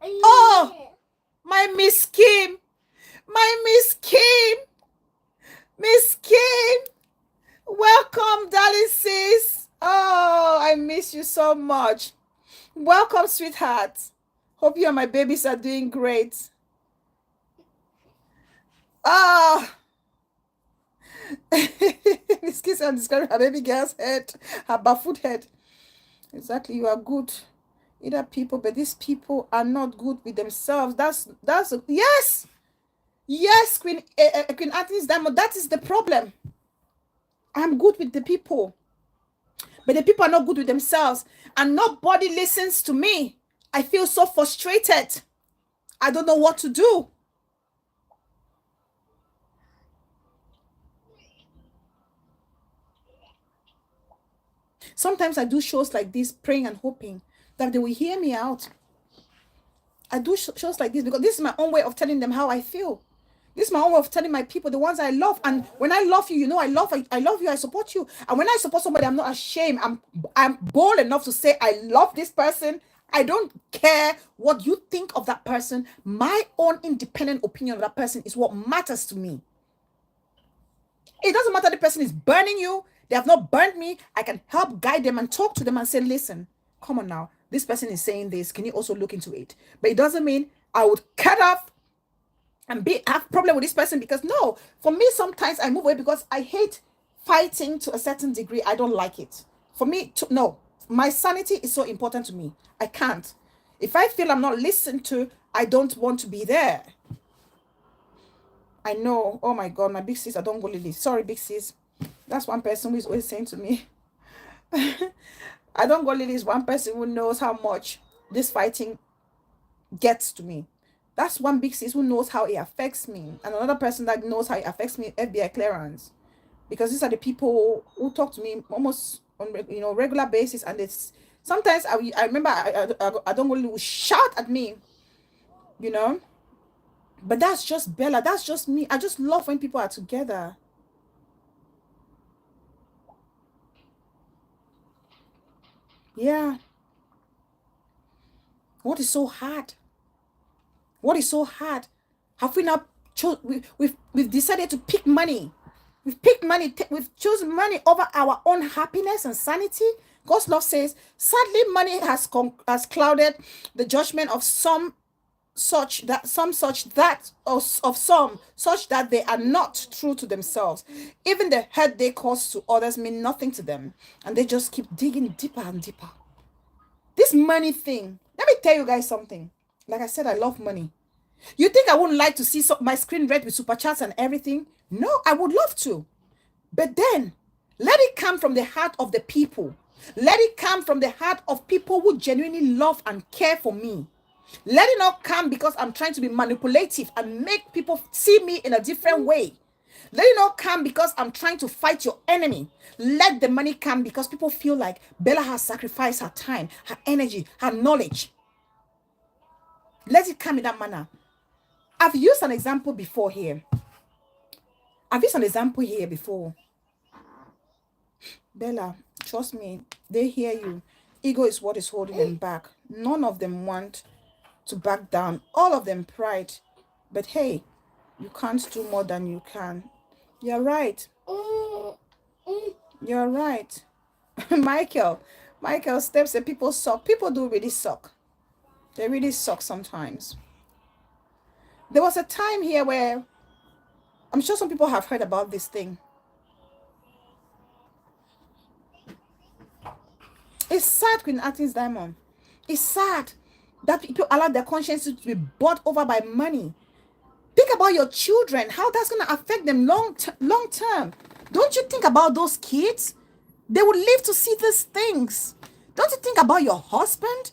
Oh, my Miss Kim. My Miss Kim. Miss Kim. Welcome, darling sis. Oh, I miss you so much. Welcome, sweetheart. Hope you and my babies are doing great. Ah. This kiss and describing her baby girl's head, her barefoot head. Exactly, you are good. Either people, but these people are not good with themselves. Yes, yes, Queen Anthony's Diamond. That is the problem. I'm good with the people, but the people are not good with themselves, and nobody listens to me. I feel so frustrated. I don't know what to do. Sometimes I do shows like this, praying and hoping that they will hear me out. I do shows like this because this is my own way of telling them how I feel. This is my own way of telling my people, the ones I love. And when I love you, you know I love you, I support you. And when I support somebody, I'm not ashamed. I'm bold enough to say I love this person. I don't care what you think of that person. My own independent opinion of that person is what matters to me. It doesn't matter the person is burning you. They have not burned me. I can help guide them and talk to them and say, listen, come on now. This person is saying this. Can you also look into it? But it doesn't mean I would cut off and have problem with this person, because no, for me, sometimes I move away because I hate fighting to a certain degree. I don't like it. For me, no, my sanity is so important to me. I can't. If I feel I'm not listened to, I don't want to be there. I know. Oh my God, my big sis, I don't go Lily. Sorry, big sis. That's one person who is always saying to me, I don't go Lily is one person who knows how much this fighting gets to me. That's one big sis who knows how it affects me. And another person that knows how it affects me, FBI clearance. Because these are the people who talk to me almost on regular basis. And it's sometimes I remember I don't really will shout at me, But that's just Bella. That's just me. I just love when people are together. Yeah. What is so hard? What is so hard? Have we now we've decided to pick money? We've picked money. We've chosen money over our own happiness and sanity. God's law says, sadly, money has clouded the judgment of some such that they are not true to themselves. Even the hurt they cause to others mean nothing to them, and they just keep digging deeper and deeper. This money thing. Let me tell you guys something. Like I said, I love money. You think I wouldn't like to see my screen read with super chats and everything? No, I would love to. But then, let it come from the heart of the people. Let it come from the heart of people who genuinely love and care for me. Let it not come because I'm trying to be manipulative and make people see me in a different way. Let it not come because I'm trying to fight your enemy. Let the money come because people feel like Bella has sacrificed her time, her energy, her knowledge. Let it come in that manner. I've used an example before here. Bella, trust me, they hear you. Ego is what is holding them back. None of them want to back down. All of them pride. But hey, you can't do more than you can. You're right. You're right. Michael Steph said people suck. People do really suck. They really suck sometimes. There was a time here where I'm sure some people have heard about this thing. It's sad, Queen Atkins Diamond. It's sad that people allow their consciences to be bought over by money. Think about your children, how that's going to affect them long term. Don't you think about those kids? They will live to see these things. Don't you think about your husband?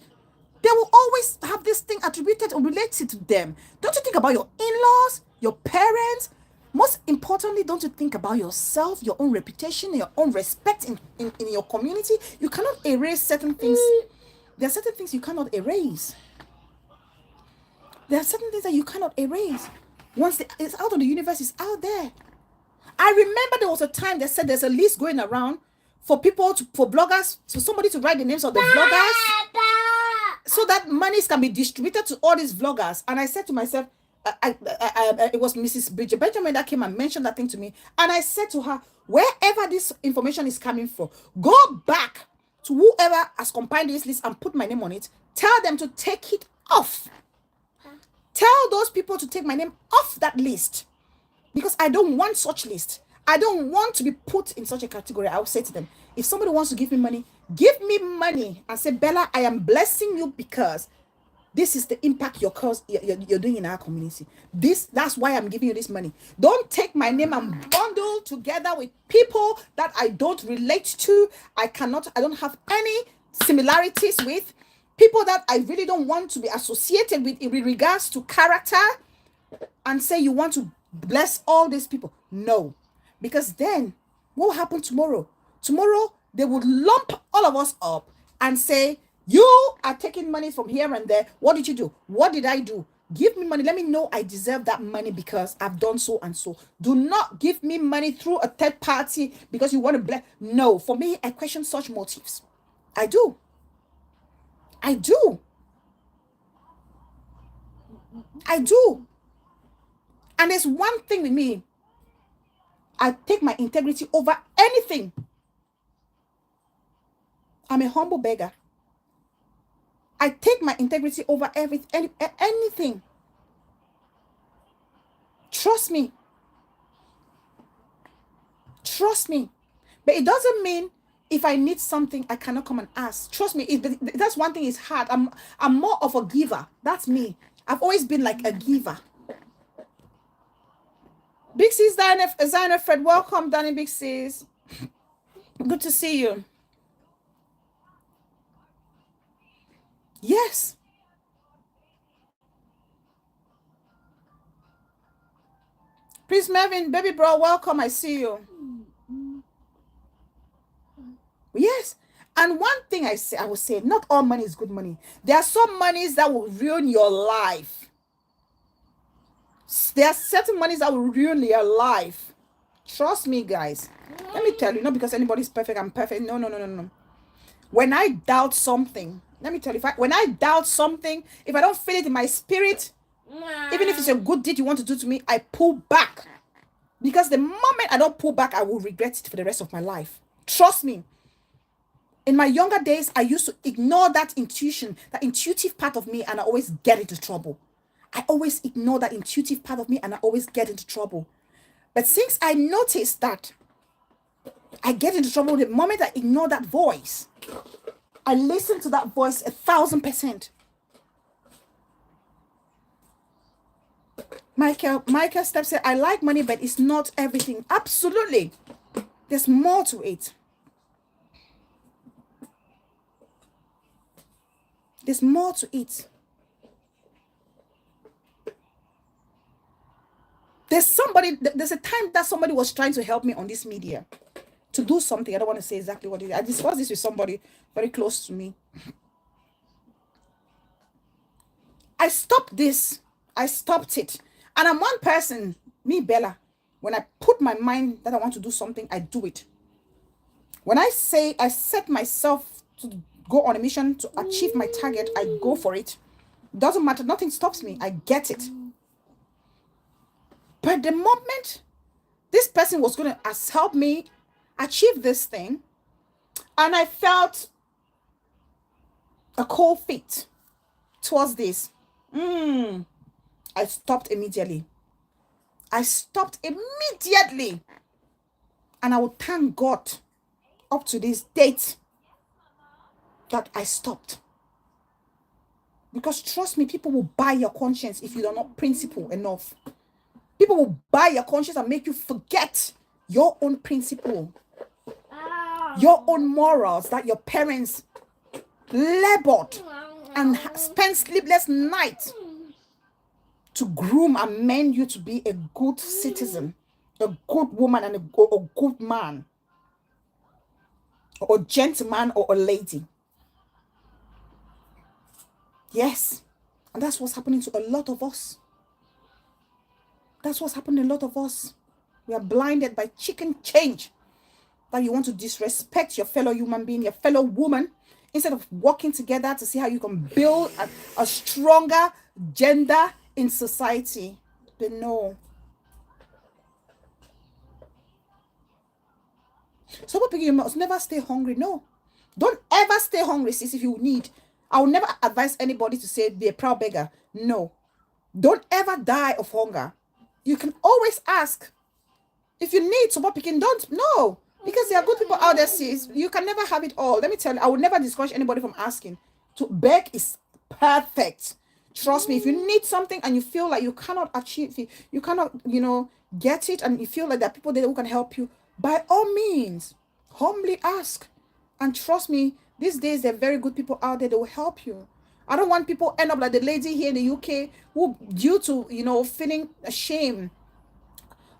They will always have this thing attributed or related to them. Don't you think about your in-laws, your parents? Most importantly, don't you think about yourself, your own reputation, your own respect in your community? You cannot erase certain things. There are certain things you cannot erase. There are certain things that you cannot erase. Once it's out of the universe, it's out there. I remember there was a time they said there's a list going around for bloggers, for somebody to write the names of the vloggers so that monies can be distributed to all these vloggers. And I said to myself, it was Mrs. Bridget Benjamin that came and mentioned that thing to me. And I said to her, wherever this information is coming from, go back to whoever has compiled this list and put my name on it. Tell them to take it off. Tell those people to take my name off that list. Because I don't want such list. I don't want to be put in such a category. I will say to them, if somebody wants to give me money and say, Bella, I am blessing you because this is the impact you're doing in our community. That's why I'm giving you this money. Don't take my name and bundle together with people that I don't relate to. I don't have any similarities with. People that I really don't want to be associated with in regards to character, and say you want to bless all these people. No. Because then, what will happen tomorrow? Tomorrow, they would lump all of us up and say, you are taking money from here and there. What did you do? What did I do? Give me money. Let me know I deserve that money because I've done so and so. Do not give me money through a third party because you want to bless. No. For me, I question such motives. I do. I do. I do. And there's one thing with me. I take my integrity over anything. I'm a humble beggar. I take my integrity over anything. Trust me. Trust me. But it doesn't mean if I need something, I cannot come and ask. Trust me. That's one thing is hard. I'm more of a giver. That's me. I've always been like a giver. Big Sis Zaina Fred, welcome, Danny Big Sis. Good to see you. Yes. Prince Mervin, baby bro, welcome. I see you. Yes. And one thing I will say, not all money is good money. There are some monies that will ruin your life. There are certain monies that will ruin your life. Trust me, guys. Let me tell you, not because anybody's perfect, I'm perfect. No. When I doubt something, let me tell you, when I doubt something, if I don't feel it in my spirit, even if it's a good deed you want to do to me, I pull back. Because the moment I don't pull back, I will regret it for the rest of my life. Trust me. In my younger days, I used to ignore that intuition, that intuitive part of me, and I always get into trouble. I always ignore that intuitive part of me, and I always get into trouble. But since I noticed that I get into trouble the moment I ignore that voice, I listen to that voice 1,000%. Michael Step said, I like money, but it's not everything. Absolutely. There's more to it. There's more to it. There's a time that somebody was trying to help me on this media to do something. I don't want to say exactly what it is. I discussed this with somebody very close to me. I stopped this. I stopped it. And I'm one person, me, Bella. When I put my mind that I want to do something, I do it. When I say I set myself to go on a mission to achieve my target, I go for it. Doesn't matter. Nothing stops me. I get it. But the moment this person was going to help me achieve this thing, and I felt a cold feet towards this, I stopped immediately. And I would thank God up to this date. that I stopped. Because trust me, people will buy your conscience if you are not principled enough. People will buy your conscience and make you forget your own principle, your own morals that your parents labored and spent sleepless nights to groom and mend you to be a good citizen, a good woman, and a good man, or gentleman, or a lady. Yes. And that's what's happening to a lot of us. That's what's happening to a lot of us. We are blinded by chicken change. That you want to disrespect your fellow human being, your fellow woman, instead of working together to see how you can build a stronger gender in society. But no. So you must never stay hungry. No. Don't ever stay hungry, sis, if you need. I will never advise anybody to say be a proud beggar. No. Don't ever die of hunger. You can always ask. If you need support picking, don't. No. Because there are good people out there, sis. You can never have it all. Let me tell you, I would never discourage anybody from asking. To beg is perfect. Trust me, if you need something and you feel like you cannot achieve it, you cannot, get it, and you feel like there are people there who can help you, by all means, humbly ask. And trust me, these days there are very good people out there that will help you. I don't want people end up like the lady here in the UK who, due to, feeling ashamed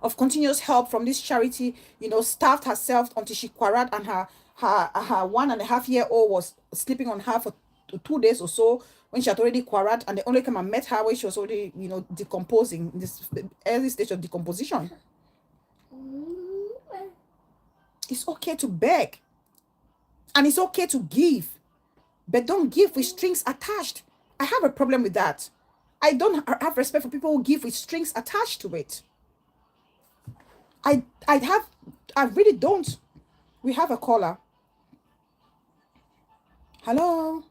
of continuous help from this charity, starved herself until she quarreled, and her 1.5-year-old was sleeping on her for 2 days or so when she had already quarreled, and they only came and met her when she was already, decomposing, in this early stage of decomposition. It's okay to beg, and it's okay to give, but don't give with strings attached. I have a problem with that. I don't have respect for people who give with strings attached to it. I really don't. We have a caller. Hello.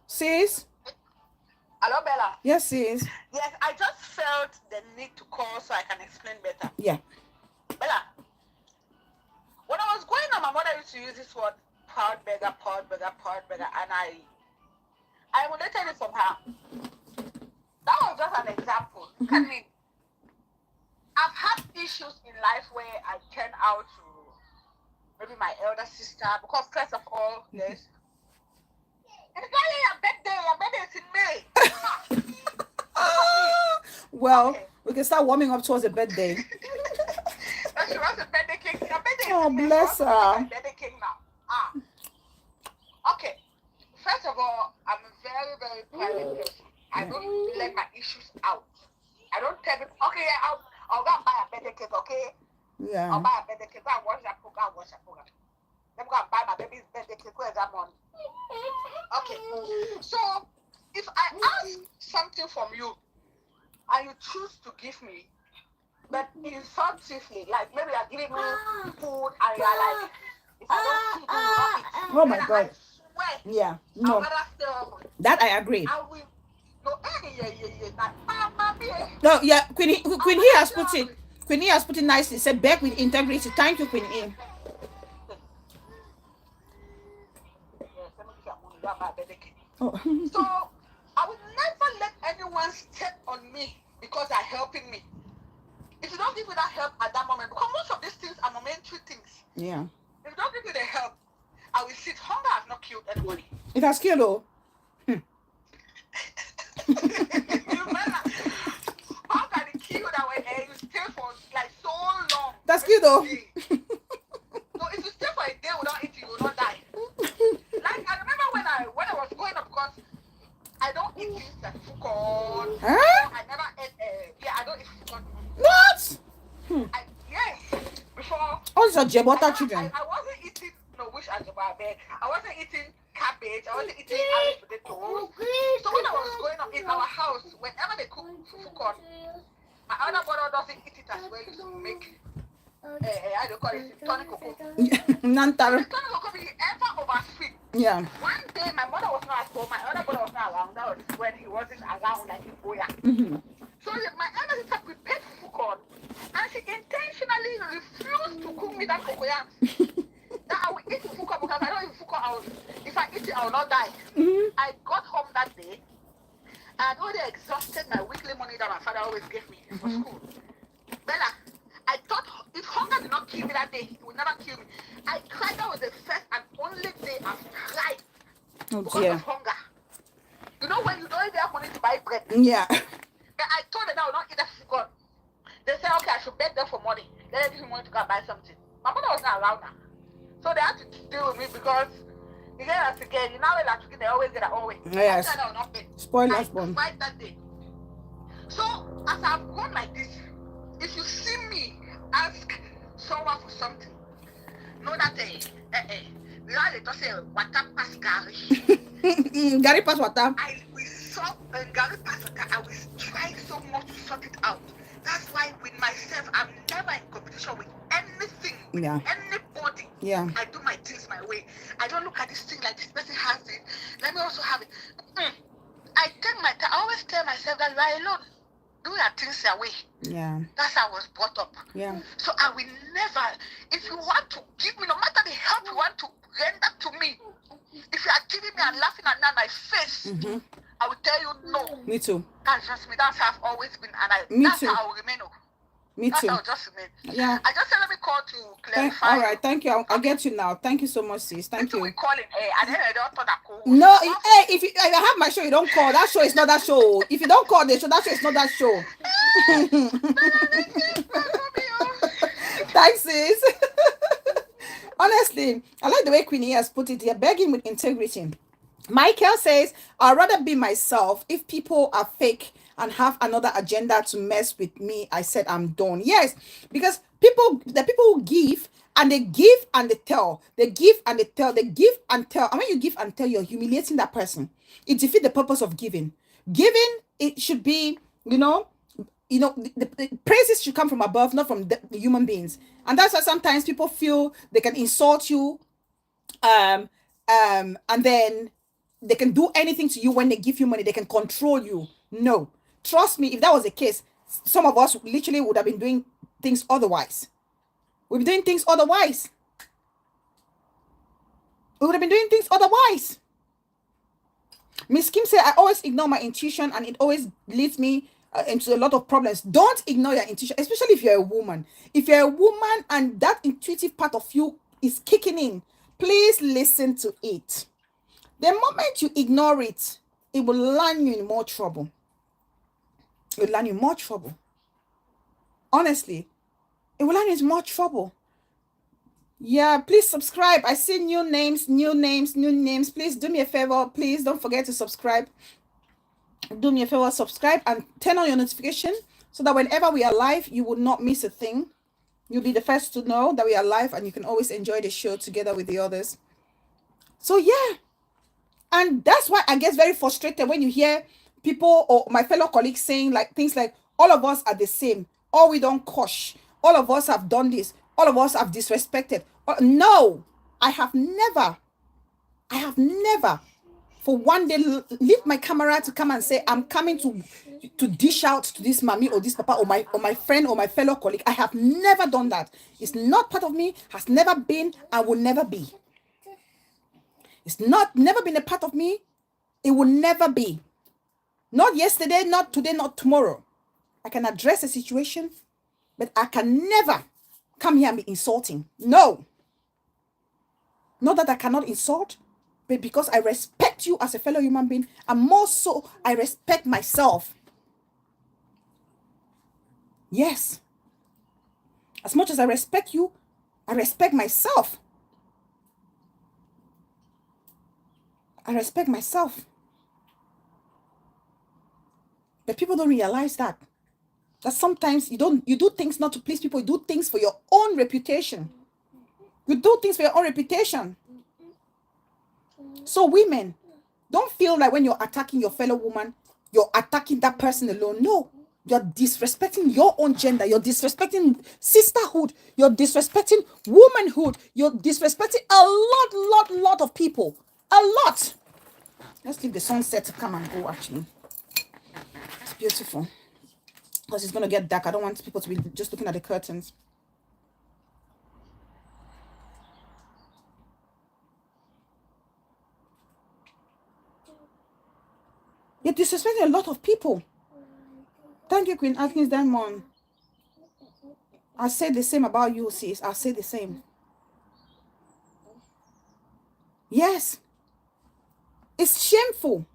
Sis? Hello, Bella. Yes, sis. Yes, I just felt the need to call so I can explain better. Yeah. Bella, when I was growing up, my mother used to use this word, proud beggar, and I emulated it from her. That was just an example. I mean, I've had issues in life where I turn out to maybe my elder sister, because first of all, yes, it's your birthday is in May. Well, okay. We can start warming up towards the birthday. She wants a birthday cake. Your birthday Oh, is bless her. Birthday cake now. Okay. First of all, I'm a very, very private person. I don't let my issues out. I don't tell people, okay, I'll go and buy a birthday cake, okay? Yeah. I'll buy a birthday cake. Go and watch that program. Let me go and buy my baby's birthday cake. Where's that money? Okay. So, if I ask something from you and you choose to give me, but insultingly, like maybe you're giving me food and you're like, if I don't feed you, you don't eat. Oh my God. I swear. Yeah. No. I'll rather stay hungry. That I agree. I will. No, No, yeah, Queenie has put it. Queenie has put it nicely. Said beg with integrity. Thank you, Queenie. Oh. So I will never let anyone step on me because they're helping me. If you don't give me that help at that moment, because most of these things are momentary things. Yeah. If you don't give me the help, I will sit. Hunger has not killed anybody. It has killed, though. How can it kill that way and you stay for like so long? That's cute though. So if you stay for a day without eating, you will not die. Like I remember when I was growing up, because I don't eat things like fucon. Huh? I never ate I don't eat fucon. What? Yes. Before All these are Jebota children. I wasn't eating which I wasn't eating cabbage, I wasn't eating Irish potatoes. So when I was growing up in our house, whenever they cook fufu, my other brother doesn't eat it as well. He used to make I don't call it tonic cocoa. Nantaro. Tonic cocoa be ever oversweet. Yeah. One day my mother was not at home, my other brother was not around. That was when he wasn't around like in Boya. So my other sister prepared fufu, and she intentionally refused to cook me that cocoyam. That I will eat fufu because I don't eat if I eat it, I will not die. I got home that day and already exhausted my weekly money that my father always gave me for school. Bella, I thought if hunger did not kill me that day, it would never kill me. I cried. That was the first and only day I've cried because of hunger. You know when you don't even have money to buy bread? Yeah. I told them I would not eat that food. They said, okay, I should beg them for money. Let them give me money to go and buy something. My mother was not around now. So they had to deal with me because again, you know that they always get always. Yes. I will not pay. Spoilers born. Fight that day. So as I've gone like this, if you see me ask someone for something, know that we are just say water pass Gary. Gary pass water. We saw Gary pass water. I was trying so much to sort it out. That's why with myself, I'm never in competition with anything, with anybody. Yeah. I do my things my way. I don't look at this thing like this person has it. Let me also have it. I take my time. I always tell myself that you are alone. Do your things your way. Yeah. That's how I was brought up. Yeah. So I will never, if you want to give me, no matter the help you want to render to me, if you are giving me and laughing at my face, I will tell you no. Me too. That's just me. That's how I've always been, and Me that's too. how I will remain. Me that's too. How I'll just remain. Yeah. I just said let me call to clarify. All right, thank you. I'll get you now. Thank you so much, sis. Thank you. We call it. I don't thought that call. No, hey, if I have my show, you don't call. That show is not that show. If you don't call the show, that show is not that show. Thanks, sis. Honestly, I like the way Queenie has put it here, begging with integrity. Michael says, I'd rather be myself. If people are fake and have another agenda to mess with me, I said I'm done. Yes, because the people who give and they give and they tell. They give and they tell. They give and tell. And when you give and tell, you're humiliating that person. It defeats the purpose of giving. Giving, it should be, the praises should come from above, not from the human beings. And that's why sometimes people feel they can insult you, and then they can do anything to you when they give you money. They can control you. No, trust me, if that was the case, some of us literally would have been doing things otherwise. We've been doing things otherwise. We would have been doing things otherwise. Miss Kim said, I always ignore my intuition and it always leads me into a lot of problems. Don't ignore your intuition, especially if you're a woman. If you're a woman and that intuitive part of you is kicking in, please listen to it. The moment you ignore it, it will land you in more trouble. It will land you in more trouble. Honestly, it will land you in more trouble. Yeah, please subscribe. I see new names. Please do me a favor. Please don't forget to subscribe. Do me a favor, subscribe and turn on your notification so that whenever we are live, you will not miss a thing. You'll be the first to know that we are live and you can always enjoy the show together with the others. So yeah, and that's why I get very frustrated when you hear people or my fellow colleagues saying like things like, all of us are the same, or we don't kosh, all of us have done this, all of us have disrespected. No, I have never for one day leave my camera to come and say I'm coming to dish out to this mommy or this papa or my friend or my fellow colleague. I have never done that. It's not part of me, has never been, and will never be. It's never been a part of me. It will never be. Not yesterday, not today, not tomorrow. I can address a situation, but I can never come here and be insulting. No. Not that I cannot insult, but because I respect you as a fellow human being, and more so, I respect myself. Yes. As much as I respect you, I respect myself. I respect myself. But people don't realize that sometimes you do things not to please people, you do things for your own reputation. You do things for your own reputation. So women, don't feel like when you're attacking your fellow woman, you're attacking that person alone. No, you're disrespecting your own gender. You're disrespecting sisterhood. You're disrespecting womanhood. You're disrespecting a lot of people. A lot. Let's leave the sunset to come and go, actually. It's beautiful. Because it's going to get dark. I don't want people to be just looking at the curtains. You're disrespecting a lot of people. Thank you, Queen Agnes Diamond. I say the same about you, sis. I'll say the same. Yes. It's shameful.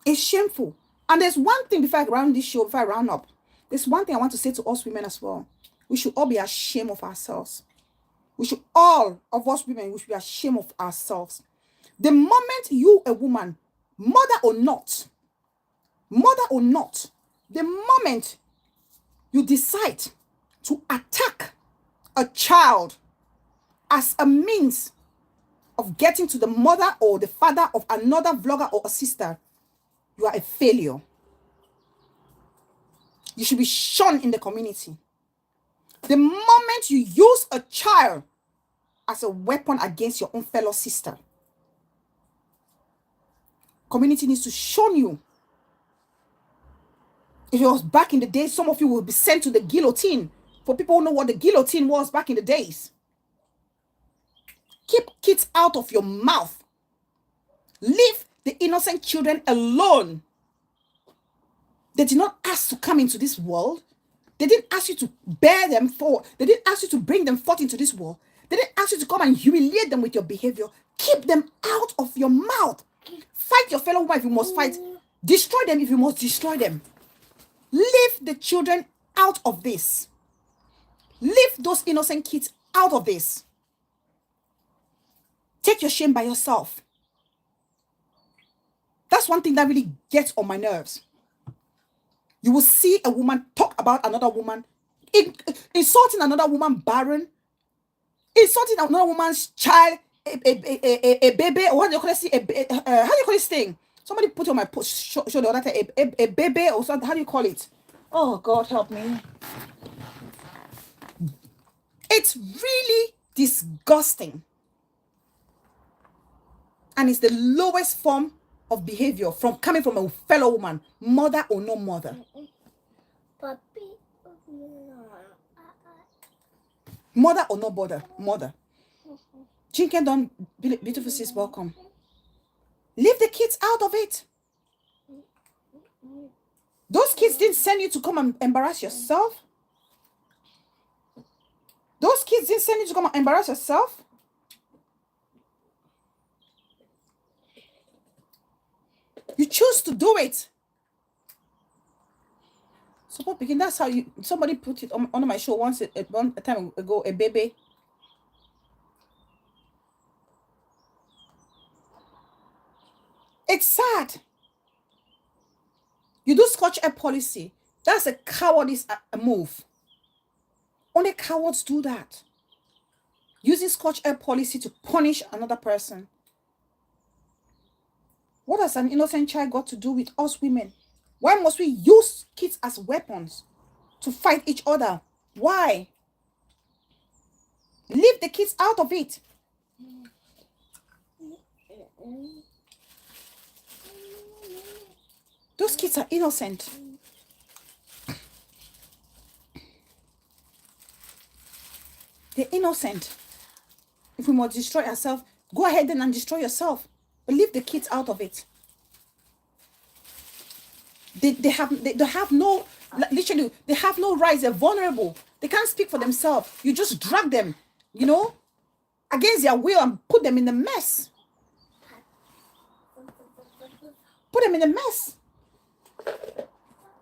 It's shameful. And there's one thing before I round this show, before I round up. There's one thing I want to say to us women as well. We should all be ashamed of ourselves. We should, all of us women, we should be ashamed of ourselves. The moment you, a woman, mother or not, the moment you decide to attack a child as a means of getting to the mother or the father of another vlogger or a sister, you are a failure. You should be shunned in the community. The moment you use a child as a weapon against your own fellow sister, community needs to shun you. If it was back in the day, some of you will be sent to the guillotine. For people who know what the guillotine was back in the days. Keep kids out of your mouth. Leave the innocent children alone. They did not ask to come into this world. They didn't ask you to bear them forth. They didn't ask you to bring them forth into this world. They didn't ask you to come and humiliate them with your behavior. Keep them out of your mouth. Fight your fellow woman if you must fight. Destroy them if you must destroy them. Leave the children out of this. Leave those innocent kids out of this. Take your shame by yourself. That's one thing that really gets on my nerves. You will see a woman talk about another woman, insulting another woman barren, insulting another woman's child, a baby, or what do you call it? How do you call this thing? Somebody put on my post, show the other time, a baby or something. How do you call it? Oh, God help me. It's really disgusting. And it's the lowest form of behavior from coming from a fellow woman, mother or no mother. Mother or no mother. Jinken Don, beautiful sis, welcome. Leave the kids out of it. Those kids didn't send you to come and embarrass yourself. Those kids didn't send you to come and embarrass yourself. You choose to do it. Support begin. That's how you. Somebody put it on my show once a time ago. A baby. It's sad. You do Scotch air policy. That's a cowardice move. Only cowards do that. Using Scotch air policy to punish another person. What has an innocent child got to do with us women? Why must we use kids as weapons to fight each other? Why? Leave the kids out of it. Those kids are innocent. They're innocent. If we must destroy ourselves, go ahead then and destroy yourself. But leave the kids out of it. They have no, literally, they have no rights. They're vulnerable. They can't speak for themselves. You just drag them, against their will and put them in a mess. Put them in a mess.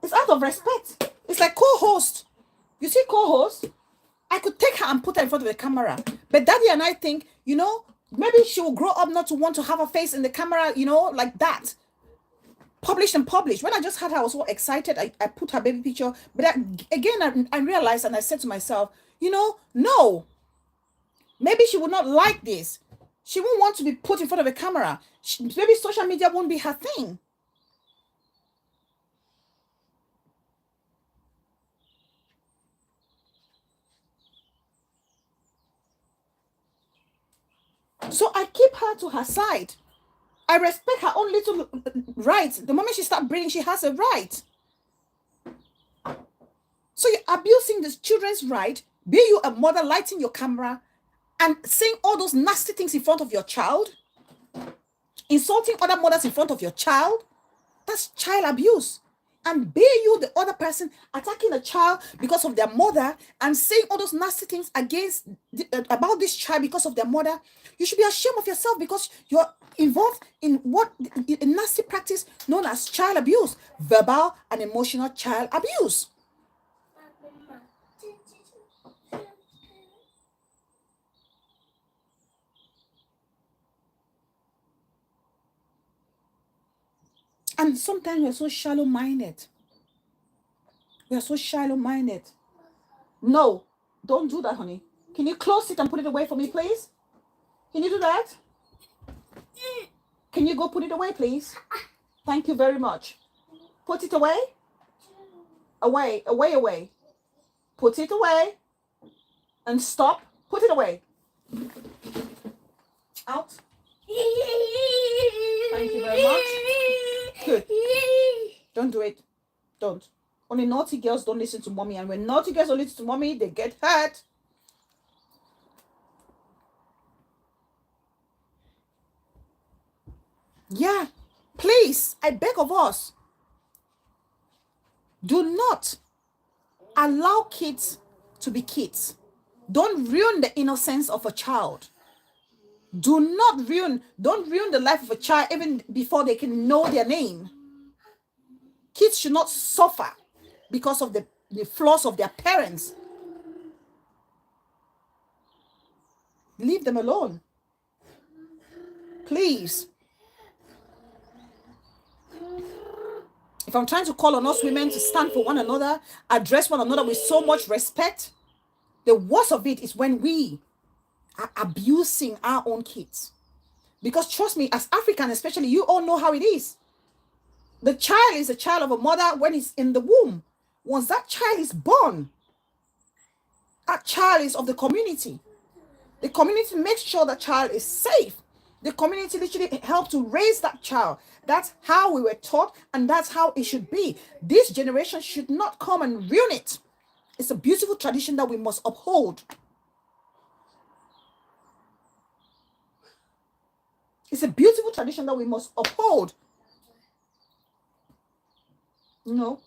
It's out of respect. It's like co-host. You see co-host? I could take her and put her in front of the camera. But Daddy and I think, maybe she will grow up not to want to have a face in the camera, like that. Published. When I just had her, I was so excited. I put her baby picture. But again, I realized and I said to myself, no. Maybe she would not like this. She won't want to be put in front of a camera. Maybe social media won't be her thing. So I keep her to her side. I respect her own little rights. The moment she starts breathing, she has a right. So you're abusing the children's right. Be you a mother lighting your camera and saying all those nasty things in front of your child, insulting other mothers in front of your child, That's child abuse. And be you the other person attacking a child because of their mother and saying all those nasty things about this child because of their mother, you should be ashamed of yourself because you're involved in a nasty practice known as child abuse, verbal and emotional child abuse. And sometimes we're so shallow-minded. We're so shallow-minded. No, don't do that, honey. Can you close it and put it away for me, please? Can you do that? Can you go put it away, please? Thank you very much. Put it away. Away, away, away. Put it away. And stop. Put it away. Out. Thank you very much. Good. Don't do it. Don't. Only naughty girls don't listen to mommy. And when naughty girls don't listen to mommy, they get hurt. Yeah. Please, I beg of us. Do not allow kids to be kids. Don't ruin the innocence of a child. Don't ruin the life of a child even before they can know their name. Kids should not suffer because of the flaws of their parents. Leave them alone. Please. If I'm trying to call on us women to stand for one another, address one another with so much respect, the worst of it is when we are abusing our own kids. Because trust me, as African especially, you all know how it is. The child is a child of a mother when it's in the womb. Once that child is born, that child is of the community. The community makes sure that child is safe. The community literally helps to raise that child. That's how we were taught, and that's how it should be. This generation should not come and ruin it. It's a beautiful tradition that we must uphold. It's a beautiful tradition that we must uphold. No.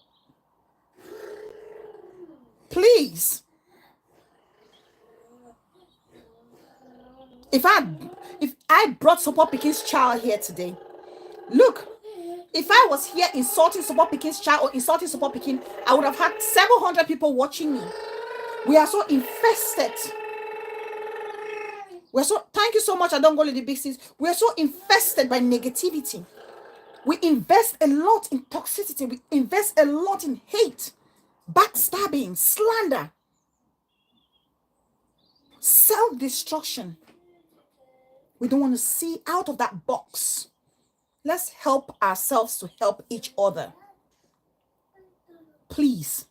Please. If I brought Support Pikin's child here today, look, if I was here insulting Support Pikin's child or insulting Support Pikin, I would have had 700 people watching me. We are so infested. Thank you so much, I don't go to the big cities. We are so infested by negativity. We invest a lot in toxicity. We invest a lot in hate, backstabbing, slander, self-destruction. We don't want to see out of that box. Let's help ourselves to help each other. Please.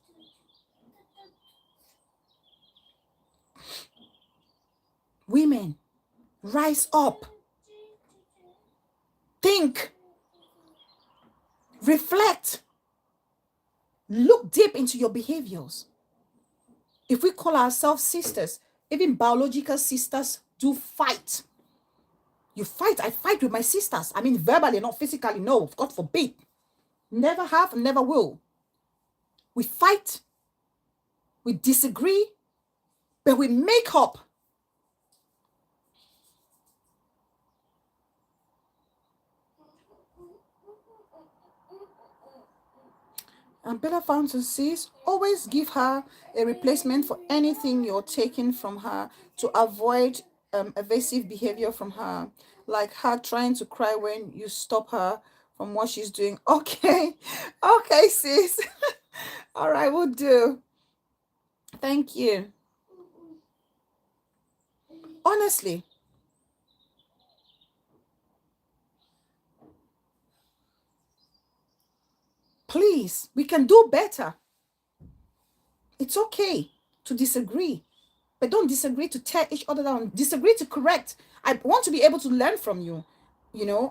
Women, rise up. Think. Reflect. Look deep into your behaviors. If we call ourselves sisters, even biological sisters do fight. You fight. I fight with my sisters. I mean, verbally, not physically. No, God forbid. Never have, never will. We fight. We disagree. But we make up. And Bella Fountain says, always give her a replacement for anything you're taking from her to avoid evasive behavior from her, like her trying to cry when you stop her from what she's doing. Okay, okay, sis. All right, we'll do. Thank you. Honestly, please, we can do better. It's okay to disagree, but don't disagree to tear each other down. Disagree to correct. I want to be able to learn from you,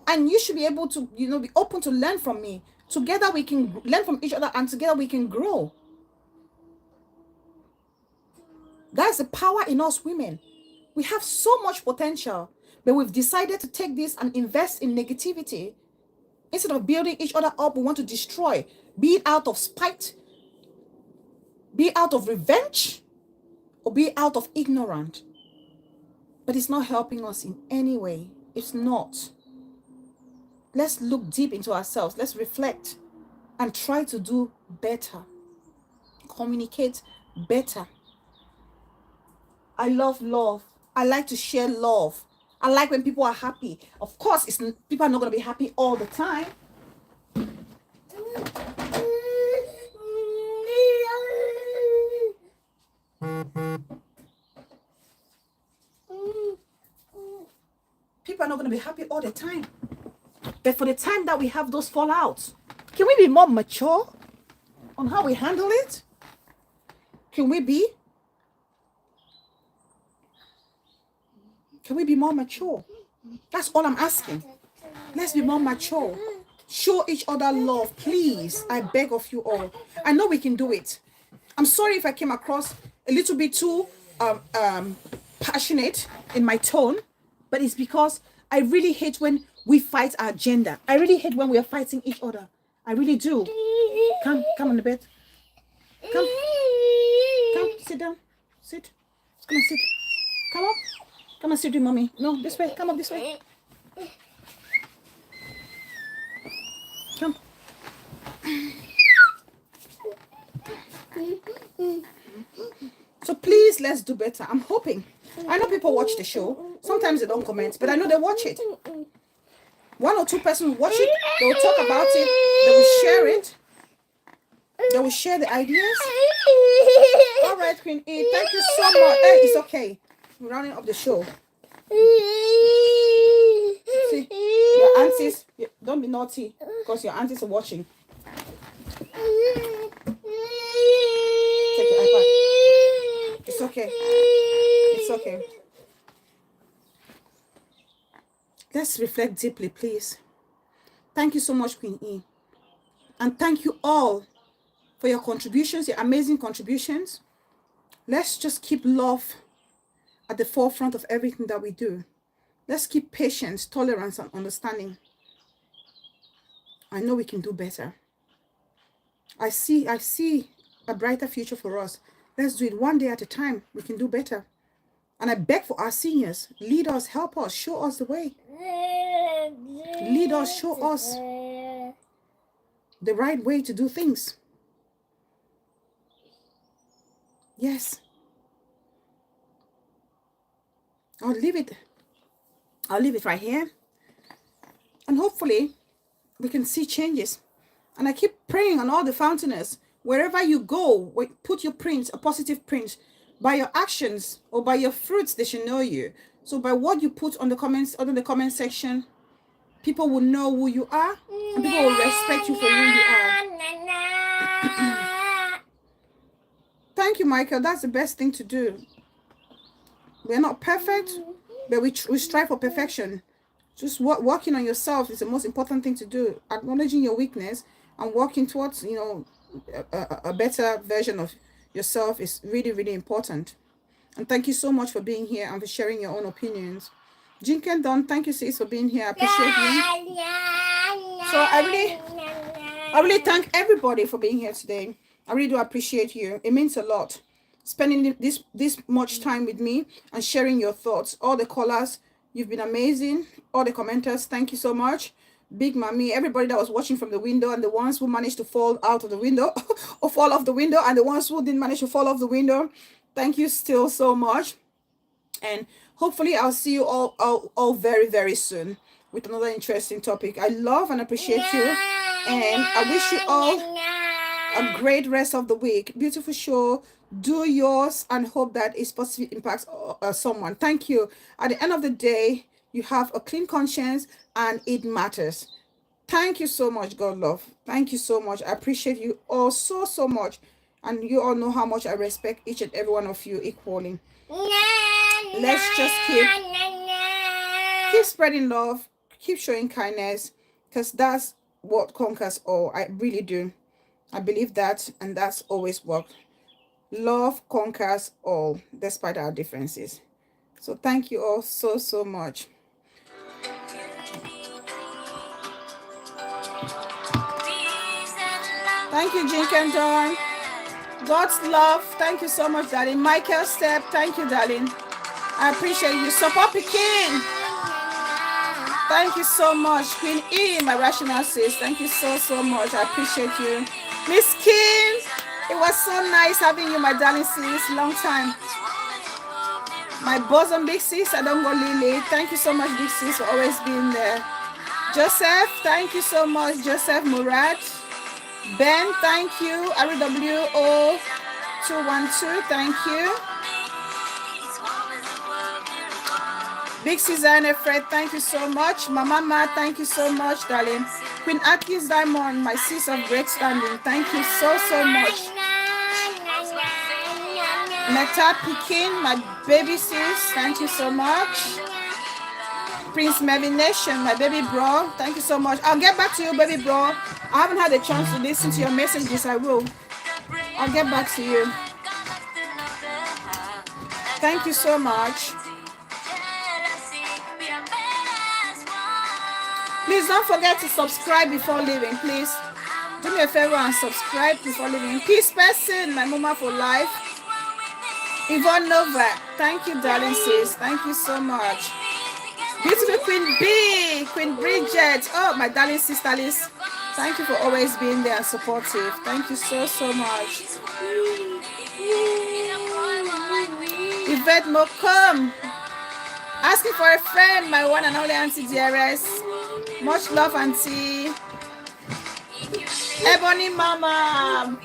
and you should be able to, be open to learn from me. Together we can learn from each other, and together we can grow. That's the power in us women. We have so much potential, but we've decided to take this and invest in negativity. Instead of building each other up, we want to destroy. Be it out of spite, be it out of revenge, or be it out of ignorance. But it's not helping us in any way. It's not. Let's look deep into ourselves. Let's reflect and try to do better. Communicate better. I love love. I like to share love. I like when people are happy. Of course, people are not going to be happy all the time. People are not going to be happy all the time. But for the time that we have those fallouts, can we be more mature on how we handle it? Can we be more mature? That's all I'm asking. Let's be more mature. Show each other love, please. I beg of you all. I know we can do it. I'm sorry if I came across a little bit too passionate in my tone, but it's because I really hate when we fight our gender. I really hate when we are fighting each other. I really do. Come on the bed. Come, sit down. Sit. Come and sit. Come up. Come and sit with mommy. No, this way. Come up this way. Come. So please, let's do better. I'm hoping. I know people watch the show. Sometimes they don't comment, but I know they watch it. 1 or 2 persons watch it. They will talk about it. They will share it. They will share the ideas. All right, Queen E. Thank you so much. Hey, it's okay. We're rounding up the show. See, your aunties, don't be naughty because your aunties are watching. Take your iPad. It's okay. It's okay. Let's reflect deeply, please. Thank you so much, Queen E. And thank you all for your contributions, your amazing contributions. Let's just keep love at the forefront of everything that we do. Let's keep patience, tolerance, and understanding. I know we can do better. I see a brighter future for us. Let's do it one day at a time. We can do better. And I beg for our seniors, lead us, help us, show us the way. Lead us, show us the right way to do things. Yes. I'll leave it right here. And hopefully we can see changes. And I keep praying on all the fountainers. Wherever you go, put your print, a positive print. By your actions or by your fruits, they should know you. So by what you put on the comments, under the comment section, people will know who you are, and people will respect you for who you are. Thank you, Michael. That's the best thing to do. We're not perfect, but we strive for perfection. Just working on yourself is the most important thing to do. Acknowledging your weakness and working towards, a better version of yourself is really, really important. And thank you so much for being here and for sharing your own opinions. Jinken Don, thank you, sis, for being here. I appreciate you. So I really thank everybody for being here today. I really do appreciate you. It means a lot. Spending this much time with me and sharing your thoughts. All the callers, you've been amazing. All the commenters, thank you so much. Big Mommy, everybody that was watching from the window, and the ones who managed to fall out of the window or fall off the window, and the ones who didn't manage to fall off the window, thank you still so much. And hopefully I'll see you all very, very soon with another interesting topic. I love and appreciate you, and I wish you all a great rest of the week. Beautiful show. Do yours and hope that it positively impacts someone. Thank you. At the end of the day, you have a clean conscience and it matters. Thank you so much, God love. Thank you so much. I appreciate you all so, so much. And you all know how much I respect each and every one of you equally. Let's just keep spreading love, keep showing kindness, because that's what conquers all. I really do. I believe that, and that's always worked. Love conquers all, despite our differences. So thank you all so, so much. Thank you, Jink and Dawn. God's love. Thank you so much, darling. Michael Step. Thank you, darling. I appreciate you. Support Pekin. Thank you so much. Queen E, my rational sis. Thank you so much. I appreciate you. Miss Kim. It was so nice having you, my darling sis. Long time. My bosom big sis. I don't go Lily. Thank you so much, big sis, for always being there. Joseph. Thank you so much, Joseph Murad. Ben, thank you. RWO212, thank you. Big Susanna Fred, thank you so much. Mama Ma, thank you so much, darling. Queen Atkins Diamond, my sis of great standing, thank you so much. Meta Pekin, my baby sis, thank you so much. Prince Melvin Nation, my baby bro, thank you so much. I'll get back to you, baby bro. I haven't had a chance to listen to your messages. I will. I'll get back to you. Thank you so much. Please don't forget to subscribe before leaving, please. Do me a favor and subscribe before leaving. Peace person, my mama for life. Yvonne Nova, thank you, darling sis. Thank you so much. Beautiful Queen B, Queen Bridget. Oh, my darling sister Liz. Thank you for always being there and supportive. Thank you so much. Yvette Mokom. Asking for a friend, my one and only Auntie DRS. Much love, Auntie. Ebony Mama.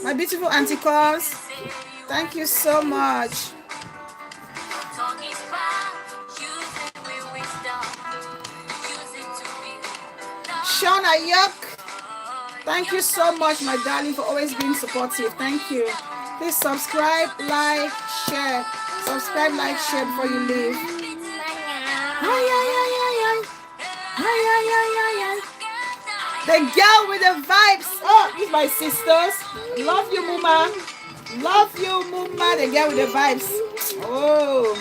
My beautiful Auntie Cons. Thank you so much. Shauna Yuck. Thank you so much, my darling, for always being supportive. Thank you. Please subscribe, like, share. Subscribe, like, share before you leave. The girl with the vibes. Oh, these my sisters. Love you, Muma. Love you, Muma. The girl with the vibes. Oh,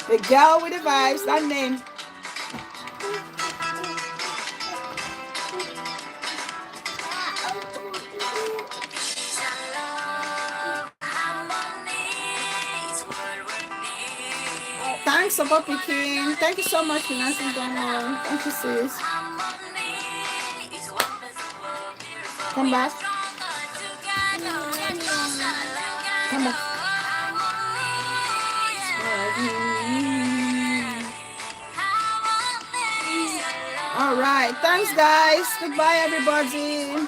the girl with the vibes. That name. Thanks, Support Peking. Thank you so much for Nancy Donald. Thank you, sis. Come back. Come back. All right. Thanks, guys. Goodbye, everybody.